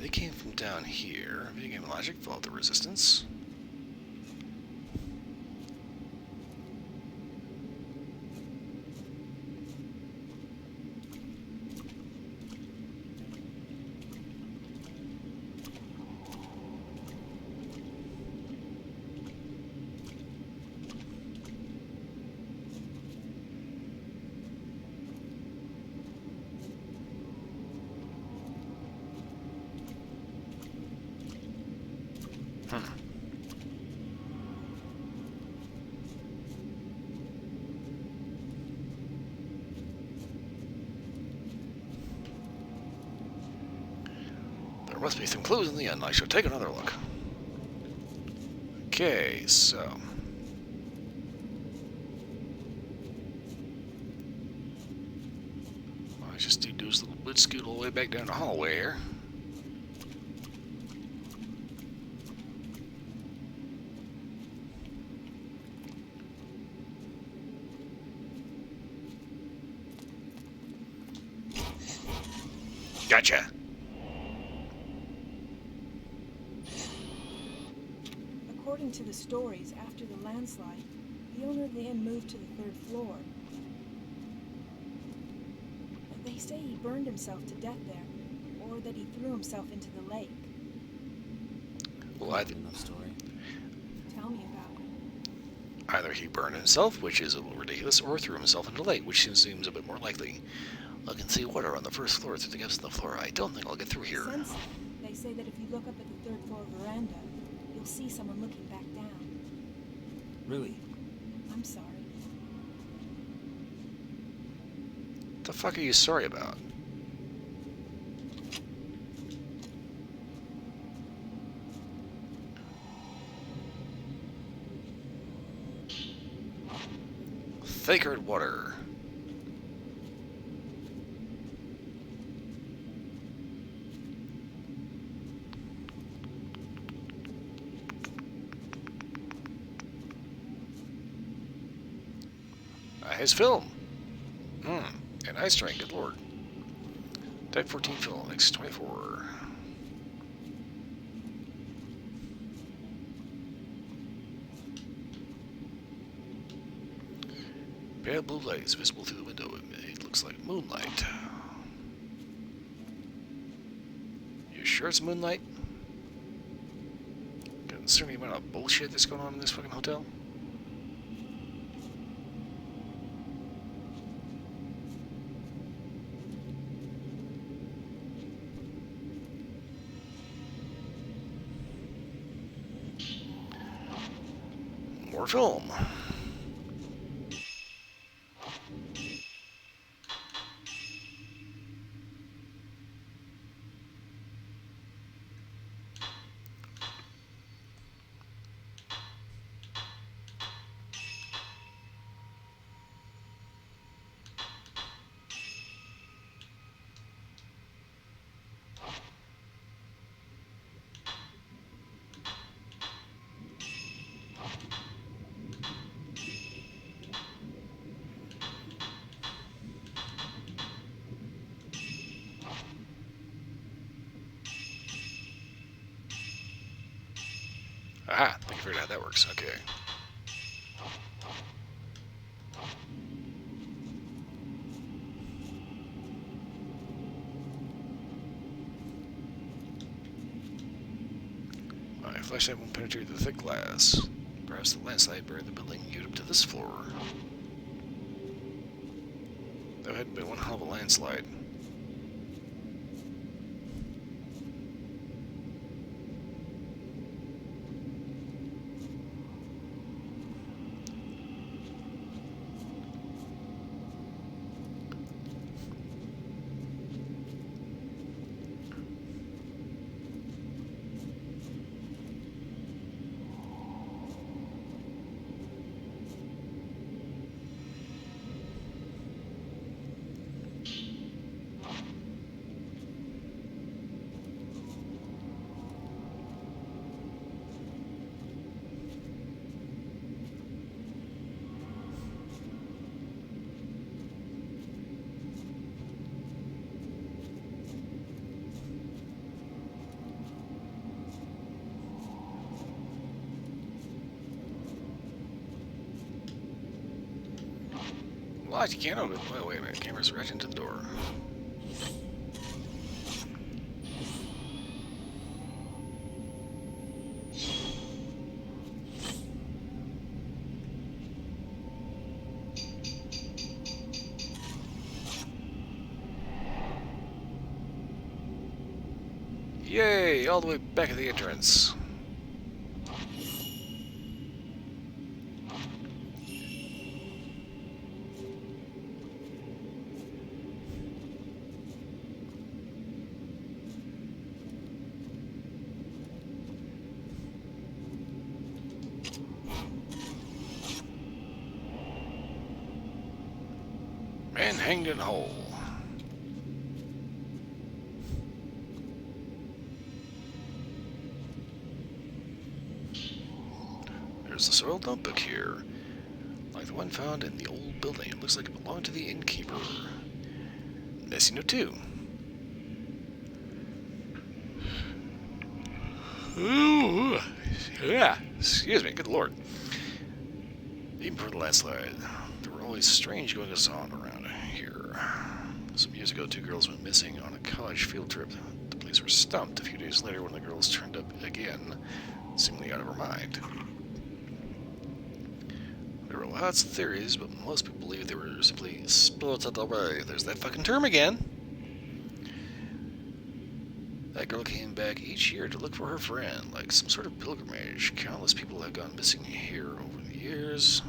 They came from down here. Video game logic, follow the resistance. There must be some clues in the end. I shall take another look. Okay, so... I just do this little bit, scoot all the way back down the hallway here. Gotcha. According to the stories, after the landslide, the owner of the inn moved to the 3rd floor. They say he burned himself to death there, or that he threw himself into the lake. Well, Good enough story. Tell me about it. either he burned himself, which is a little ridiculous, or threw himself into the lake, which seems a bit more likely. I can see water on the 1st floor through the gaps in the floor. I don't think I'll get through here. Sense it. They say that if you look up at the 3rd floor veranda, you'll see someone looking back down. Really? I'm sorry. What the fuck are you sorry about? Sacred water. His film. And eye strain, good lord. Type 14 film, X24. Pale blue light is visible through the window. It looks like moonlight. You sure it's moonlight? Concerning the amount of bullshit that's going on in this fucking hotel. More film. Aha, I think I figured out how that works. Okay. My flashlight won't penetrate the thick glass. Perhaps the landslide buried the building and get up to this floor. There had been one hell of a landslide. What? You can't open. Wait a minute. Camera's right into the door. Yay! All the way back at the entrance. Man hanged in hole. There's a soiled notebook here. Like the one found in the old building. It looks like it belonged to the innkeeper. Messy note too. Ooh. Yeah. Excuse me. Good lord. Even before the landslide, there were always strange goings on around here. Some years ago, 2 girls went missing on a college field trip. The police were stumped a few days later when the girls turned up again, seemingly out of her mind. There were lots of theories, but most people believe they were simply spirited away. There's that fucking term again. That girl came back each year to look for her friend, like some sort of pilgrimage. Countless people have gone missing here over the years.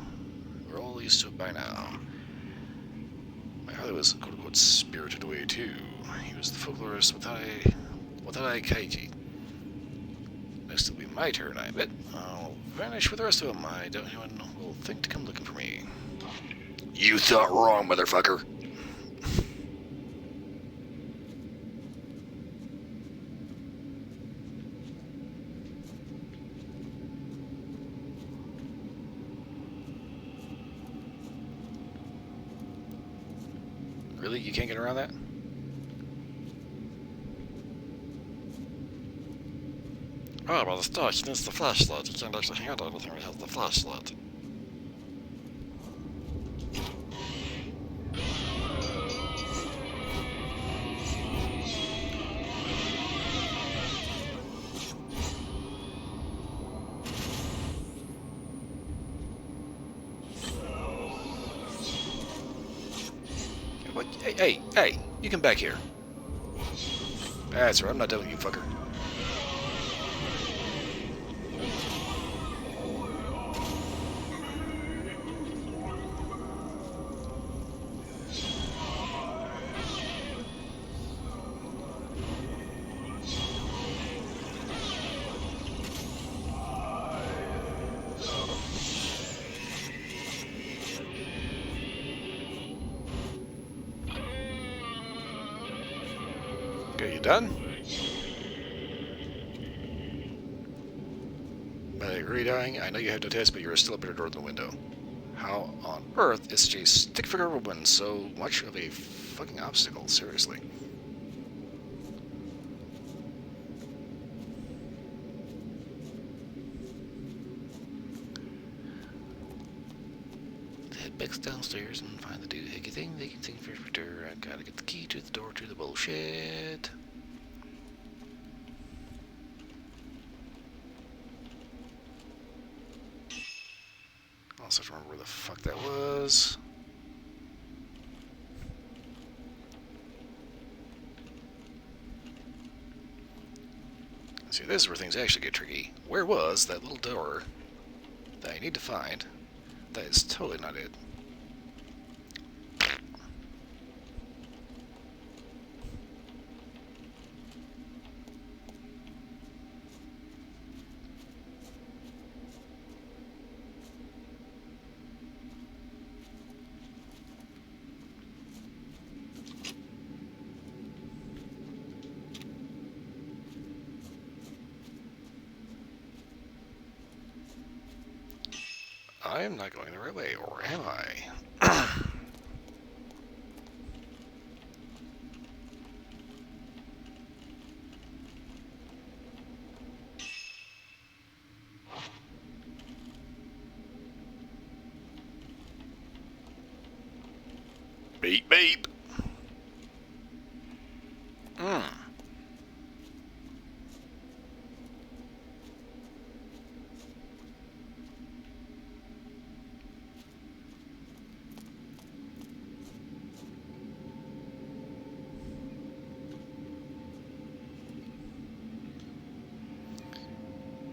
We're all used to it by now. My father was, quote-unquote, spirited away too. He was the folklorist without Kaiji. Next it'll be my turn, I bet. I'll vanish with the rest of them. I don't anyone will think to come looking for me. You thought wrong, motherfucker. Really? You can't get around that? Oh, well, it's dark. He needs the flashlight. He can't actually handle anything without the flashlight. What? Hey, you come back here. That's right, I'm not done with you, fucker. Okay, you done? By re-dying, I know you have no test, but you're still a better door than the window. How on earth is such a stick-figure woman so much of a fucking obstacle? Seriously. Head back downstairs and find the doohickey thing they can think for her. I gotta get the key to the door to the bullshit. I also have to remember where the fuck that was. See, this is where things actually get tricky. Where was that little door that I need to find? That is totally not it. I am not going the right way, or am I? Beep, beep.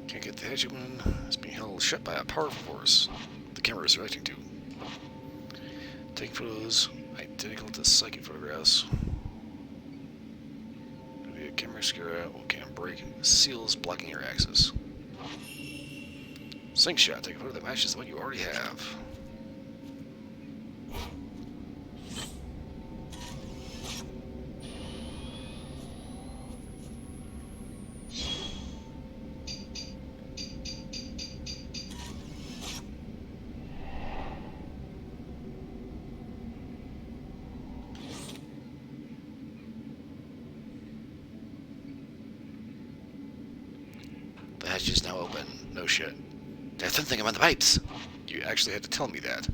Can't get the hatchet one. It's being held shut by a powerful force. The camera is reacting to. Taking photos identical to psychic photographs. Maybe a camera mascara can break seals blocking your access. Sync shot. Take a photo that matches the one you already have. The hatch is now open. No shit. There's something among the pipes. You actually had to tell me that.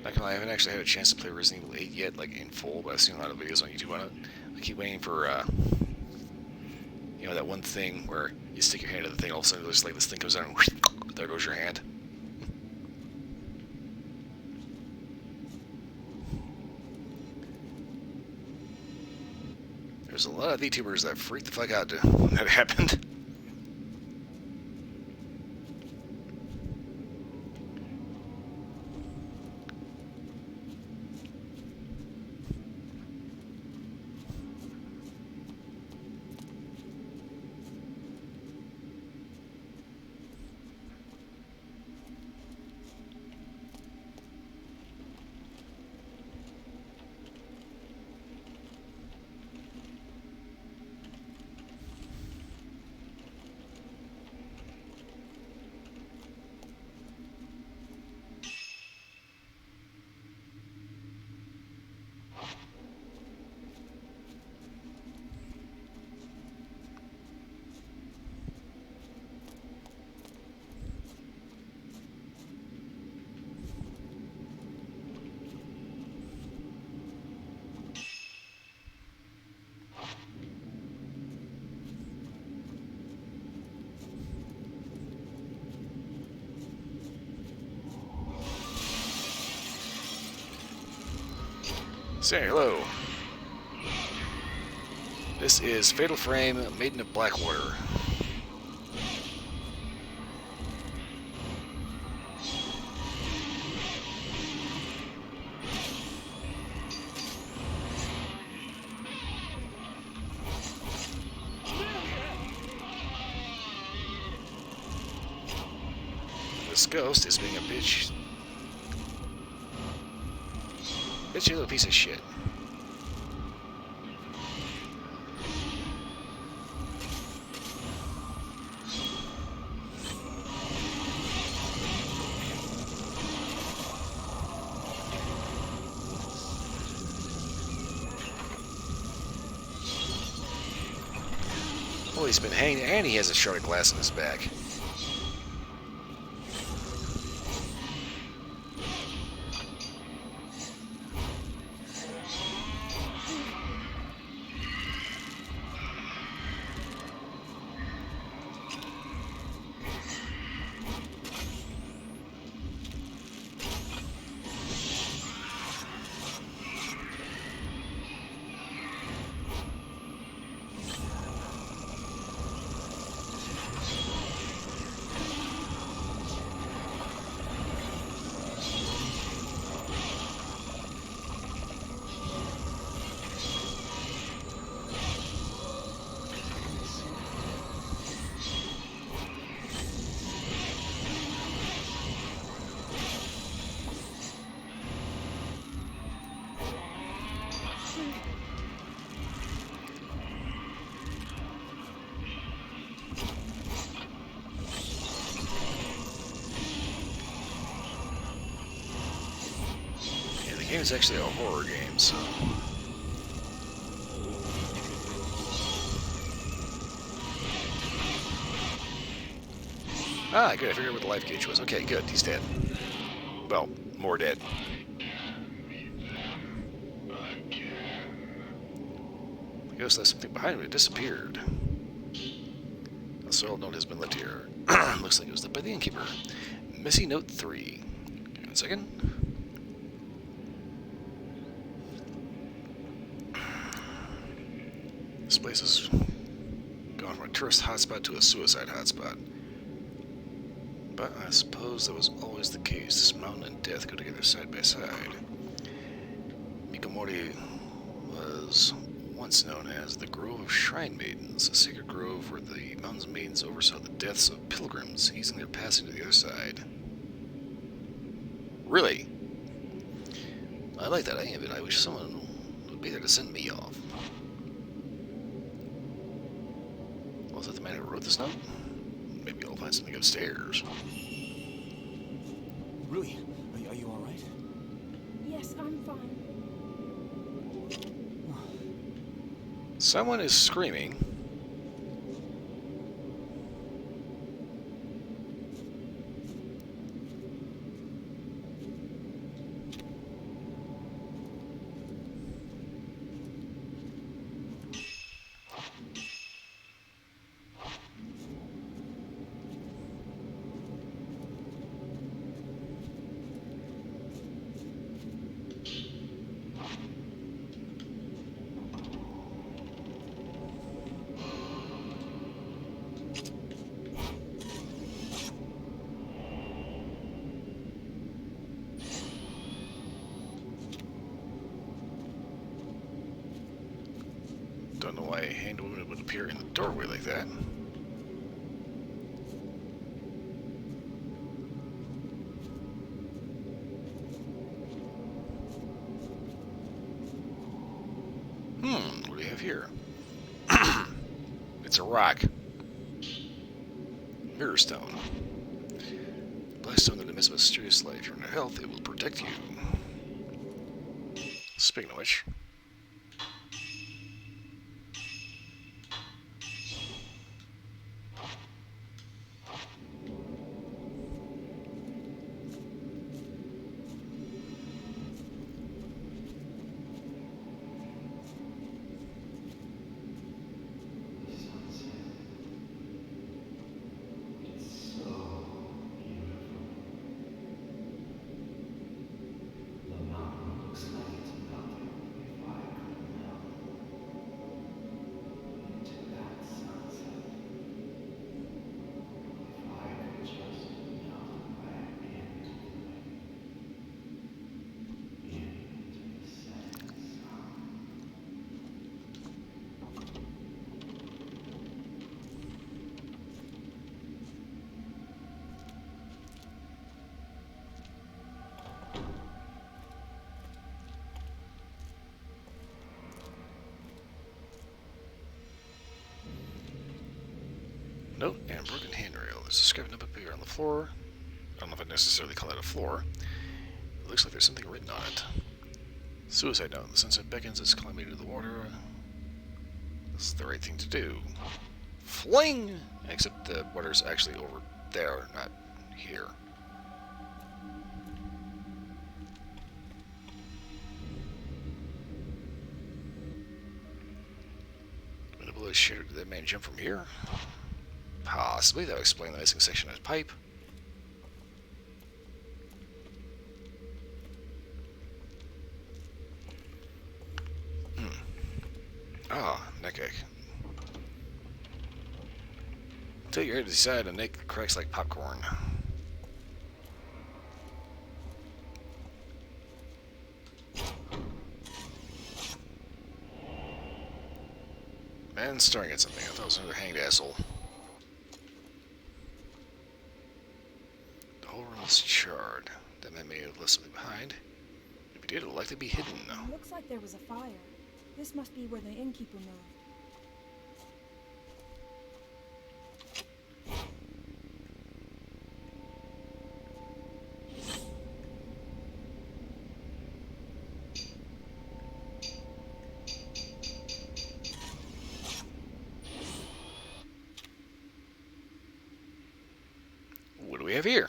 Not gonna lie, I haven't actually had a chance to play Resident Evil 8 yet, like in full, but I've seen a lot of videos on YouTube on it. I keep waiting for, you know, that one thing where you stick your hand in the thing, all of a sudden there's like this thing comes out and whoosh, there goes your hand. There's a lot of VTubers that freaked the fuck out when that happened. Say hello. This is Fatal Frame, Maiden of Black Water. This ghost is being a bitch. Bitchy little piece of shit. Oh, he's been hanging, and he has a shard of glass in his back. game is actually a horror game, so... Ah, good, I figured out what the life gauge was. Okay, good, he's dead. Well, more dead. The ghost left something behind him, it disappeared. A soil note has been left here. Looks like it was left by the innkeeper. Missy note 3. Give me 1 second. This place has gone from a tourist hotspot to a suicide hotspot. But I suppose that was always the case. This mountain and death go together side by side. Mikomori was once known as the Grove of Shrine Maidens, a sacred grove where the mountain's maidens oversaw the deaths of pilgrims, easing their passing to the other side. Really? I like that idea, but I wish someone would be there to send me off. Was that the man who wrote this note? Maybe I'll find something upstairs. Rui, are you alright? Yes, I'm fine. Someone is screaming. Don't know why a hand woman would appear in the doorway like that. What do we have here? It's a rock. Mirror stone. Black stone that emits mysterious light. If you're in health, it will protect you. Speaking of which... Note and broken handrail. There's a script up here on the floor. I don't know if I'd necessarily call that a floor. It looks like there's something written on it. Suicide note. The sunset beckons its calamity to the water. This is the right thing to do. Fling! Except the water's actually over there, not here. When the bullet is shattered, did that man jump from here? Possibly. That would explain the missing section of his pipe. Ah, neck ache. Take your head to the side and neck cracks like popcorn. Man staring at something. I thought it was another hanged asshole. The whole room is charred. That man may have left something behind. If he did, it would likely be hidden. Looks like there was a fire. This must be where the innkeeper moved. we have here?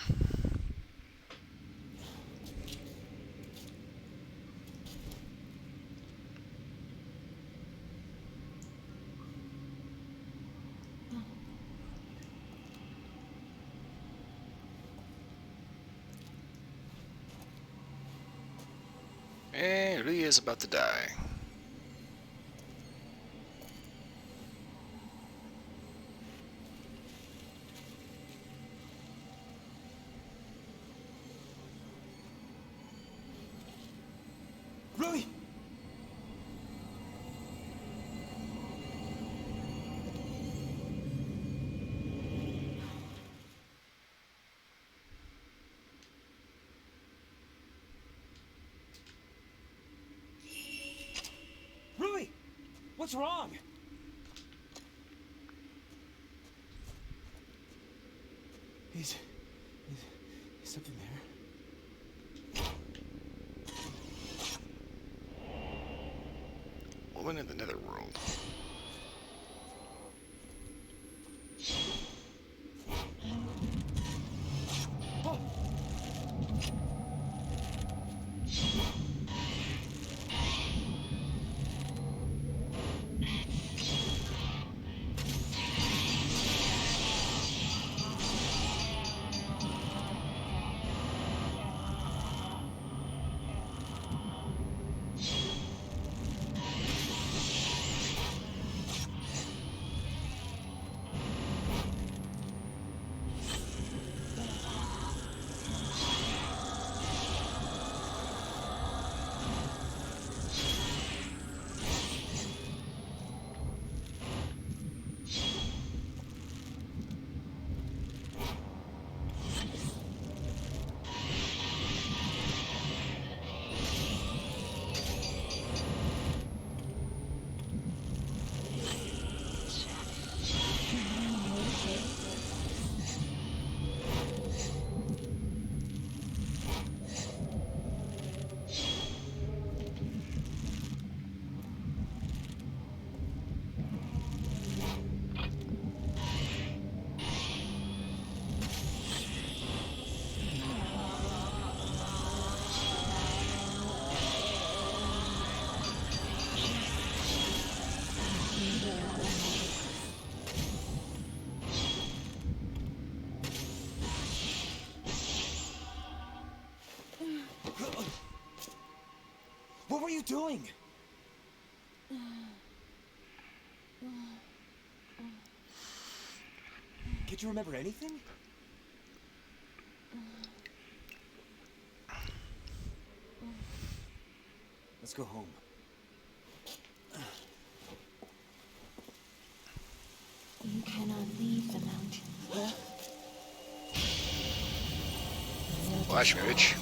And Rhea is about to die. Rui! Rui! What's wrong? Is something there? Woman in the netherworld. Oh. What were you doing? Can't you remember anything? Let's go home. You cannot leave the mountain. Flash image.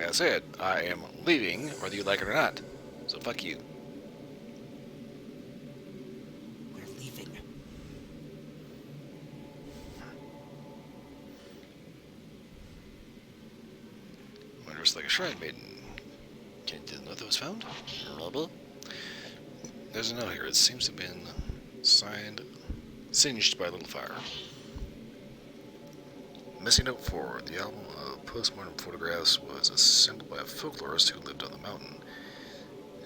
I said, I am leaving whether you like it or not. So fuck you. We're leaving. Wonders like a shrine maiden. Didn't know that was found? Rubble? There's a note here. It seems to have been signed, singed by a little fire. Missing note 4. The album of postmortem photographs was assembled by a folklorist who lived on the mountain.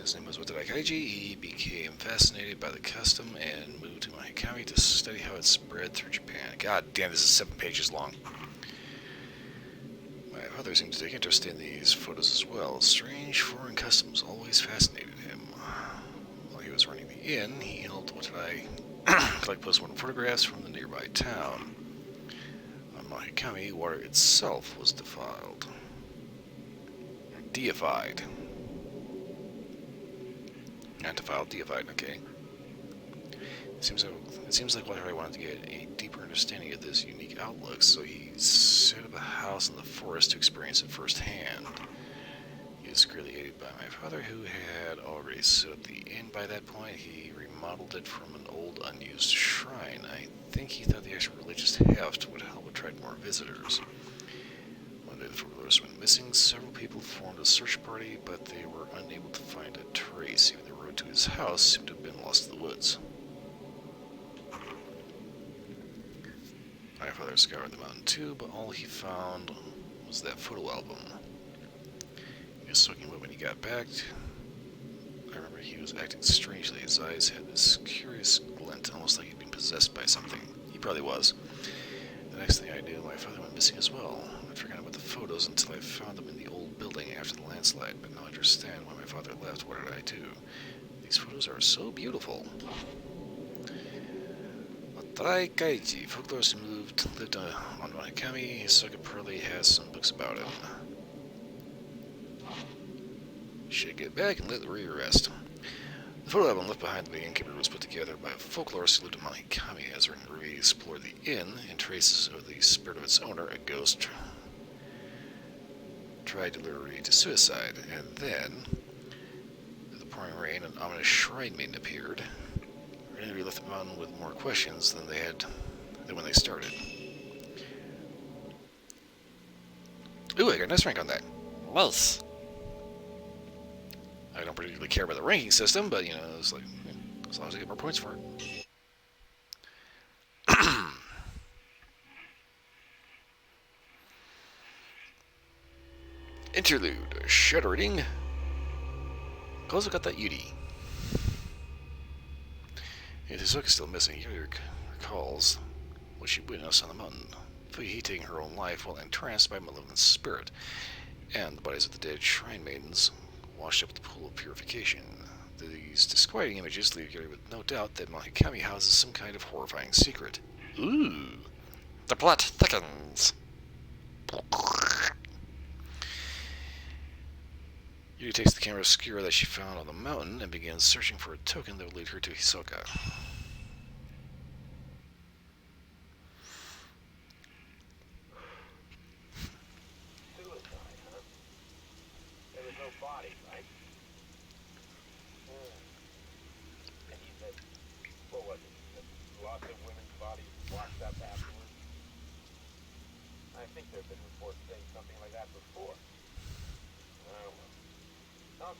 His name was Watanabe. He became fascinated by the custom and moved to Mahikami to study how it spread through Japan. God damn, this is 7 pages long. My father seemed to take interest in these photos as well. Strange foreign customs always fascinated him. While he was running the inn, he helped Watanabe collect postmortem photographs from the nearby town. On Mahikami, water itself was deified. Not defiled, deified, okay. It seems like Watanabe wanted to get a deeper understanding of this unique outlook, so he set up a house in the forest to experience it firsthand. He was greatly aided by my father, who had already set up the inn by that point. He remodeled it from an old, unused shrine. I think he thought the extra religious heft would help attract more visitors. One day the folklorist went missing. Several people formed a search party, but they were unable to find a trace. Even the road to his house seemed to have been lost in the woods. My father scoured the mountain too, but all he found was that photo album. He was soaking wet when he got back. I remember he was acting strangely. His eyes had this curious glint, almost like he'd been possessed by something. He probably was. The next thing I knew, my father went missing as well. I'd forgotten about the photos until I found them in the old building after the landslide, but now I understand why my father left. What did I do? These photos are so beautiful. Watanabe Kaiji, folklorist who lived on Mahikami. Hisoka Pearly has some books about him. Should get back and let the reader rest. The photo album left behind by the innkeeper was put together by a folklorist who lived in Mahikami. As written, we explored the inn and traces of the spirit of its owner, a ghost, tried to lure Rui to suicide, and then, with the pouring rain, an ominous shrine maiden appeared. We left the mountain with more questions than when they started. Ooh, I got a nice rank on that. Nice. I don't particularly care about the ranking system, but you know, it's like as long as I get more points for it. Interlude, shuddering. Kozo got that Yuri. Hisoka's still missing. He recalls what she witnessed on the mountain. Fuihi taking her own life while entranced by a malevolent spirit, and the bodies of the dead shrine maidens washed up at the pool of purification. These disquieting images leave Yuri with no doubt that Mahikami houses some kind of horrifying secret. Ooh. The plot thickens. Yuri takes the camera obscura that she found on the mountain and begins searching for a token that will lead her to Hisoka.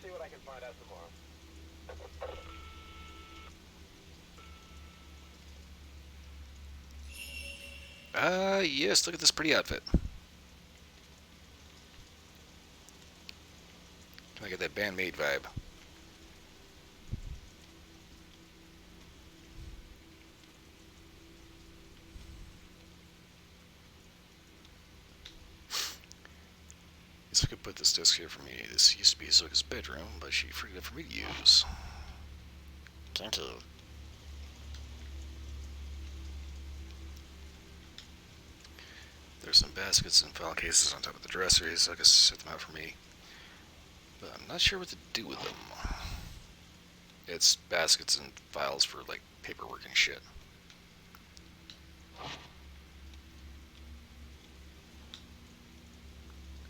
See what I can find out tomorrow. Yes, look at this pretty outfit. I get that bandmate vibe. Guess I could put this desk here for me. This used to be Hisoka's bedroom, but she freed it up for me to use. Thank you. There's some baskets and file cases on top of the dresser. Hisoka set them out for me, but I'm not sure what to do with them. It's baskets and files for, like, paperwork and shit.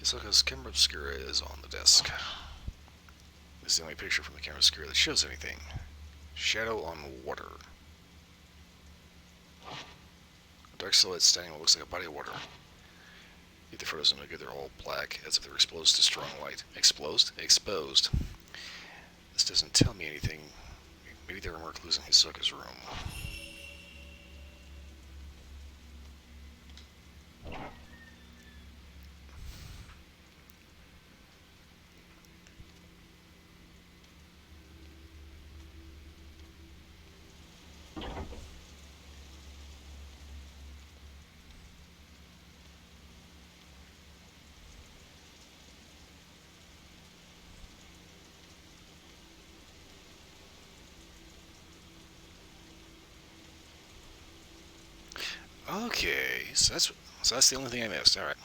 Hisoka's camera obscura is on the desk. This is the only picture from the camera obscura that shows anything. Shadow on water. A dark silhouette standing on what looks like a body of water. Yet the photos are no good, they're all black, as if they were exposed to strong light. Exposed? Exposed. This doesn't tell me anything. Maybe they were marked losing Hisoka's room. Okay, so that's the only thing I missed. All right.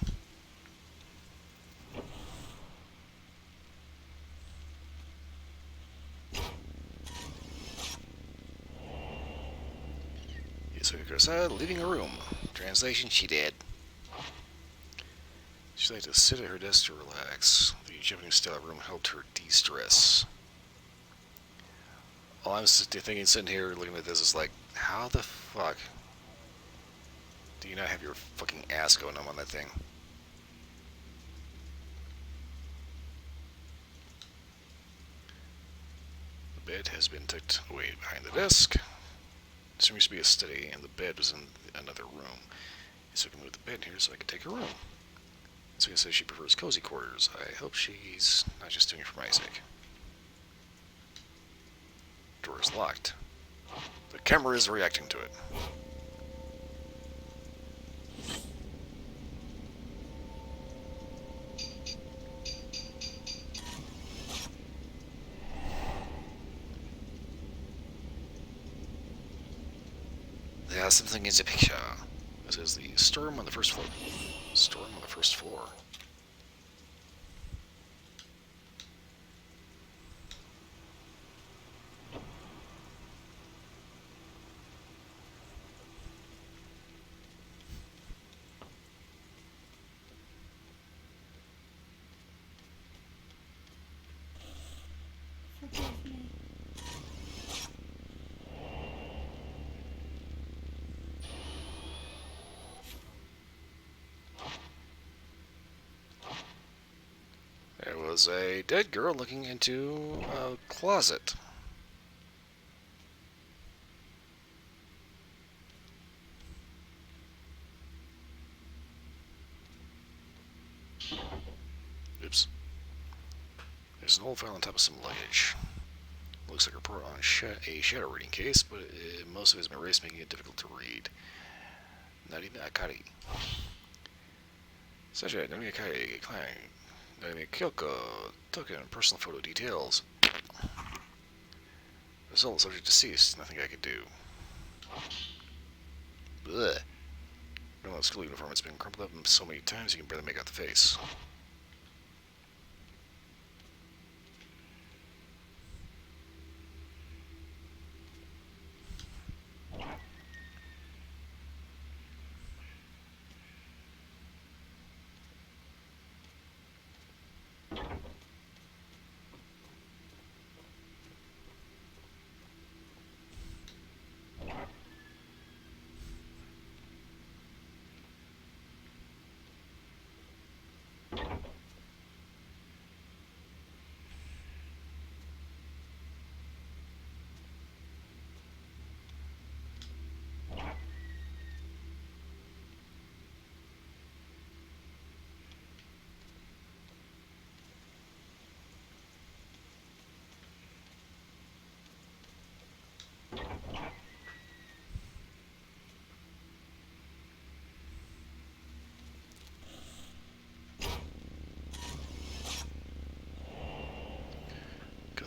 Hisoka Kurosada leaving a room. Translation: she dead. She liked to sit at her desk to relax. The Japanese-style room helped her de-stress. All I'm thinking, sitting here looking at this, is like, how the fuck do you not have your fucking ass going on that thing? The bed has been tucked away behind the desk. This room used to be a study, and the bed was in another room. So I can move the bed here so I can take her room. So I can say she prefers cozy quarters. I hope she's not just doing it for my sake. Door is locked. The camera is reacting to it. There's something in the picture. This is the storm on the first floor. Storm on the first floor. Forgive me. There was a dead girl looking into a closet. Oops. There's an old file on top of some luggage. Looks like a report on a shadow reading case, but most of it has been erased, making it difficult to read. Nari Akari. Saja, Nari Akari, Klein. Nari Kyoko, token, personal photo details. Result, subject deceased, nothing I could do. Blech. The school uniform has been crumpled up so many times you can barely make out the face.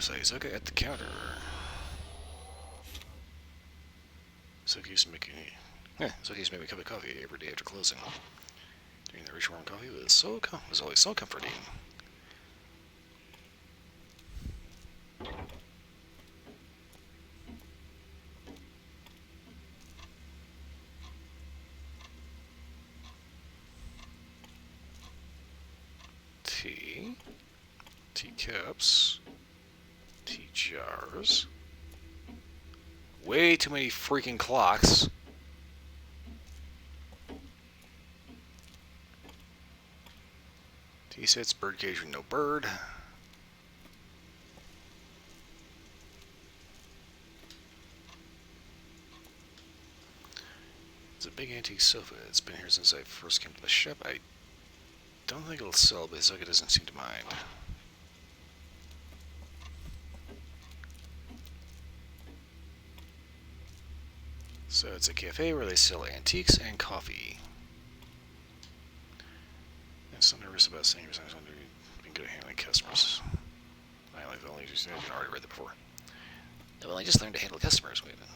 Hisoka at the counter. Hisoka used to make me a cup of coffee every day after closing. During the rich warm coffee was always so comforting. Teacups. Tea jars. Way too many freaking clocks. Tea sets, bird cage with no bird. It's a big antique sofa. It's been here since I first came to the shop. I don't think it'll sell, but Hisoka doesn't seem to mind. So it's a cafe where they sell antiques and coffee. And some nervous about saying you're being good at handling customers. I only just already read that before. Well, I just learned to handle customers. Wait a minute.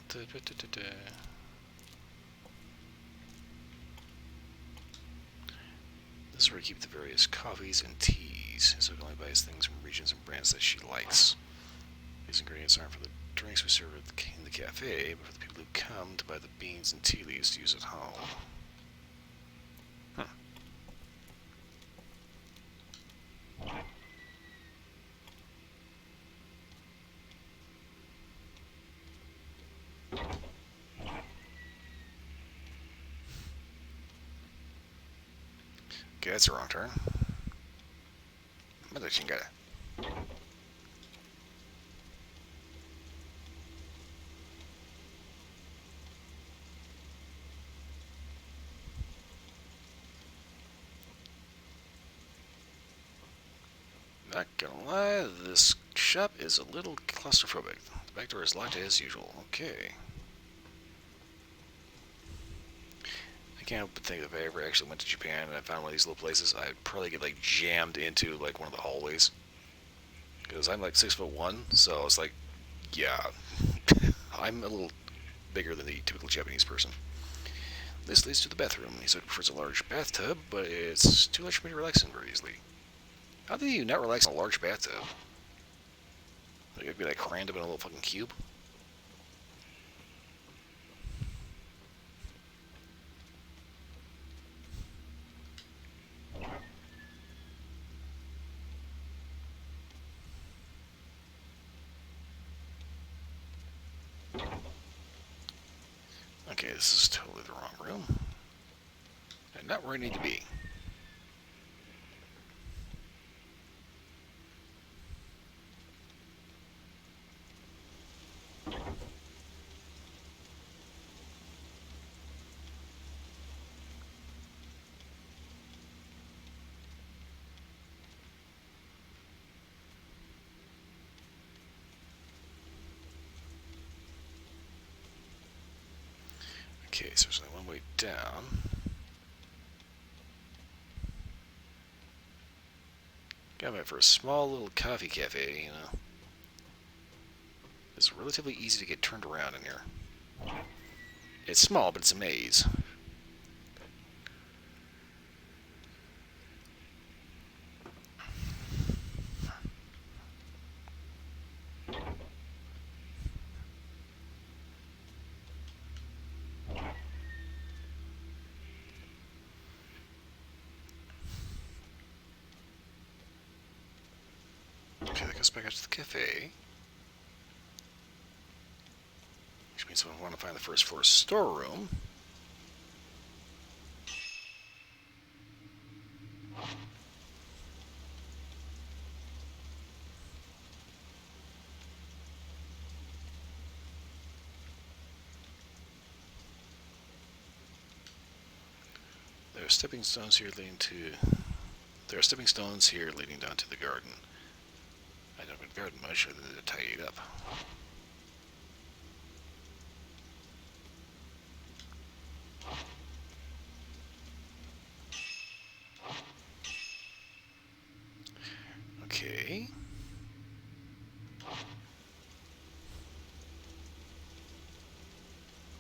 This is where we keep the various coffees and teas. So only buys things from regions and brands that she likes. These ingredients aren't for the drinks we serve in the cafe, but for the people who come to buy the beans and tea leaves to use at home. Huh. Okay, that's the wrong turn. Mother chingada. Not gonna lie, this shop is a little claustrophobic. The back door is locked as usual. Okay. I can't help but think if I ever actually went to Japan and I found one of these little places, I'd probably get like jammed into like one of the hallways. Because I'm like 6'1", so it's like, yeah, I'm a little bigger than the typical Japanese person. This leads to the bathroom. He said he prefers a large bathtub, but it's too large for me to relax in very easily. How do you not relax in a large bathtub? Like, it'd be like crammed up in a little fucking cube. Okay, this is totally the wrong room. And not where I need to be. Okay, so there's only one way down. Got it for a small little coffee cafe, you know. It's relatively easy to get turned around in here. It's small, but it's a maze. Okay, that goes back out to the cafe. Which means I want to find the first floor storeroom. There are stepping stones here leading down to the garden. I don't garden much other than to tidy it up. Okay.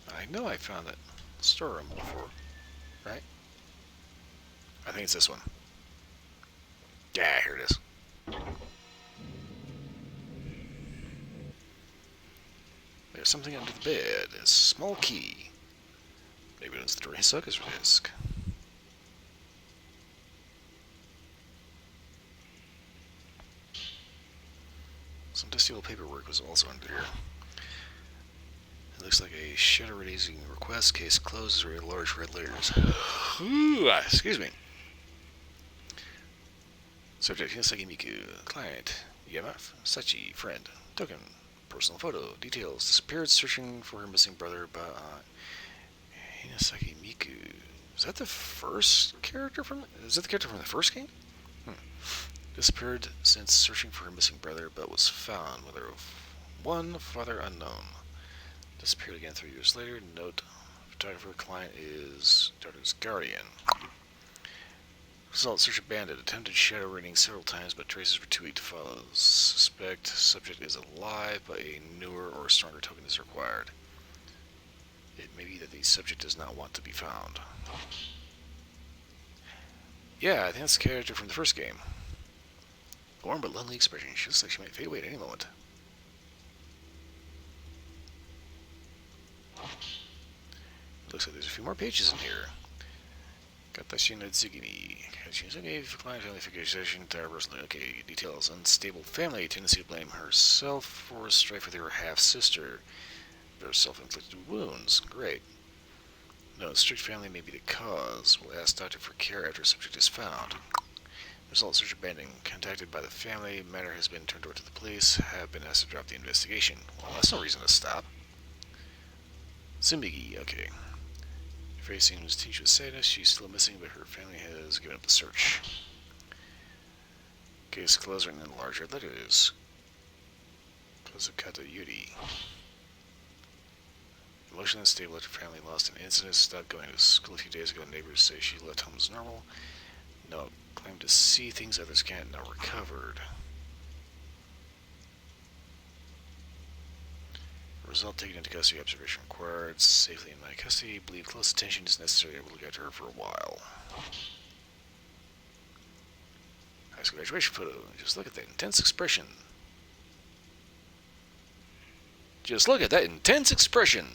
I know I found that storeroom before, right? I think it's this one. Yeah, here it is. There's something under the bed. A small key. Maybe it's the door Hisoka's risk. Some dusty old paperwork was also under here. It looks like a shadow-raising request. Case closed, or in large red letters. Ooh, excuse me. Subject: Hinasaki Miku. Client: Yama Sachi. Friend: Token. Personal photo. Details: disappeared searching for her missing brother. Hinasaki Miku. Is that the first character from? Is that the character from the first game? Disappeared since searching for her missing brother, but was found. Mother of one, father unknown. Disappeared again 3 years later. Note: photographer. Client is daughter's guardian. Result: search abandoned. Attempted shadow reading several times, but traces were too weak to follow. Suspect subject is alive, but a newer or stronger token is required. It may be that the subject does not want to be found. Yeah, I think that's the character from the first game. Warm but lonely expression. She looks like she might fade away at any moment. Looks like there's a few more pages in here. Katashi no Tsugimi. Katashi client family fixation, okay, details. Unstable family, tendency to blame herself for strife with her half-sister. Their self-inflicted wounds. Great. No, strict family may be the cause. We'll ask doctor for care after subject is found. Result: search abandoned. Contacted by the family. Matter has been turned over to the police. Have been asked to drop the investigation. Well, that's no reason to stop. Simbigi, okay. Her face seems tinged with sadness. She's still missing, but her family has given up the search. Case closed, written in larger letters. Kozukata Yuri. Emotionally unstable after family lost an incident. Stopped going to school a few days ago. Neighbors say she left home as normal. No, claimed to see things others can't. Now recovered. Result: taken into custody. Observation required. Safely in my custody. Believe close attention is necessary. I will look after her for a while. High school graduation photo. Just look at that intense expression. Just look at that intense expression.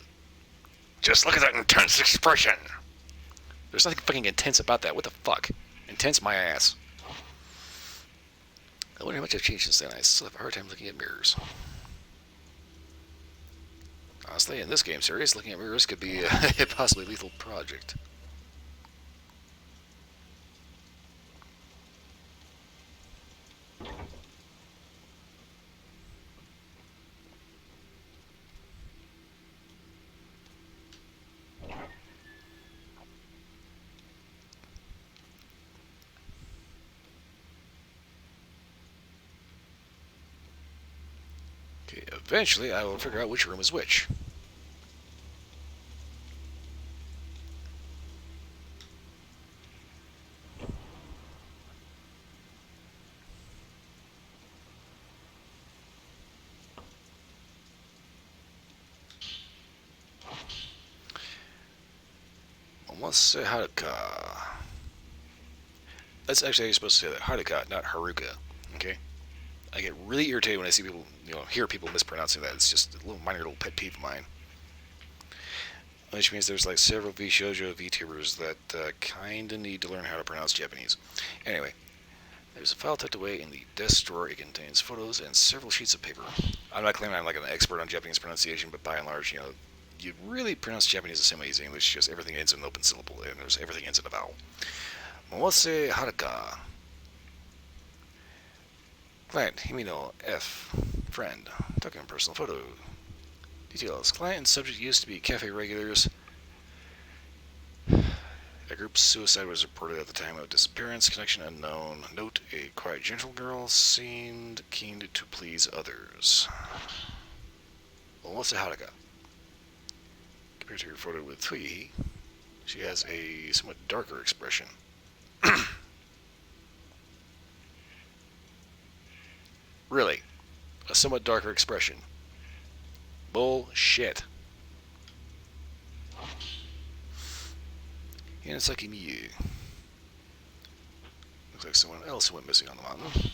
Just look at that intense expression. There's nothing fucking intense about that. What the fuck? Intense my ass. I wonder how much I've changed since then. I still have a hard time looking at mirrors. Honestly, in this game series, looking at mirrors could be a possibly lethal project. Okay, eventually I will figure out which room is which. Let's say Haruka. That's actually how you're supposed to say that. Haruka, not Haruka. Okay? I get really irritated when I see people, hear people mispronouncing that. It's just a little minor little pet peeve of mine. Which means there's like several V-shoujo VTubers that kinda need to learn how to pronounce Japanese. Anyway, there's a file tucked away in the desk drawer. It contains photos and several sheets of paper. I'm not claiming I'm like an expert on Japanese pronunciation, but by and large, you really pronounce Japanese the same way as English, just everything ends in an open syllable, and everything ends in a vowel. Mose Haruka. Client, Himino F. Friend. Token personal photo. Details. Client and subject used to be cafe regulars. A group's suicide was reported at the time of disappearance. Connection unknown. Note: a quiet, gentle girl seemed keen to please others. Mose Haruka. Compared to her photo with Tui, she has a somewhat darker expression. Really? A somewhat darker expression. Bullshit. Hinasaki Miyu. Looks like someone else went missing on the mountain.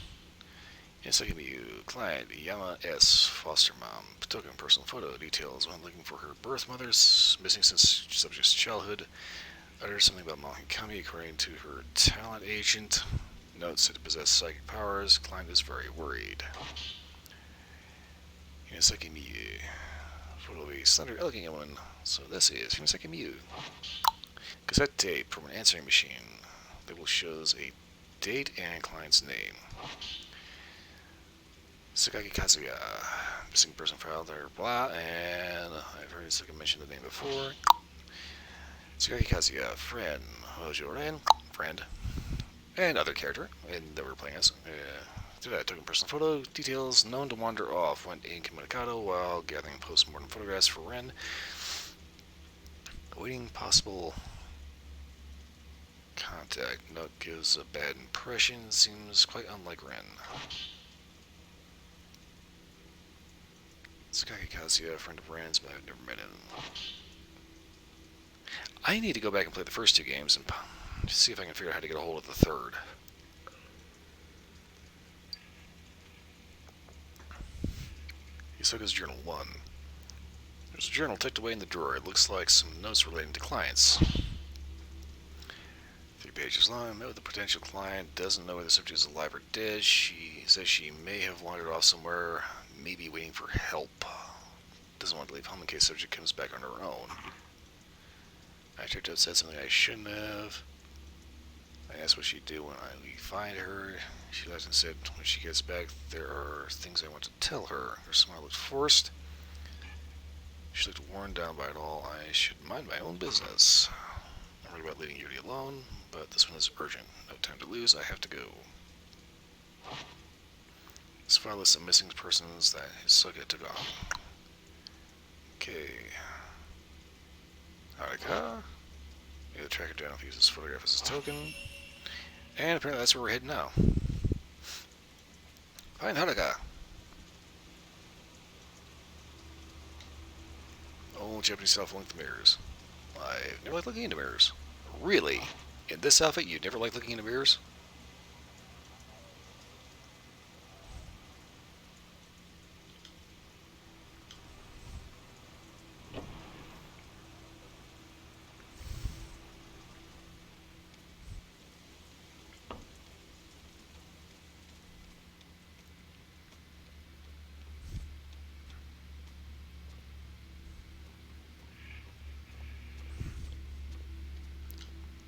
Hinasaki Miyu. Client, Yama S. Foster mom. Token personal photo. Details. When looking for her birth mother, missing since subject's childhood. Uttered something about Mount Hikami according to her talent agent. Notes: said to possess psychic powers. Client is very worried. Hinaseki Miyu. Photo of a slender, elegant woman. So this is Hinaseki Miyu. Cassette tape from an answering machine. Label shows a date and client's name. Sakaki Kazuya. Missing person file there, blah, and I've heard Saka mention the name before. Sakaki Kazuya, friend. Hojo Ren, friend. And other character, and that we're playing as. Did I took a personal photo. Details known to wander off. Went incommunicado while gathering post-mortem photographs for Ren. Awaiting possible contact. Note gives a bad impression. Seems quite unlike Ren. Sakaki Kazuya, a friend of Ren's, but I've never met him. I need to go back and play the first two games and see if I can figure out how to get a hold of the third. Hisoka's Journal 1. There's a journal tucked away in the drawer. It looks like some notes relating to clients. 3 pages long. Met with a potential client. Doesn't know whether the subject is alive or dead. She says she may have wandered off somewhere, maybe waiting for help. Doesn't want to leave home in case the subject comes back on her own. I checked out, said something I shouldn't have. I asked what she'd do when we find her. She laughed and said, when she gets back, there are things I want to tell her. Her smile looked forced. She looked worn down by it all. I should mind my own business. I'm worried about leaving Yuri alone, but this one is urgent. No time to lose. I have to go. This file lists some missing persons that Hisoka took on. Okay. Haruka. Maybe the tracker down if he uses this photograph as a token. And apparently that's where we're heading now. Find Haruka. Oh, Japanese self-length mirrors. I've never liked looking into mirrors. Really? In this outfit, you never liked looking into mirrors?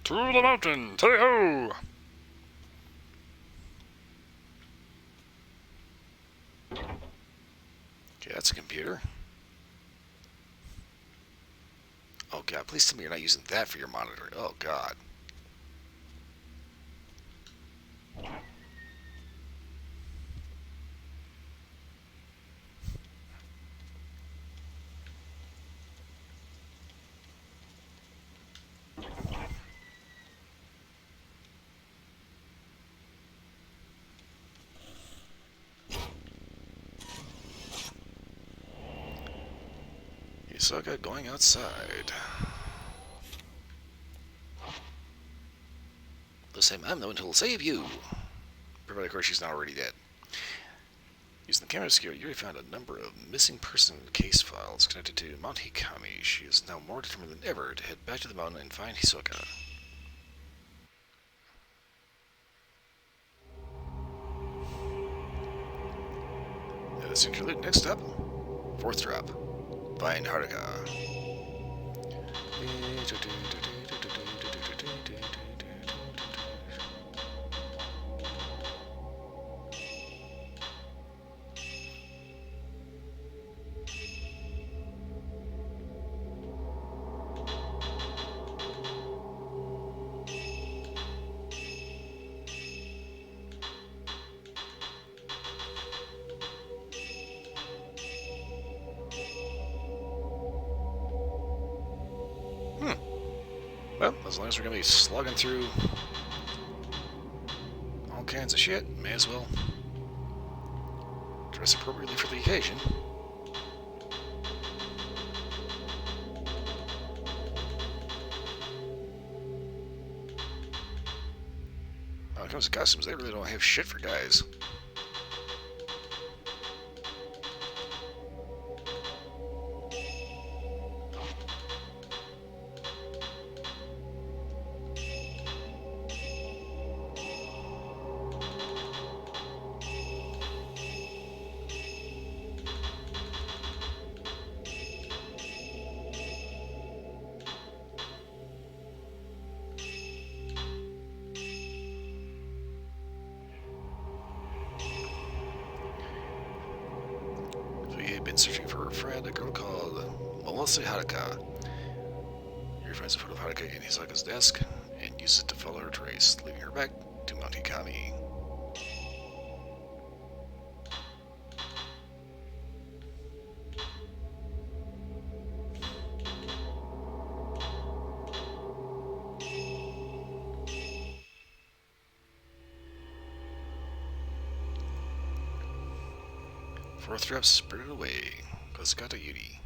To the mountain! Tally-ho! Okay, that's a computer. Oh god, please tell me you're not using that for your monitoring. Oh god. Hisoka going outside. This time I'm the one who will save you. Provided, of course, she's not already dead. Using the camera security, Yuri found a number of missing person case files connected to Mount Hikami. She is now more determined than ever to head back to the mountain and find Hisoka. That is interlude. Next up, 4th drop. Find Haruka. Well, as long as we're going to be slugging through all kinds of shit, may as well dress appropriately for the occasion. When it comes to costumes, they really don't have shit for guys. night searching for her friend, a girl called Melissa Haruka. Yuri finds a photo of Haruka in Hisaka's desk and uses it to follow her trace, leading her back to Mount Hikami. Fourth drop spirited away. Kozukata Yuri.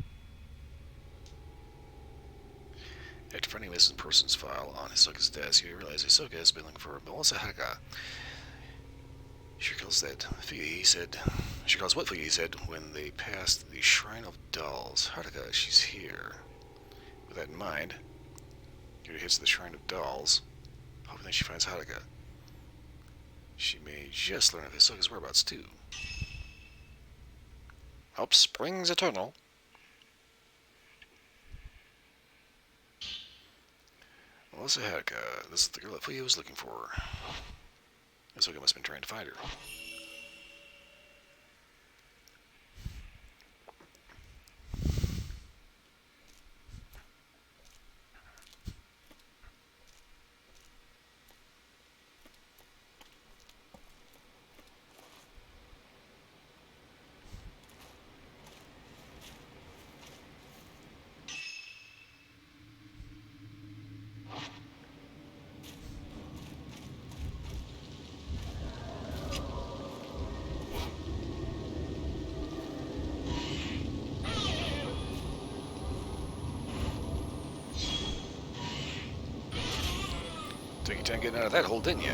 After finding a missing persons file on Hisoka's desk, you realize Hisoka has been looking for Melissa Haruka. She recalls what Figgy said when they passed the Shrine of Dolls. Haruka, she's here. With that in mind, Yuri heads to the Shrine of Dolls, hoping that she finds Haruka. She may just learn of Hisoka's whereabouts too. Hope springs eternal. Melissa Haruka, this is the girl that Fuyo was looking for. Hisoka must have been trying to find her. Took your time getting out of that hole, didn't you?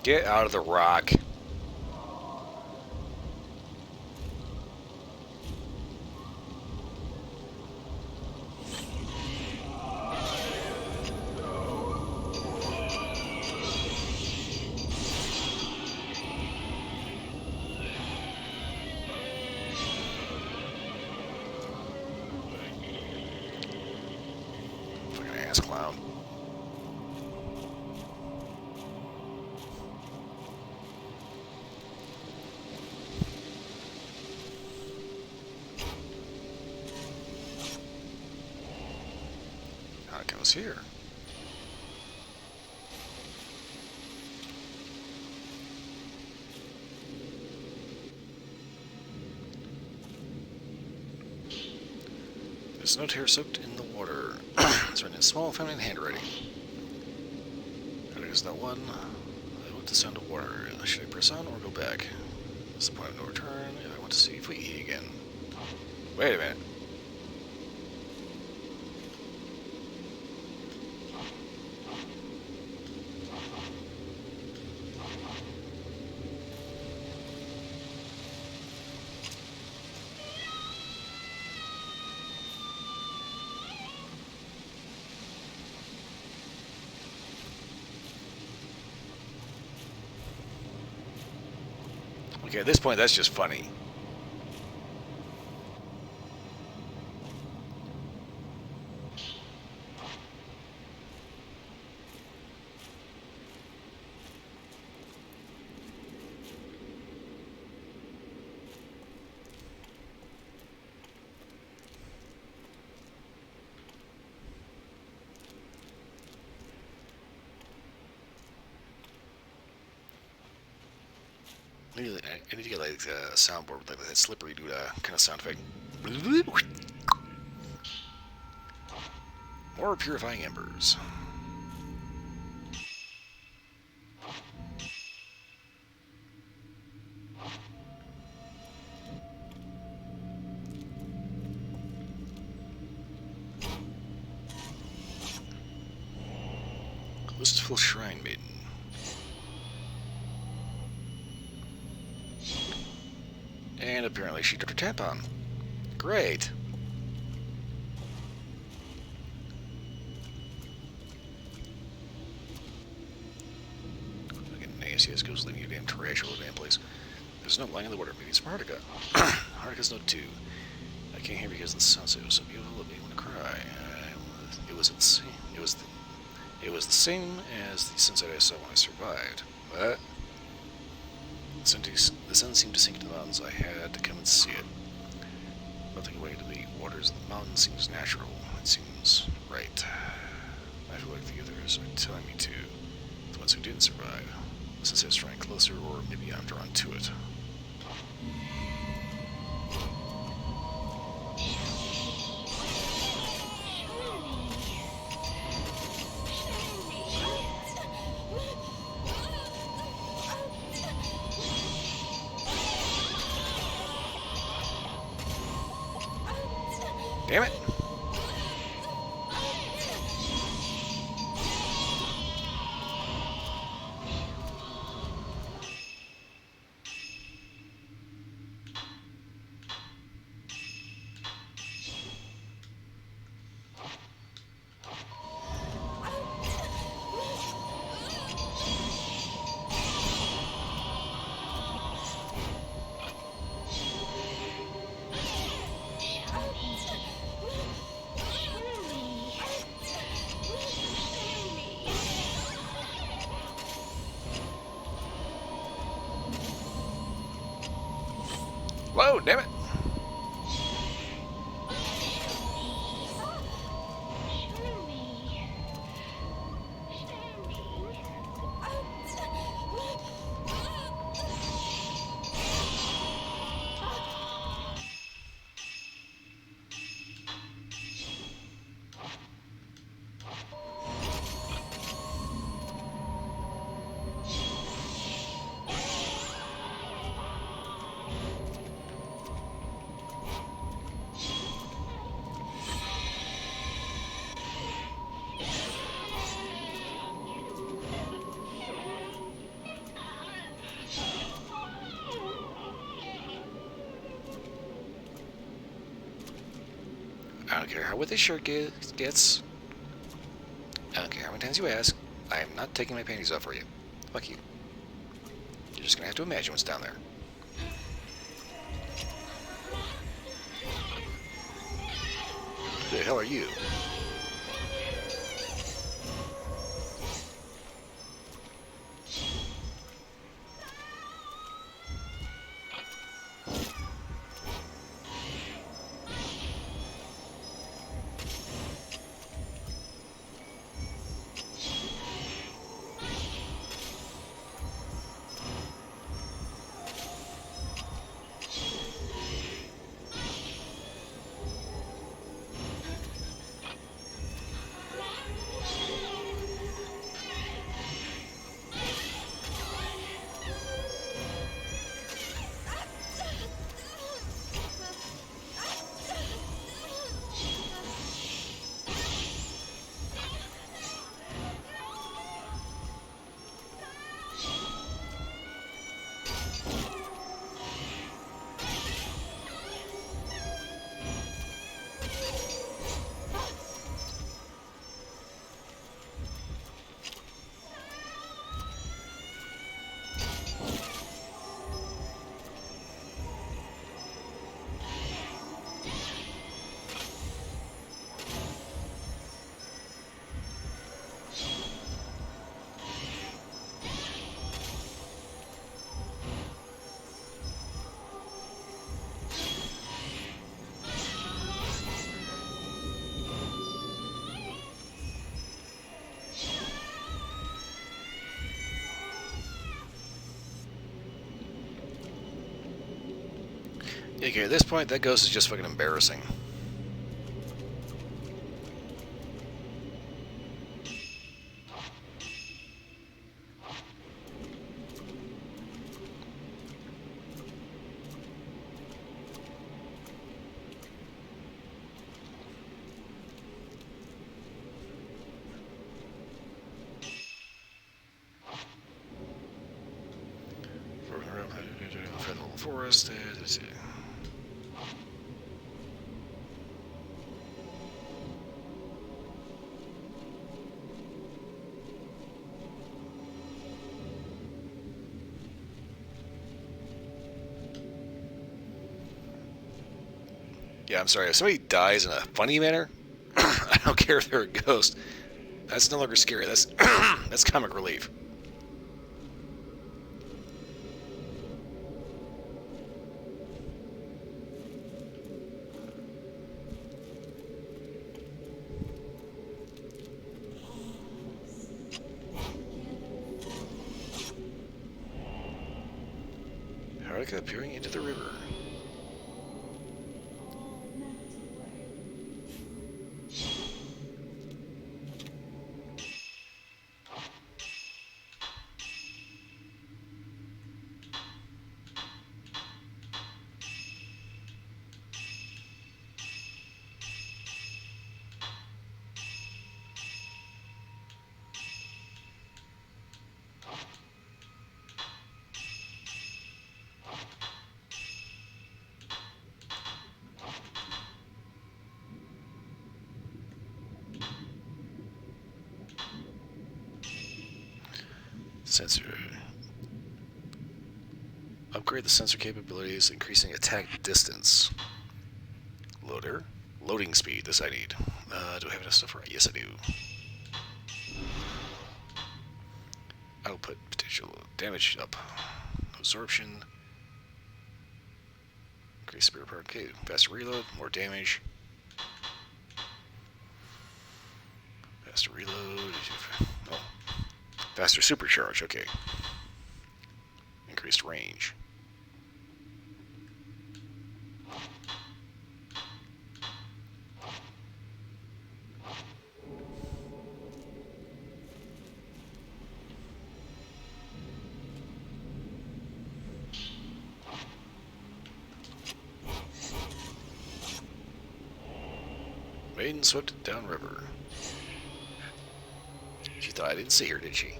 Get out of the rock. Fucking ass clown. Haruka was here. There's a note here soaked in the water. It's written in small feminine handwriting. Haruka's not one. I want the sound of water. Should I press on or go back? What's the point of no return if I want to see Fuii again? Wait a minute. Okay, at this point, that's just funny. I need to get like a soundboard with like that slippery dude kind of sound effect. More purifying embers. Listful Shrine Maiden. And apparently she dropped her tampon. Great. Fucking nasty as goes leaving your damn trash all over the damn place. There's no line in the water. Maybe it's from Haruka. Haruka's note 2. I came here because the sunset was so beautiful it made me want to cry. It was insane. It was the same as the sunset I saw when I survived. But the sun seemed to sink into the mountains. I had to come and see it. Melting away to the waters of the mountain seems natural. It seems right. I feel like the others are telling me to. The ones who didn't survive. The sunset's drawing closer, or maybe I'm drawn to it. Damn it! Whoa, damn it! I don't care how wet this shirt gets. I don't care how many times you ask. I am not taking my panties off for you. Fuck you. You're just gonna have to imagine what's down there. Who the hell are you? Okay, at this point, that ghost is just fucking embarrassing. Forest. Yeah, I'm sorry. If somebody dies in a funny manner, I don't care if they're a ghost. That's no longer scary. That's that's comic relief. Haruka peering into the river. Sensor. Upgrade the sensor capabilities, increasing attack distance. Loader. Loading speed. This I need. Do I have enough stuff for it? Yes, I do. Output potential. Damage up. Absorption. Increase spirit power. Okay. Faster reload. More damage. Faster reload. Oh. Faster supercharge. Okay. Increased range. Maiden swept downriver. She thought I didn't see her, did she?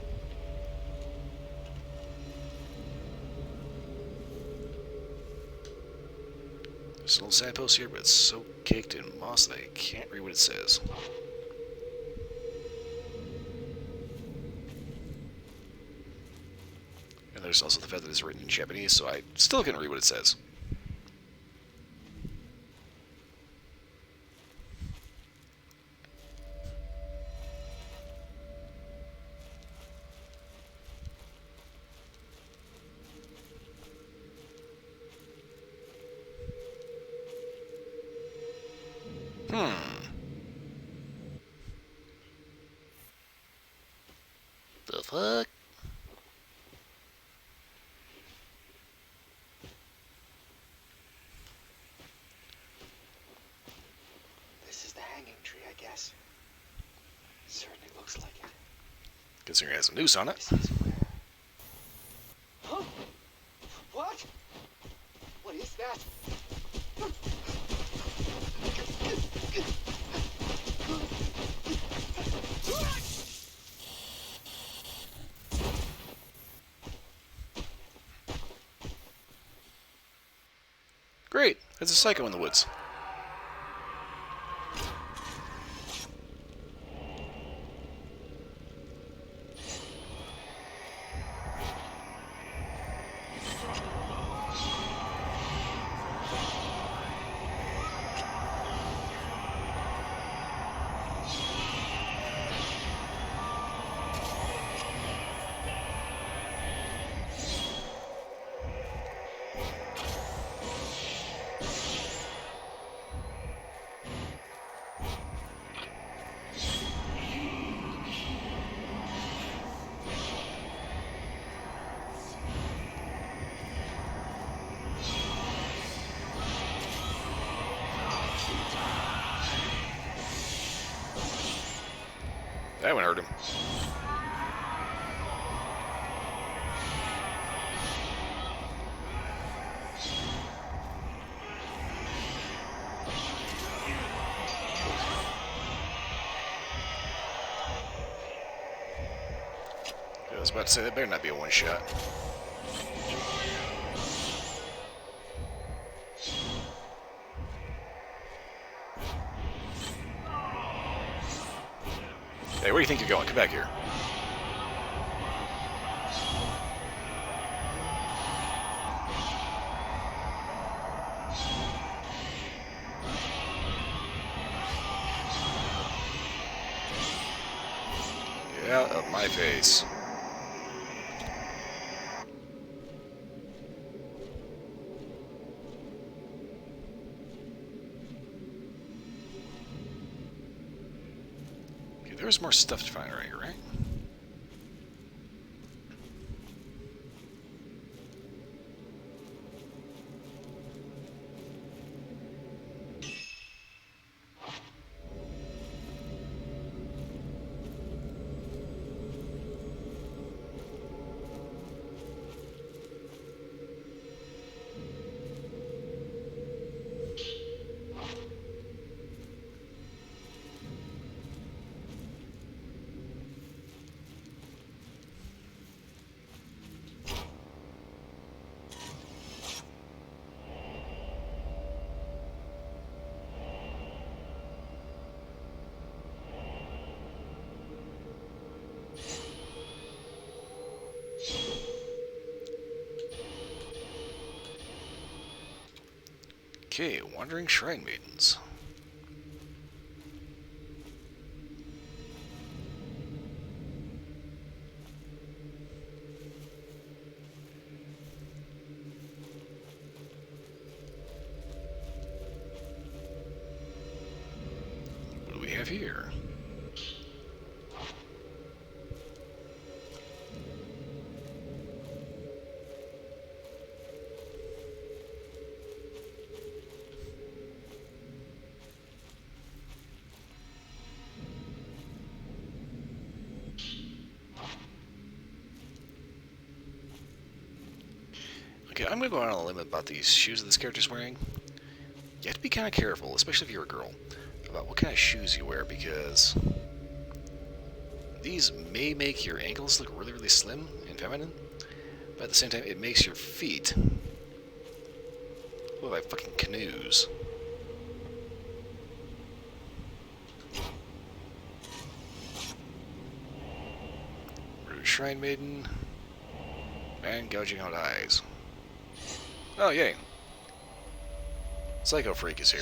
There's an old signpost here, but it's so caked in moss that I can't read what it says. And there's also the fact that it's written in Japanese, so I still can't read what it says. The fuck? This is the hanging tree, I guess. Certainly looks like it. Considering it has a noose on it. This is where... Huh? What? What is that? Great! There's a psycho in the woods. That one hurt him. I was about to say, that better not be a one-shot. Hey, where do you think you're going? Come back here. out of my face. Okay, there's more stuff to find right here, right? Okay, Wandering Shrine Maidens. What do we have here? Okay, I'm gonna go out on a limb about these shoes that this character's wearing. You have to be kind of careful, especially if you're a girl, about what kind of shoes you wear, because these may make your ankles look really, really slim and feminine, but at the same time, it makes your feet look like fucking canoes. Rude Shrine Maiden. Man gouging out eyes. Oh, yay. Psycho Freak is here.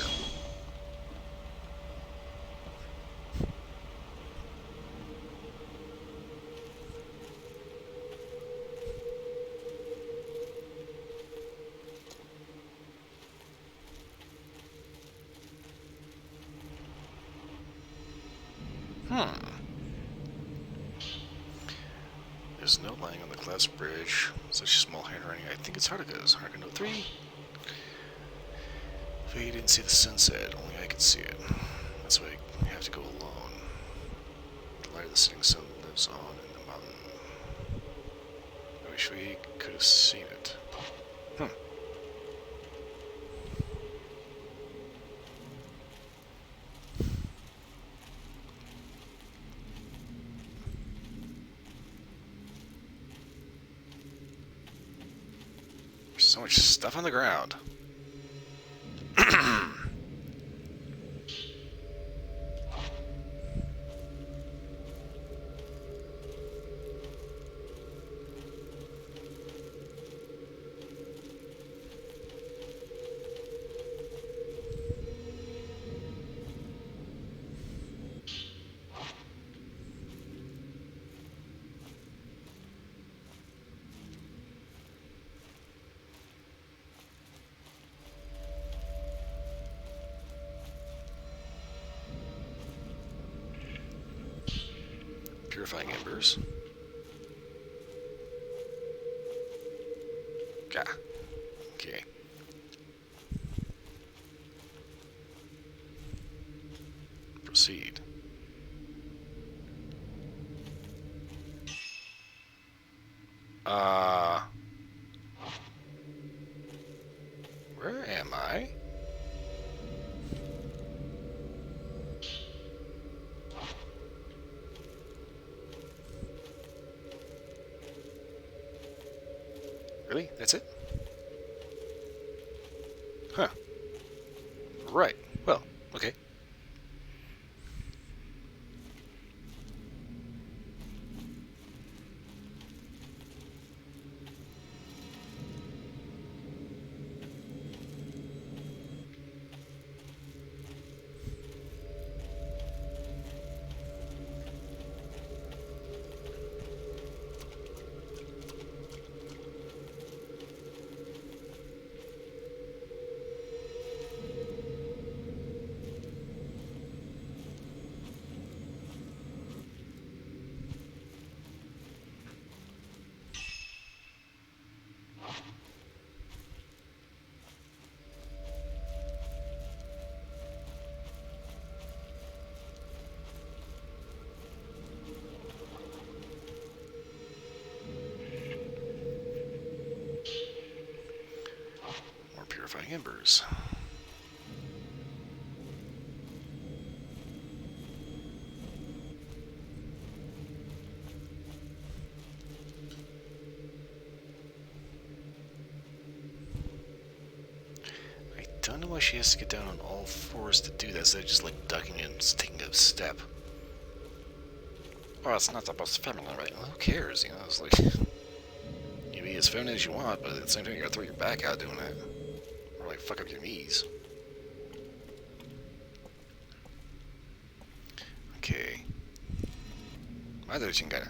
There's no lying on the glass bridge. Such small handwriting. I think it's Hardica's. Hardica Note 3. If he didn't see the sunset, only I could see it. That's why I have to go alone. The light of the setting sun lives on in the mountain. I wish we could have seen it. There's so much stuff on the ground. Purifying embers. Gah. Okay. Proceed. Where am I? Really? That's it? Huh. Right. Well, okay. Glowing embers. I don't know why she has to get down on all fours to do that instead of just like ducking and taking a step. Well, it's not the most feminine way. Well, who cares? You know, it's like you be as feminine as you want, but at the same time you gotta throw your back out doing that. Or like fuck up your knees. Okay. My other chin kinda.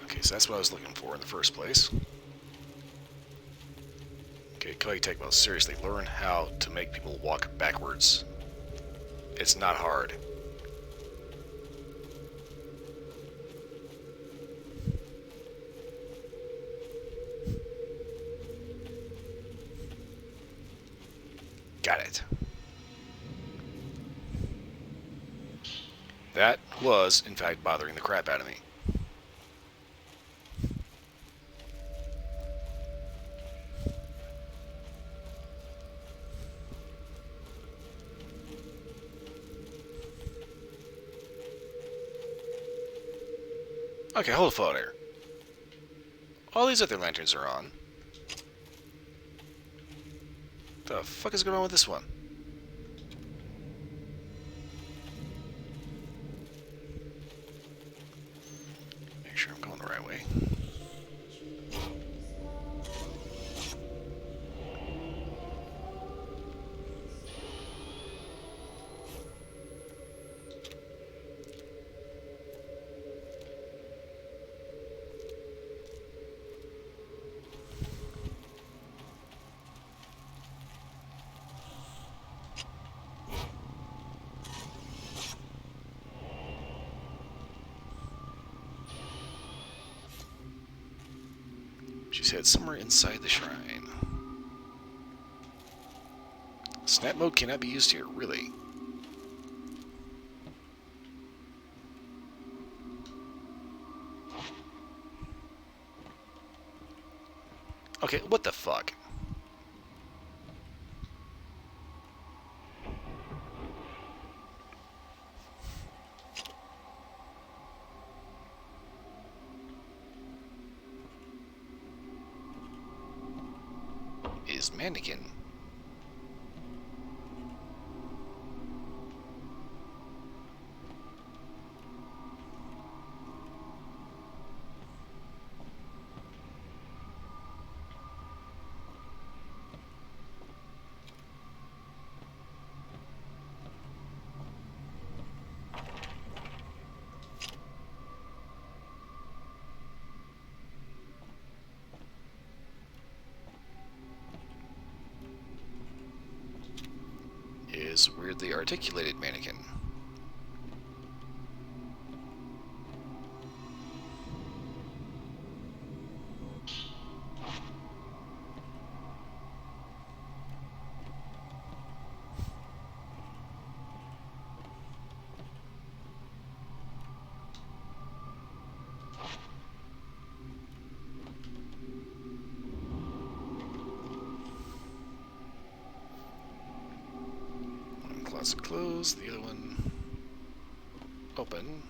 Okay, so that's what I was looking for in the first place. Okay, Cody take well seriously. Learn how to make people walk backwards. It's not hard. Got it. That was, in fact, bothering the crap out of me. Okay, hold the phone here. All these other lanterns are on. The fuck is going on with this one? Make sure I'm going the right way. She's head somewhere inside the shrine. Snap mode cannot be used here, really. Okay, what the fuck? Is mannequin. Is weirdly articulated mannequin. One closet closed, the other one open.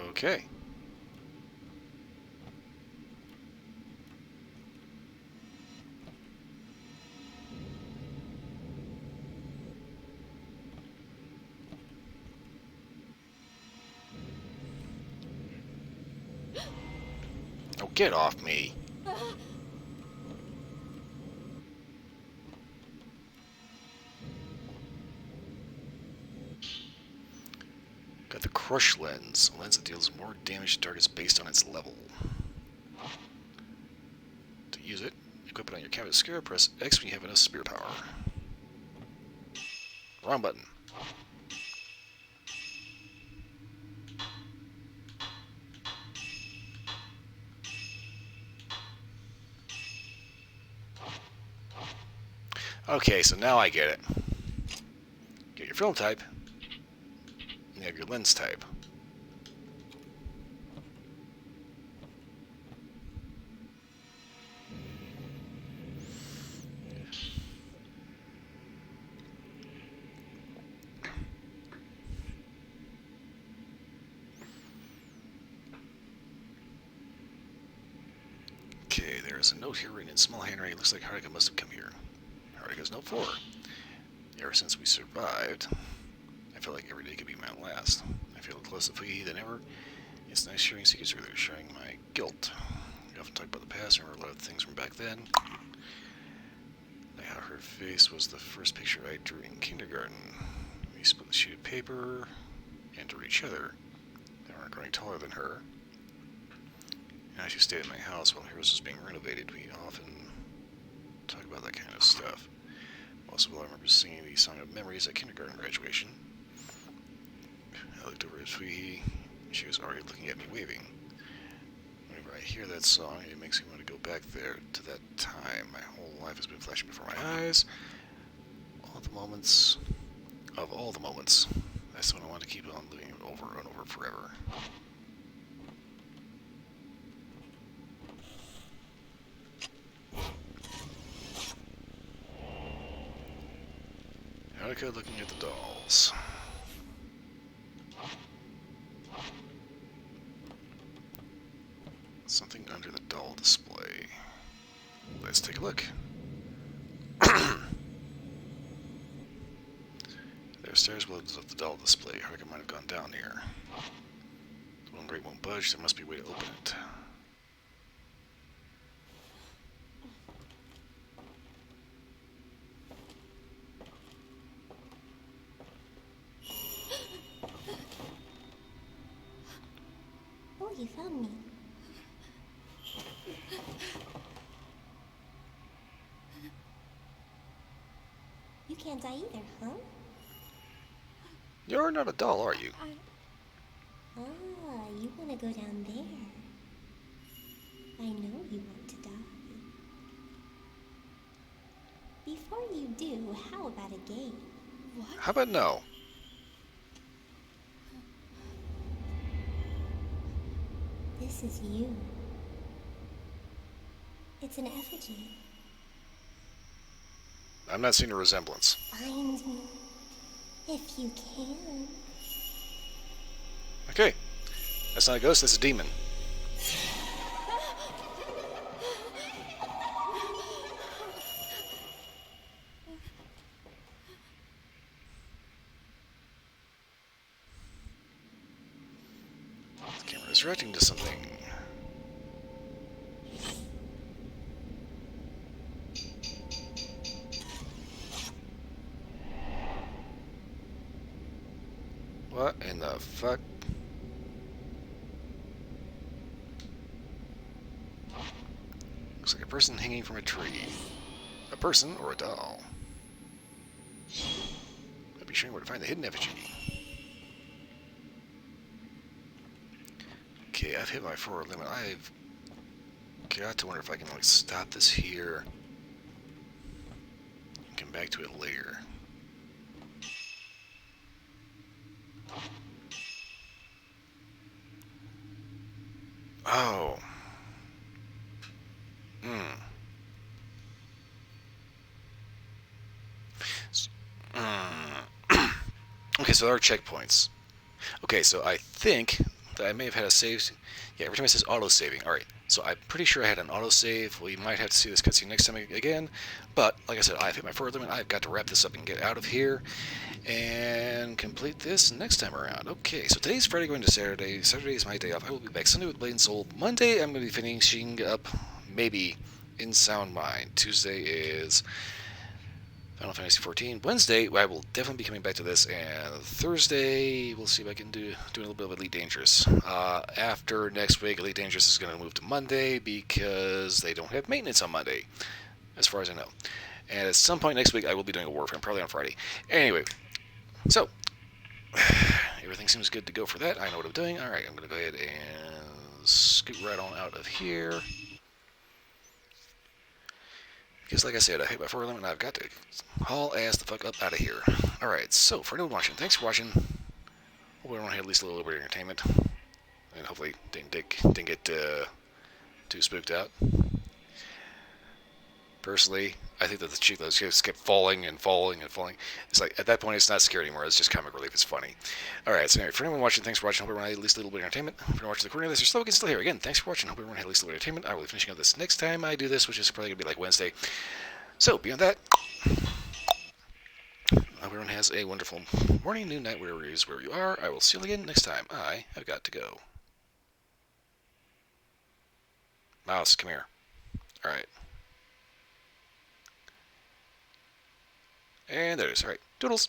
Okay. Oh, get off me. Got the crush lens. A lens that deals more damage to targets based on its level. To use it, equip it on your canvas scarab, press X when you have enough spear power. Wrong button. Okay, so now I get it. Get your film type, and you have your lens type. Okay, there's a note here written in small handwriting. It looks like Haruka must have come here. Haruka's note 4. Ever since we survived, I feel like every day could be my last. I feel closer to Fuji than ever. It's nice sharing secrets with her, sharing my guilt. We often talk about the past and remember a lot of things from back then. Like how her face was the first picture I drew in kindergarten. We split the sheet of paper and drew each other. I weren't growing taller than her. And as she stayed at my house while hers was being renovated, we often talk about that kind of stuff. Also, I remember singing the Song of Memories at kindergarten graduation. I looked over at Fuji. She was already looking at me waving. Whenever I hear that song, it makes me want to go back there to that time. My whole life has been flashing before my eyes. All the moments, that's what I want to keep on living over and over forever. Haruka looking at the dolls. Something under the doll display. Let's take a look. There's stairs was of the doll display. Haruka might have gone down here. The one grate won't budge. There must be a way to open it. Oh, you found me. You can't die either, huh? You're not a doll, are you? Ah, you want to go down there. I know you want to die. Before you do, how about a game? What? How about no? This is you. It's an effigy. I'm not seeing a resemblance. Find me. If you can. Okay. That's not a ghost, that's a demon. The camera is reacting to something. What in the fuck? Looks like a person hanging from a tree. A person or a doll? I'd be showing where to find the hidden effigy. Okay, I've hit my forward limit. I've got to wonder if I can like stop this here and come back to it later. Oh. Okay, so there are checkpoints. Okay, so I think that I may have had a save. Yeah, every time it says auto-saving. Alright, so I'm pretty sure I had an auto-save. We might have to see this cutscene next time again. But, like I said, I've hit my forward limit. I've got to wrap this up and get out of here. And complete this next time around. Okay, so today's Friday going to Saturday. Saturday is my day off. I will be back Sunday with Blade and Soul. Monday, I'm going to be finishing up, maybe, in Sound Mind. Tuesday is Final Fantasy XIV. Wednesday, I will definitely be coming back to this, and Thursday, we'll see if I can do a little bit of Elite Dangerous. After next week, Elite Dangerous is going to move to Monday because they don't have maintenance on Monday, as far as I know. And at some point next week, I will be doing a Warframe, probably on Friday. Anyway, so everything seems good to go for that. I know what I'm doing. All right, I'm going to go ahead and scoot right on out of here. Because, like I said, I hit my 4 limit and I've got to haul ass the fuck up out of here. Alright, so for anyone watching, thanks for watching. Hope everyone had at least a little bit of entertainment. And hopefully didn't get too spooked out. Personally, I think that the chick just kept falling and falling and falling. It's like, at that point, it's not scary anymore. It's just comic relief. It's funny. Alright, so anyway, for anyone watching, thanks for watching. Hope everyone had at least a little bit of entertainment. For anyone watching the recording of this, you're still here. Again, thanks for watching. Hope everyone had at least a little bit of entertainment. I will be finishing up this next time I do this, which is probably going to be like Wednesday. So, beyond that, hope everyone has a wonderful morning, noon, night, wherever you are. I will see you again next time. I have got to go. Mouse, come here. Alright. And there it is. Alright. Doodles.